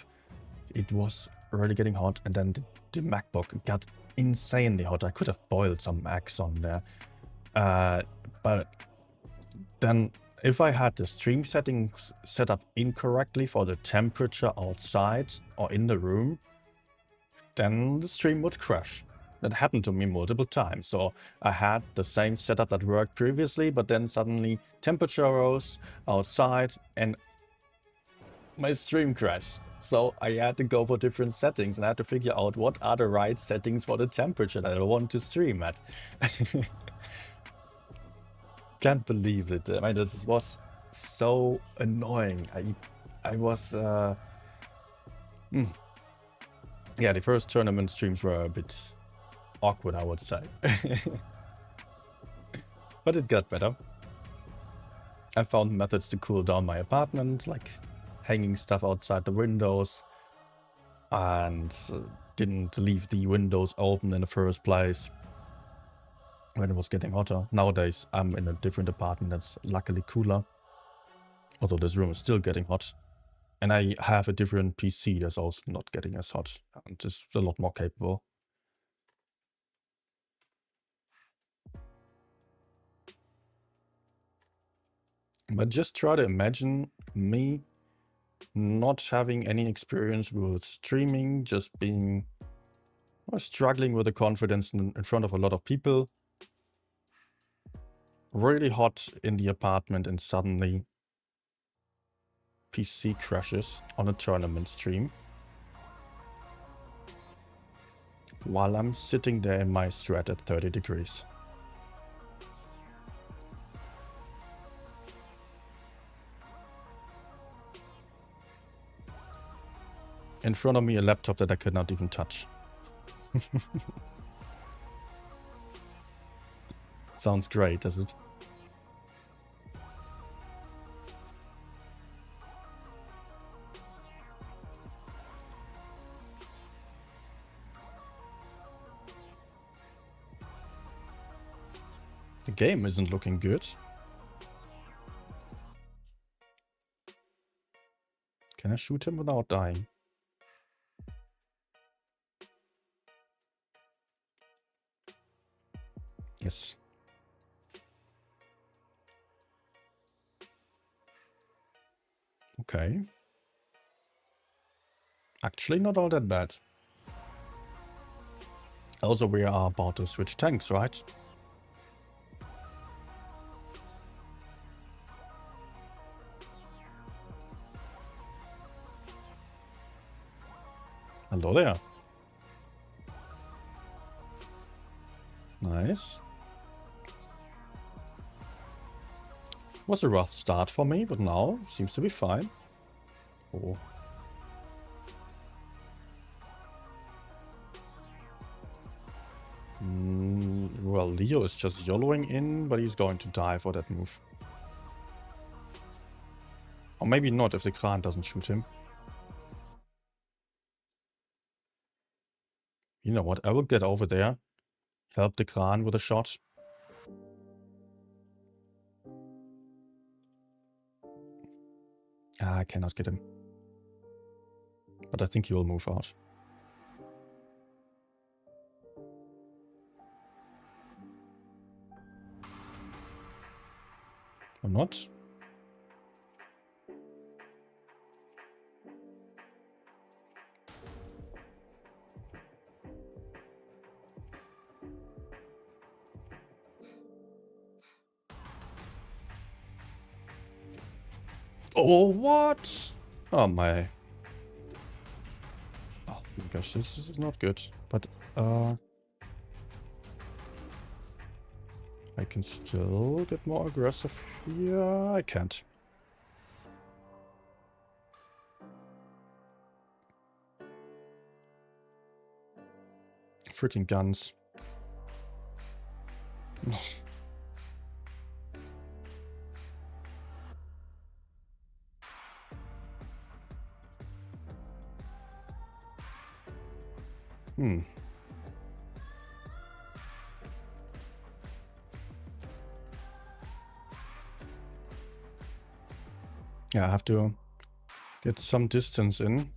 It was really getting hot, and then the MacBook got insanely hot. I could have boiled some eggs on there. But then if I had the stream settings set up incorrectly for the temperature outside or in the room, then the stream would crash. That happened to me multiple times. So I had the same setup that worked previously, but then suddenly temperature rose outside and my stream crashed. So I had to go for different settings and I had to figure out what are the right settings for the temperature that I want to stream at. Can't believe it. I mean, this was so annoying. I was... Yeah, the first tournament streams were a bit awkward, I would say. But it got better. I found methods to cool down my apartment, like hanging stuff outside the windows, and didn't leave the windows open in the first place when it was getting hotter. Nowadays, I'm in a different apartment that's luckily cooler, although this room is still getting hot. And I have a different PC that's also not getting as hot, and is a lot more capable. But just try to imagine me not having any experience with streaming, just being struggling with the confidence in front of a lot of people. Really hot in the apartment, and suddenly PC crashes on a tournament stream. While I'm sitting there in my strat at 30 degrees. In front of me, a laptop that I could not even touch. Sounds great, does it? The game isn't looking good. Can I shoot him without dying? Yes. Okay. Actually, not all that bad. Also, we are about to switch tanks, right? Hello there. Nice. Was a rough start for me, but now seems to be fine. Oh. Well, Leo is just YOLOing in, but he's going to die for that move. Or maybe not if the Kran doesn't shoot him. You know what, I will get over there, help the Kran with a shot. Ah, I cannot get him. But I think he will move out. Or not? Oh, what? Oh my. Oh my gosh, this is not good. But, I can still get more aggressive here. I can't. Freaking guns. Hmm. Yeah, I have to get some distance in.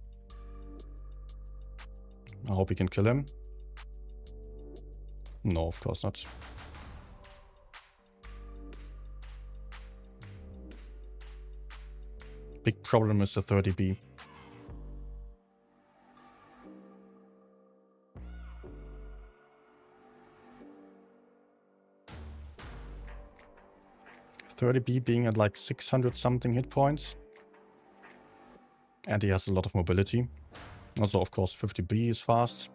I hope we can kill him. No, of course not. Big problem is the 30B. .30B being at like 600 something hit points. And he has a lot of mobility. Also, of course, 50B is fast.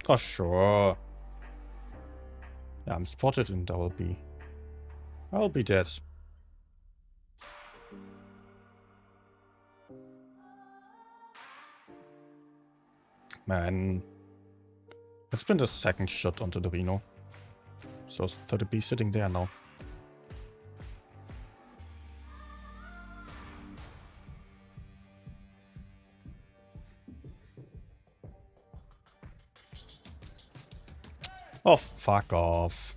Oh, sure. Yeah, I'm spotted and I'll be dead. Man. It's been the second shot onto the Rhino. So is 30B sitting there now. Oh, fuck off.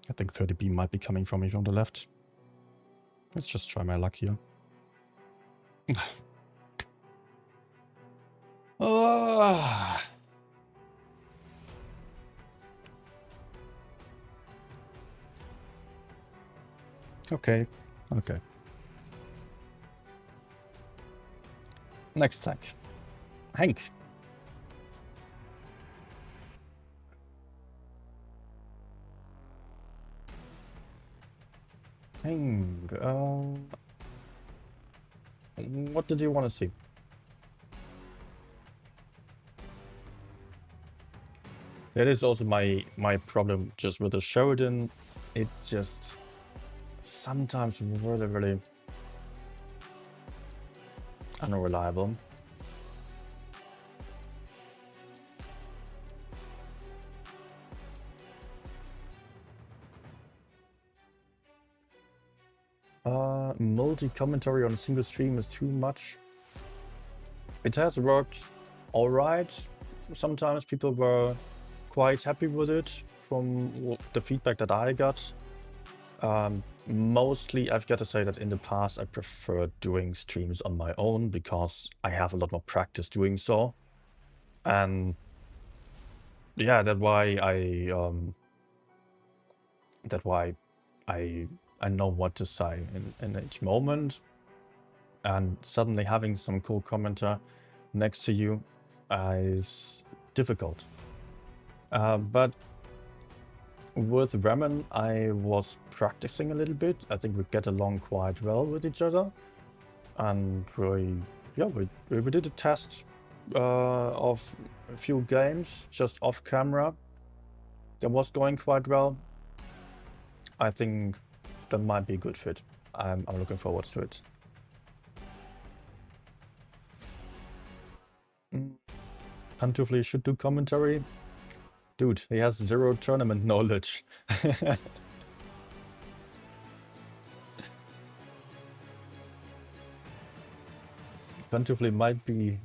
I think 30B might be coming from me from the left. Let's just try my luck here. Ah. Okay, okay. Next tank. Hank. Hank, what did you want to see? That is also my problem just with the Sheridan. It's just sometimes really unreliable. Multi-commentary on a single stream is too much. It has worked alright. Sometimes people were quite happy with it from the feedback that I got. Mostly, I've got to say that in the past I preferred doing streams on my own because I have a lot more practice doing so. And yeah, that's why I know what to say in each moment. And suddenly having some cool commenter next to you is difficult. But with Ramen, I was practicing a little bit. I think we get along quite well with each other. And we did a test of a few games just off camera. That was going quite well. I think that might be a good fit. I'm looking forward to it. Pantufli should do commentary. Dude, he has 0 tournament knowledge. Pantufli might be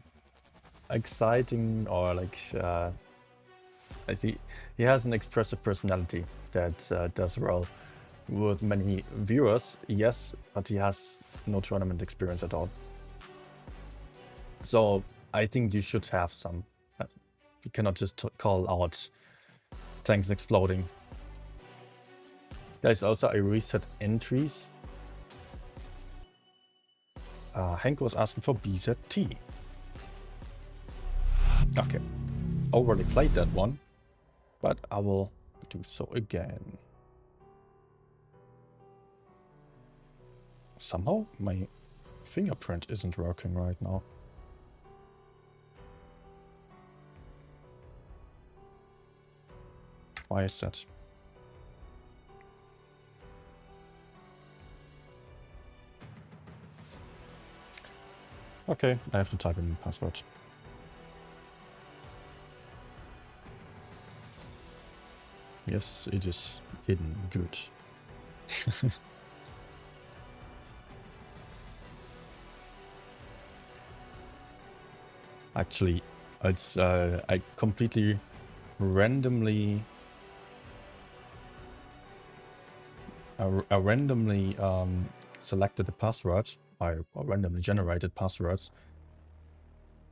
exciting or like I think he has an expressive personality that does well with many viewers, yes, but he has no tournament experience at all. So I think you should have some. You cannot just call out tanks exploding. There's also a reset entries. Hank was asking for BZT. Okay, already played that one, but I will do so again. Somehow my fingerprint isn't working right now. Why is that? Okay, I have to type in the password. Yes, it is hidden. Good. Actually, it's I completely randomly selected the password. I randomly generated passwords,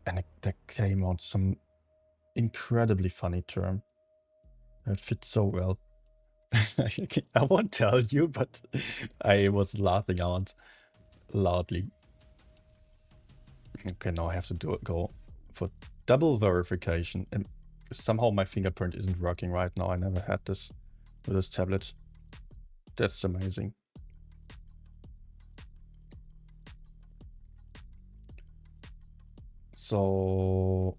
and there came out some incredibly funny term. It fits so well. I won't tell you, but I was laughing out loudly. Okay, now I have to go for double verification, and somehow my fingerprint isn't working right now. I never had this with this tablet. That's amazing. So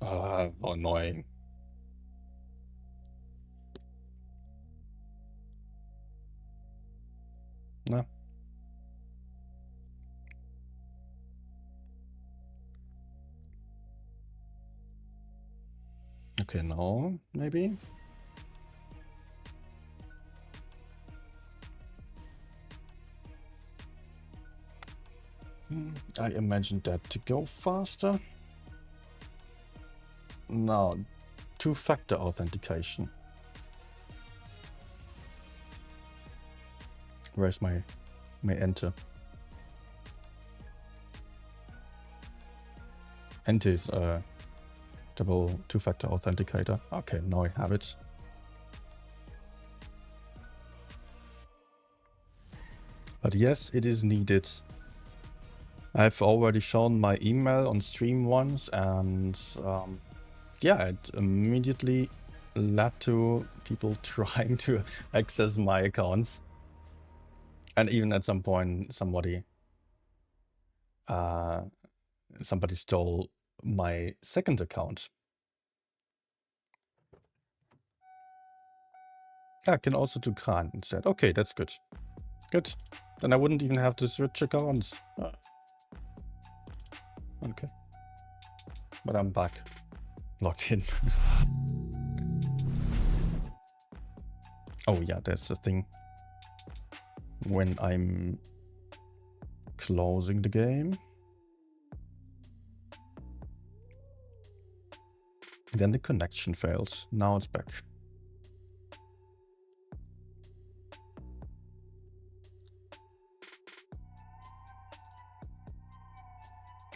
annoying. No. Okay, now maybe. I imagined that to go faster. Now, two-factor authentication. Where's my enter? Enter is double two-factor authenticator. Okay, now I have it. But yes, it is needed. I've already shown my email on stream once, and yeah, it immediately led to people trying to access my accounts. And even at some point, somebody stole my second account. I can also do Khan instead. Okay, that's good. Good. Then I wouldn't even have to switch accounts. Okay. But I'm back. Logged in. Oh yeah, that's the thing. When I'm closing the game, then the connection fails. Now it's back.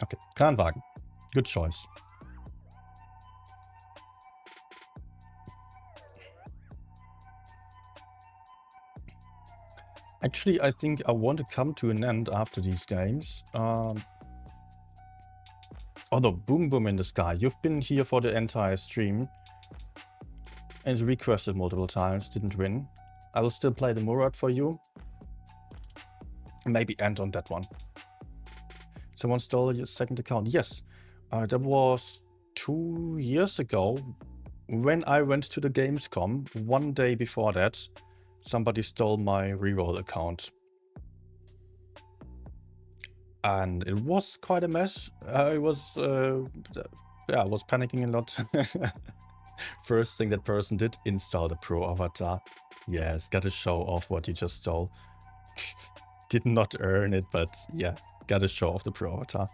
Okay, Kranwagen. Good choice. Actually, I think I want to come to an end after these games. Although, Boom Boom in the Sky, you've been here for the entire stream and requested multiple times, didn't win. I will still play the Murad for you. Maybe end on that one. Someone stole your second account. Yes, that was 2 years ago when I went to the Gamescom. One day before that, somebody stole my reroll account. And it was quite a mess. I was panicking a lot. First thing that person did, install the Pro Avatar. Yes, gotta show off what you just stole. Did not earn it, but yeah, gotta show off the Pro Avatar.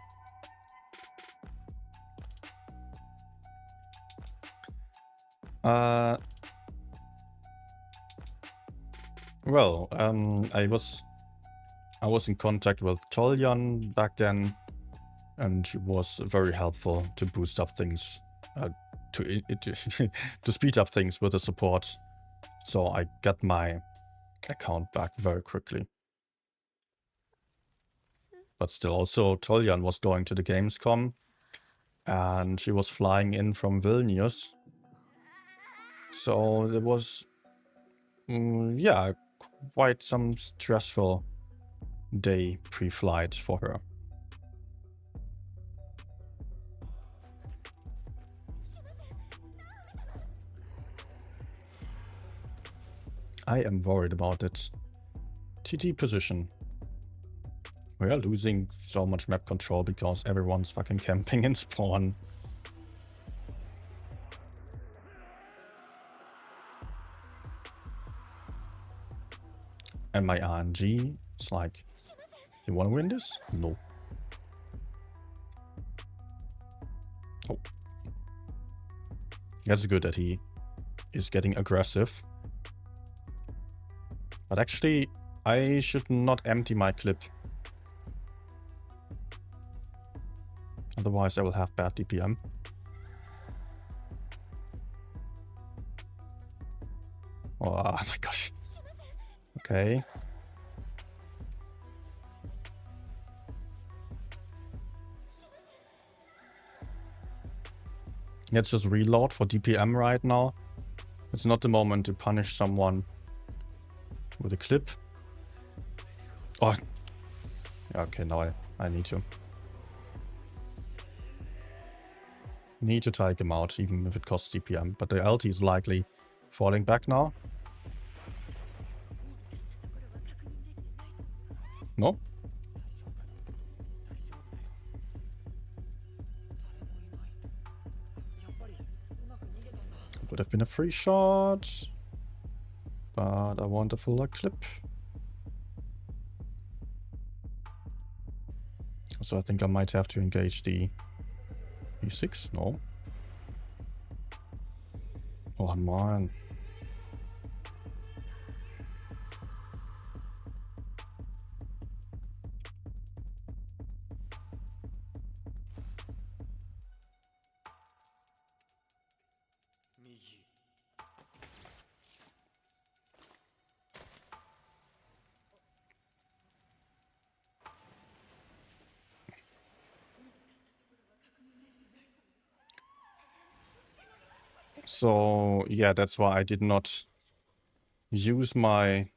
Well, I was in contact with Toljan back then, and she was very helpful to boost up things, to to speed up things with the support. So I got my account back very quickly. But still, also Toljan was going to the Gamescom, and she was flying in from Vilnius. So there was, yeah, quite some stressful day pre-flight for her. I am worried about it. TT position. We are losing so much map control because everyone's fucking camping in spawn. And my RNG is like, you wanna win this? No. Oh. That's good that he is getting aggressive. But actually, I should not empty my clip. Otherwise I will have bad DPM. Oh my gosh. Okay. Let's just reload for DPM right now. It's not the moment to punish someone with a clip. Oh. Yeah, okay, now I need to. Need to take him out, even if it costs DPM. But the LT is likely falling back now. No? Would have been a free shot. But I want a fuller clip. So I think I might have to engage the E6? No. Oh man. So yeah, that's why I did not use my...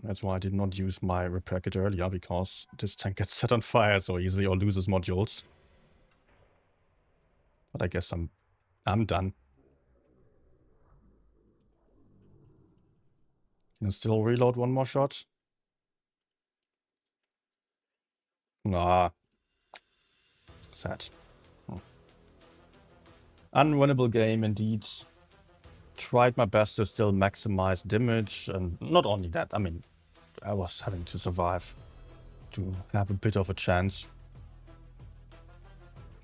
That's why I did not use my repair kit earlier, because this tank gets set on fire so easily or loses modules. But I guess I'm done. Can I still reload one more shot? Nah. Sad. Unwinnable game indeed. Tried my best to still maximize damage, and not only that, I mean, I was having to survive to have a bit of a chance.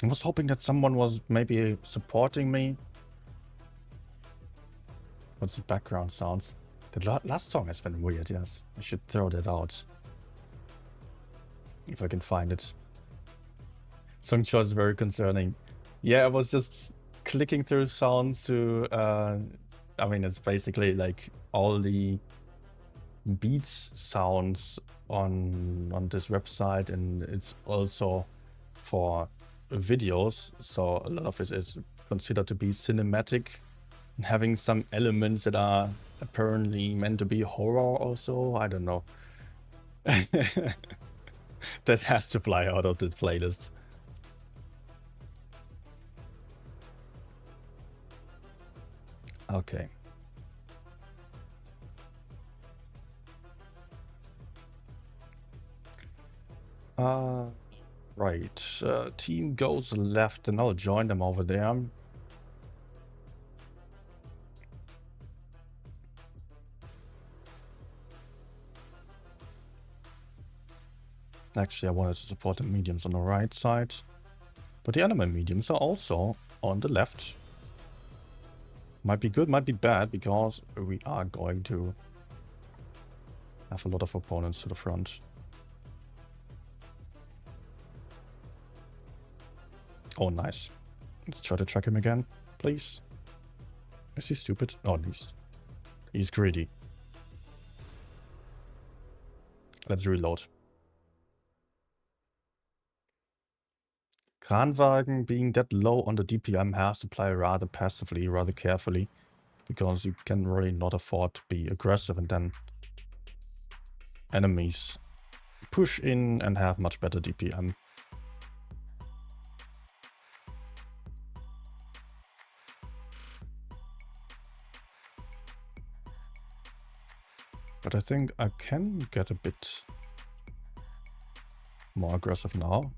I was hoping that someone was maybe supporting me. What's the background sounds? The last song has been weird, yes. I should throw that out. If I can find it. Song choice is very concerning. Yeah, I was just clicking through sounds to... I mean, it's basically like all the beats sounds on this website, and it's also for videos, so a lot of it is considered to be cinematic, and having some elements that are apparently meant to be horror also. I don't know. That has to fly out of the playlist. Okay. Right. Team goes left, and I'll join them over there. Actually, I wanted to support the mediums on the right side, but the enemy mediums are also on the left. Might be good, might be bad, because we are going to have a lot of opponents to the front. Oh, nice. Let's try to track him again, please. Is he stupid? Oh, he's greedy. Let's reload. Kranwagen being that low on the DPM has to play rather passively, rather carefully, because you can really not afford to be aggressive, and then enemies push in and have much better DPM. But I think I can get a bit more aggressive now.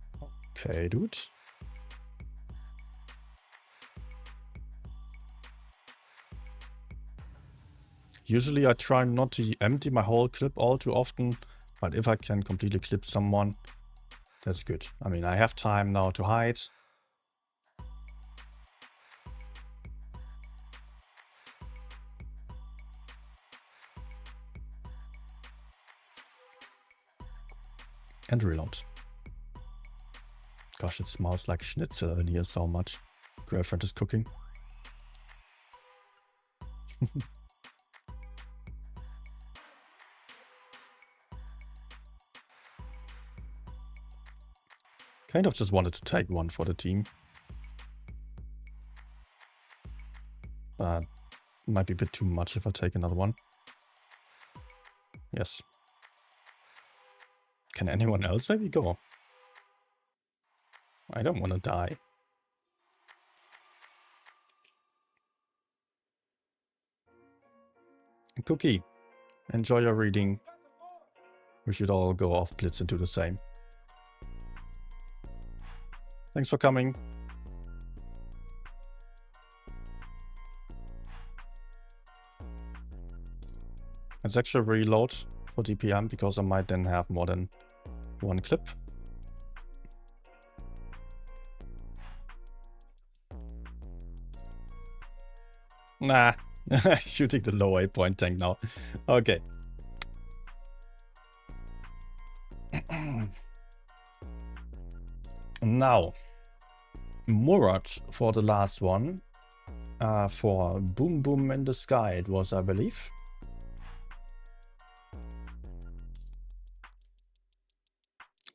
Okay, dude. Usually I try not to empty my whole clip all too often, but if I can completely clip someone, that's good. I mean, I have time now to hide. And reload. Gosh, it smells like schnitzel in here so much. Girlfriend is cooking. Kind of just wanted to take one for the team. Might be a bit too much if I take another one. Yes. Can anyone else maybe go? I don't want to die. Cookie, enjoy your reading. We should all go off Blitz and do the same. Thanks for coming. Let's actually reload for DPM, because I might then have more than one clip. Nah, shooting the low 8-point tank now. Okay. Now, Murat for the last one. For Boom Boom in the Sky, it was, I believe.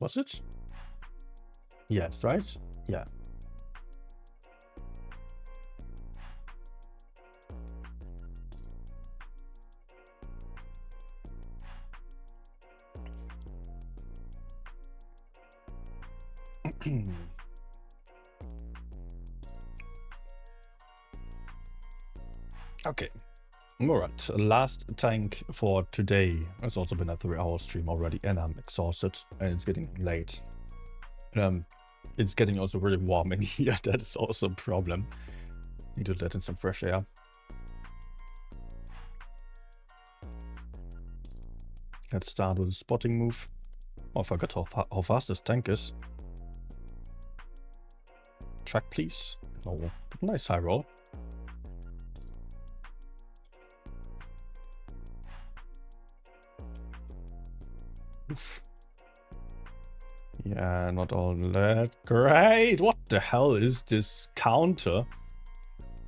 Was it? Yes, right? Yeah. Okay. Murat, last tank for today. It's also been a 3-hour stream already, and I'm exhausted, and it's getting late. It's getting also really warm in here. That is also a problem. Need to let in some fresh air. Let's start with a spotting move. Oh, I forgot how fast this tank is. Track, please. No, but nice high roll. Oof. Yeah, not all that great. What the hell is this counter?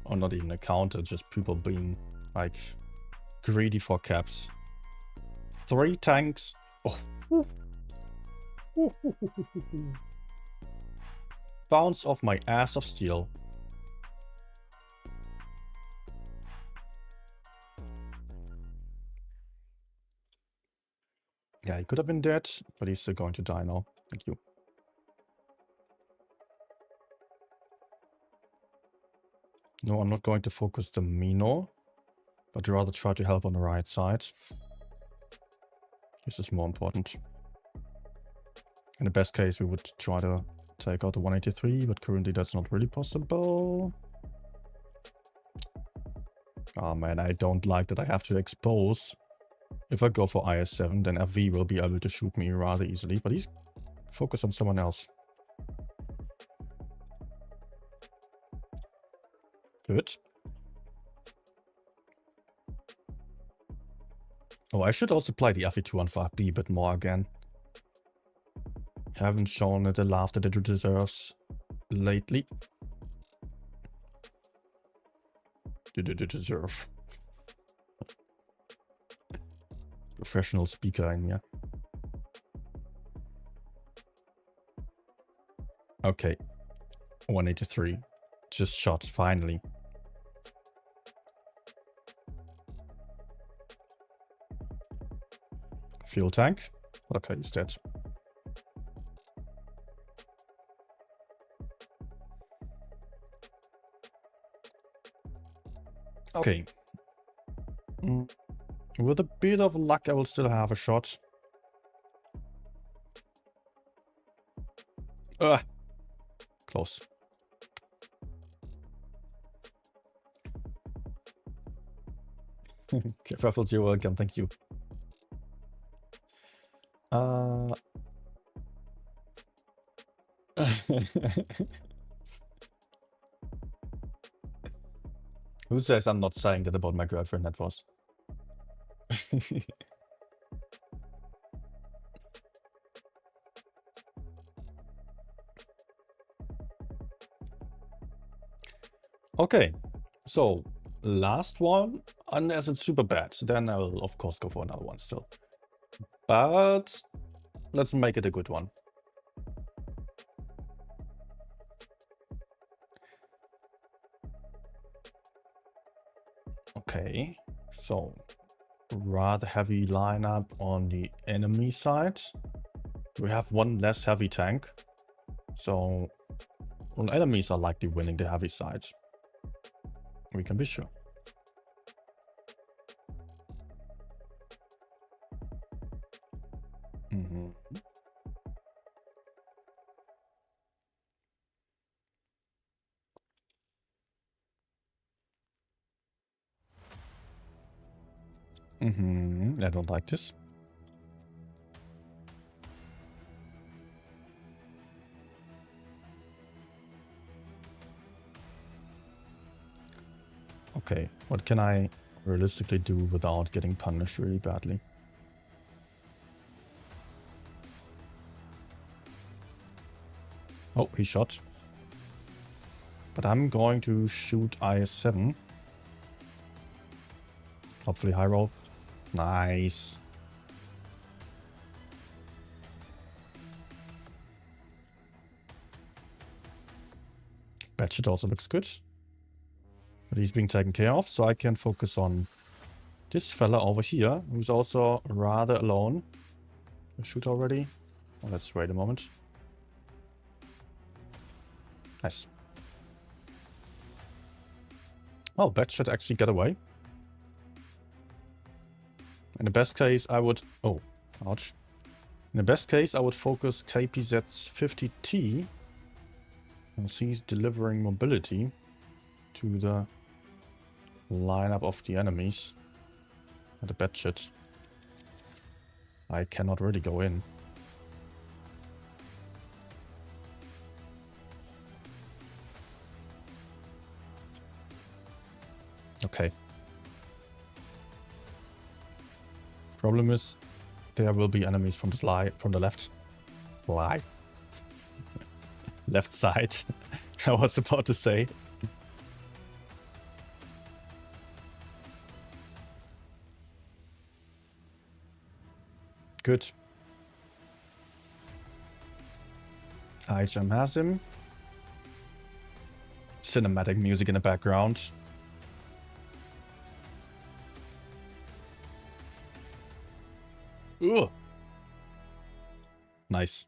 Or not even a counter, just people being like greedy for caps. 3 tanks. Oh. Bounce off my ass of steel. Yeah, he could have been dead, but he's still going to die now. Thank you. No, I'm not going to focus the Mino, but rather try to help on the right side. This is more important. In the best case, we would try to take out the 183, but currently that's not really possible. Oh man, I don't like that I have to expose. If I go for IS-7, then FV will be able to shoot me rather easily, but he's focused on someone else. Good. Oh, I should also play the FE215B a bit more again. Haven't shown it the love that it deserves lately. Did it deserve? Professional speaker in here. Okay. 183. Just shot, finally. Fuel tank. Okay, he's dead. Okay. With a bit of luck, I will still have a shot. Close. Okay, Ruffles, you're welcome. Thank you. Who says I'm not saying that about my girlfriend, that was? Okay, so last one, unless it's super bad, then I'll of course go for another one still. But let's make it a good one. Okay, so rather heavy lineup on the enemy side. We have one less heavy tank, so enemies are likely winning the heavy side. We can be sure. I don't like this. Okay, what can I realistically do without getting punished really badly? Oh, he shot. But I'm going to shoot IS-7. Hopefully high roll. Nice. Batchet also looks good. But he's being taken care of, so I can focus on this fella over here, who's also rather alone. I shoot already. Oh, let's wait a moment. Nice. Oh, Batchet actually got away. In the best case, I would... Oh, ouch. In the best case, I would focus KPZ's 50T. As he's delivering mobility to the lineup of the enemies. And the Batchet. I cannot really go in. Okay. Problem is, there will be enemies from the left. Left side. I was about to say. Good. IHM has him. Cinematic music in the background. Ugh. Nice.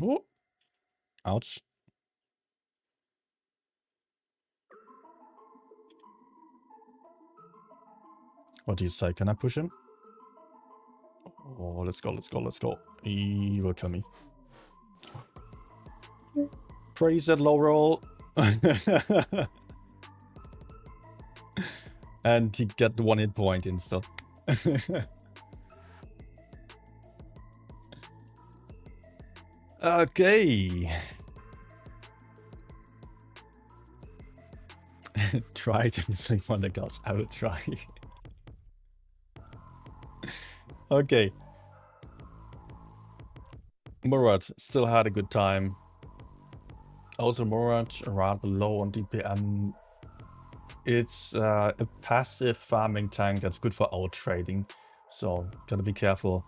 Oh. Ouch. What do you say? Can I push him? Oh, let's go, let's go, let's go. He will kill me. Praise that low roll. And he got 1 hit point instead. Okay. Try to sleep on the couch. I will try. Okay. Murat still had a good time. Also, Murat rather low on DPM. It's a passive farming tank that's good for out trading, so gotta be careful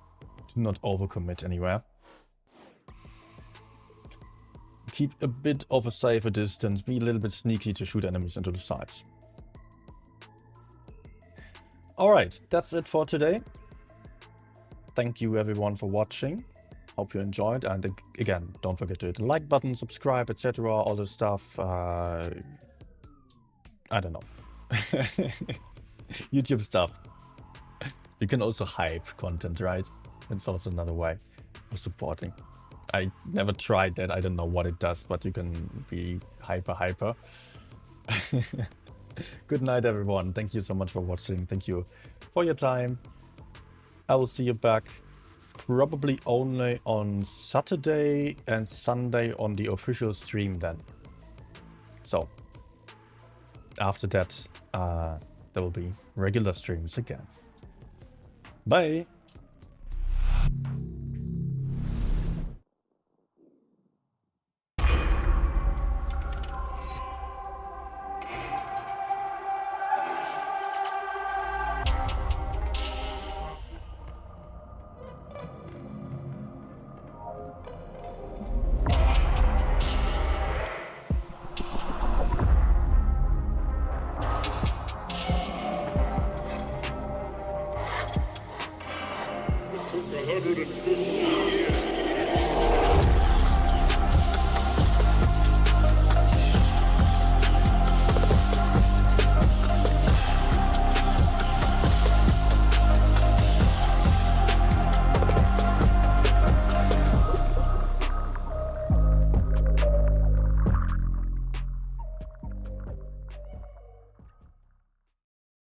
to not overcommit anywhere. Keep a bit of a safer distance, be a little bit sneaky to shoot enemies into the sides. Alright, that's it for today. Thank you everyone for watching. Hope you enjoyed, and again, don't forget to hit the like button, subscribe, etc. All this stuff. I don't know. YouTube stuff. You can also hype content, right? It's also another way of supporting. I never tried that. I don't know what it does, but you can be hyper. Good night, everyone. Thank you so much for watching. Thank you for your time. I will see you back probably only on Saturday and Sunday on the official stream then. So after that, there will be regular streams again. Bye! Took 150 years.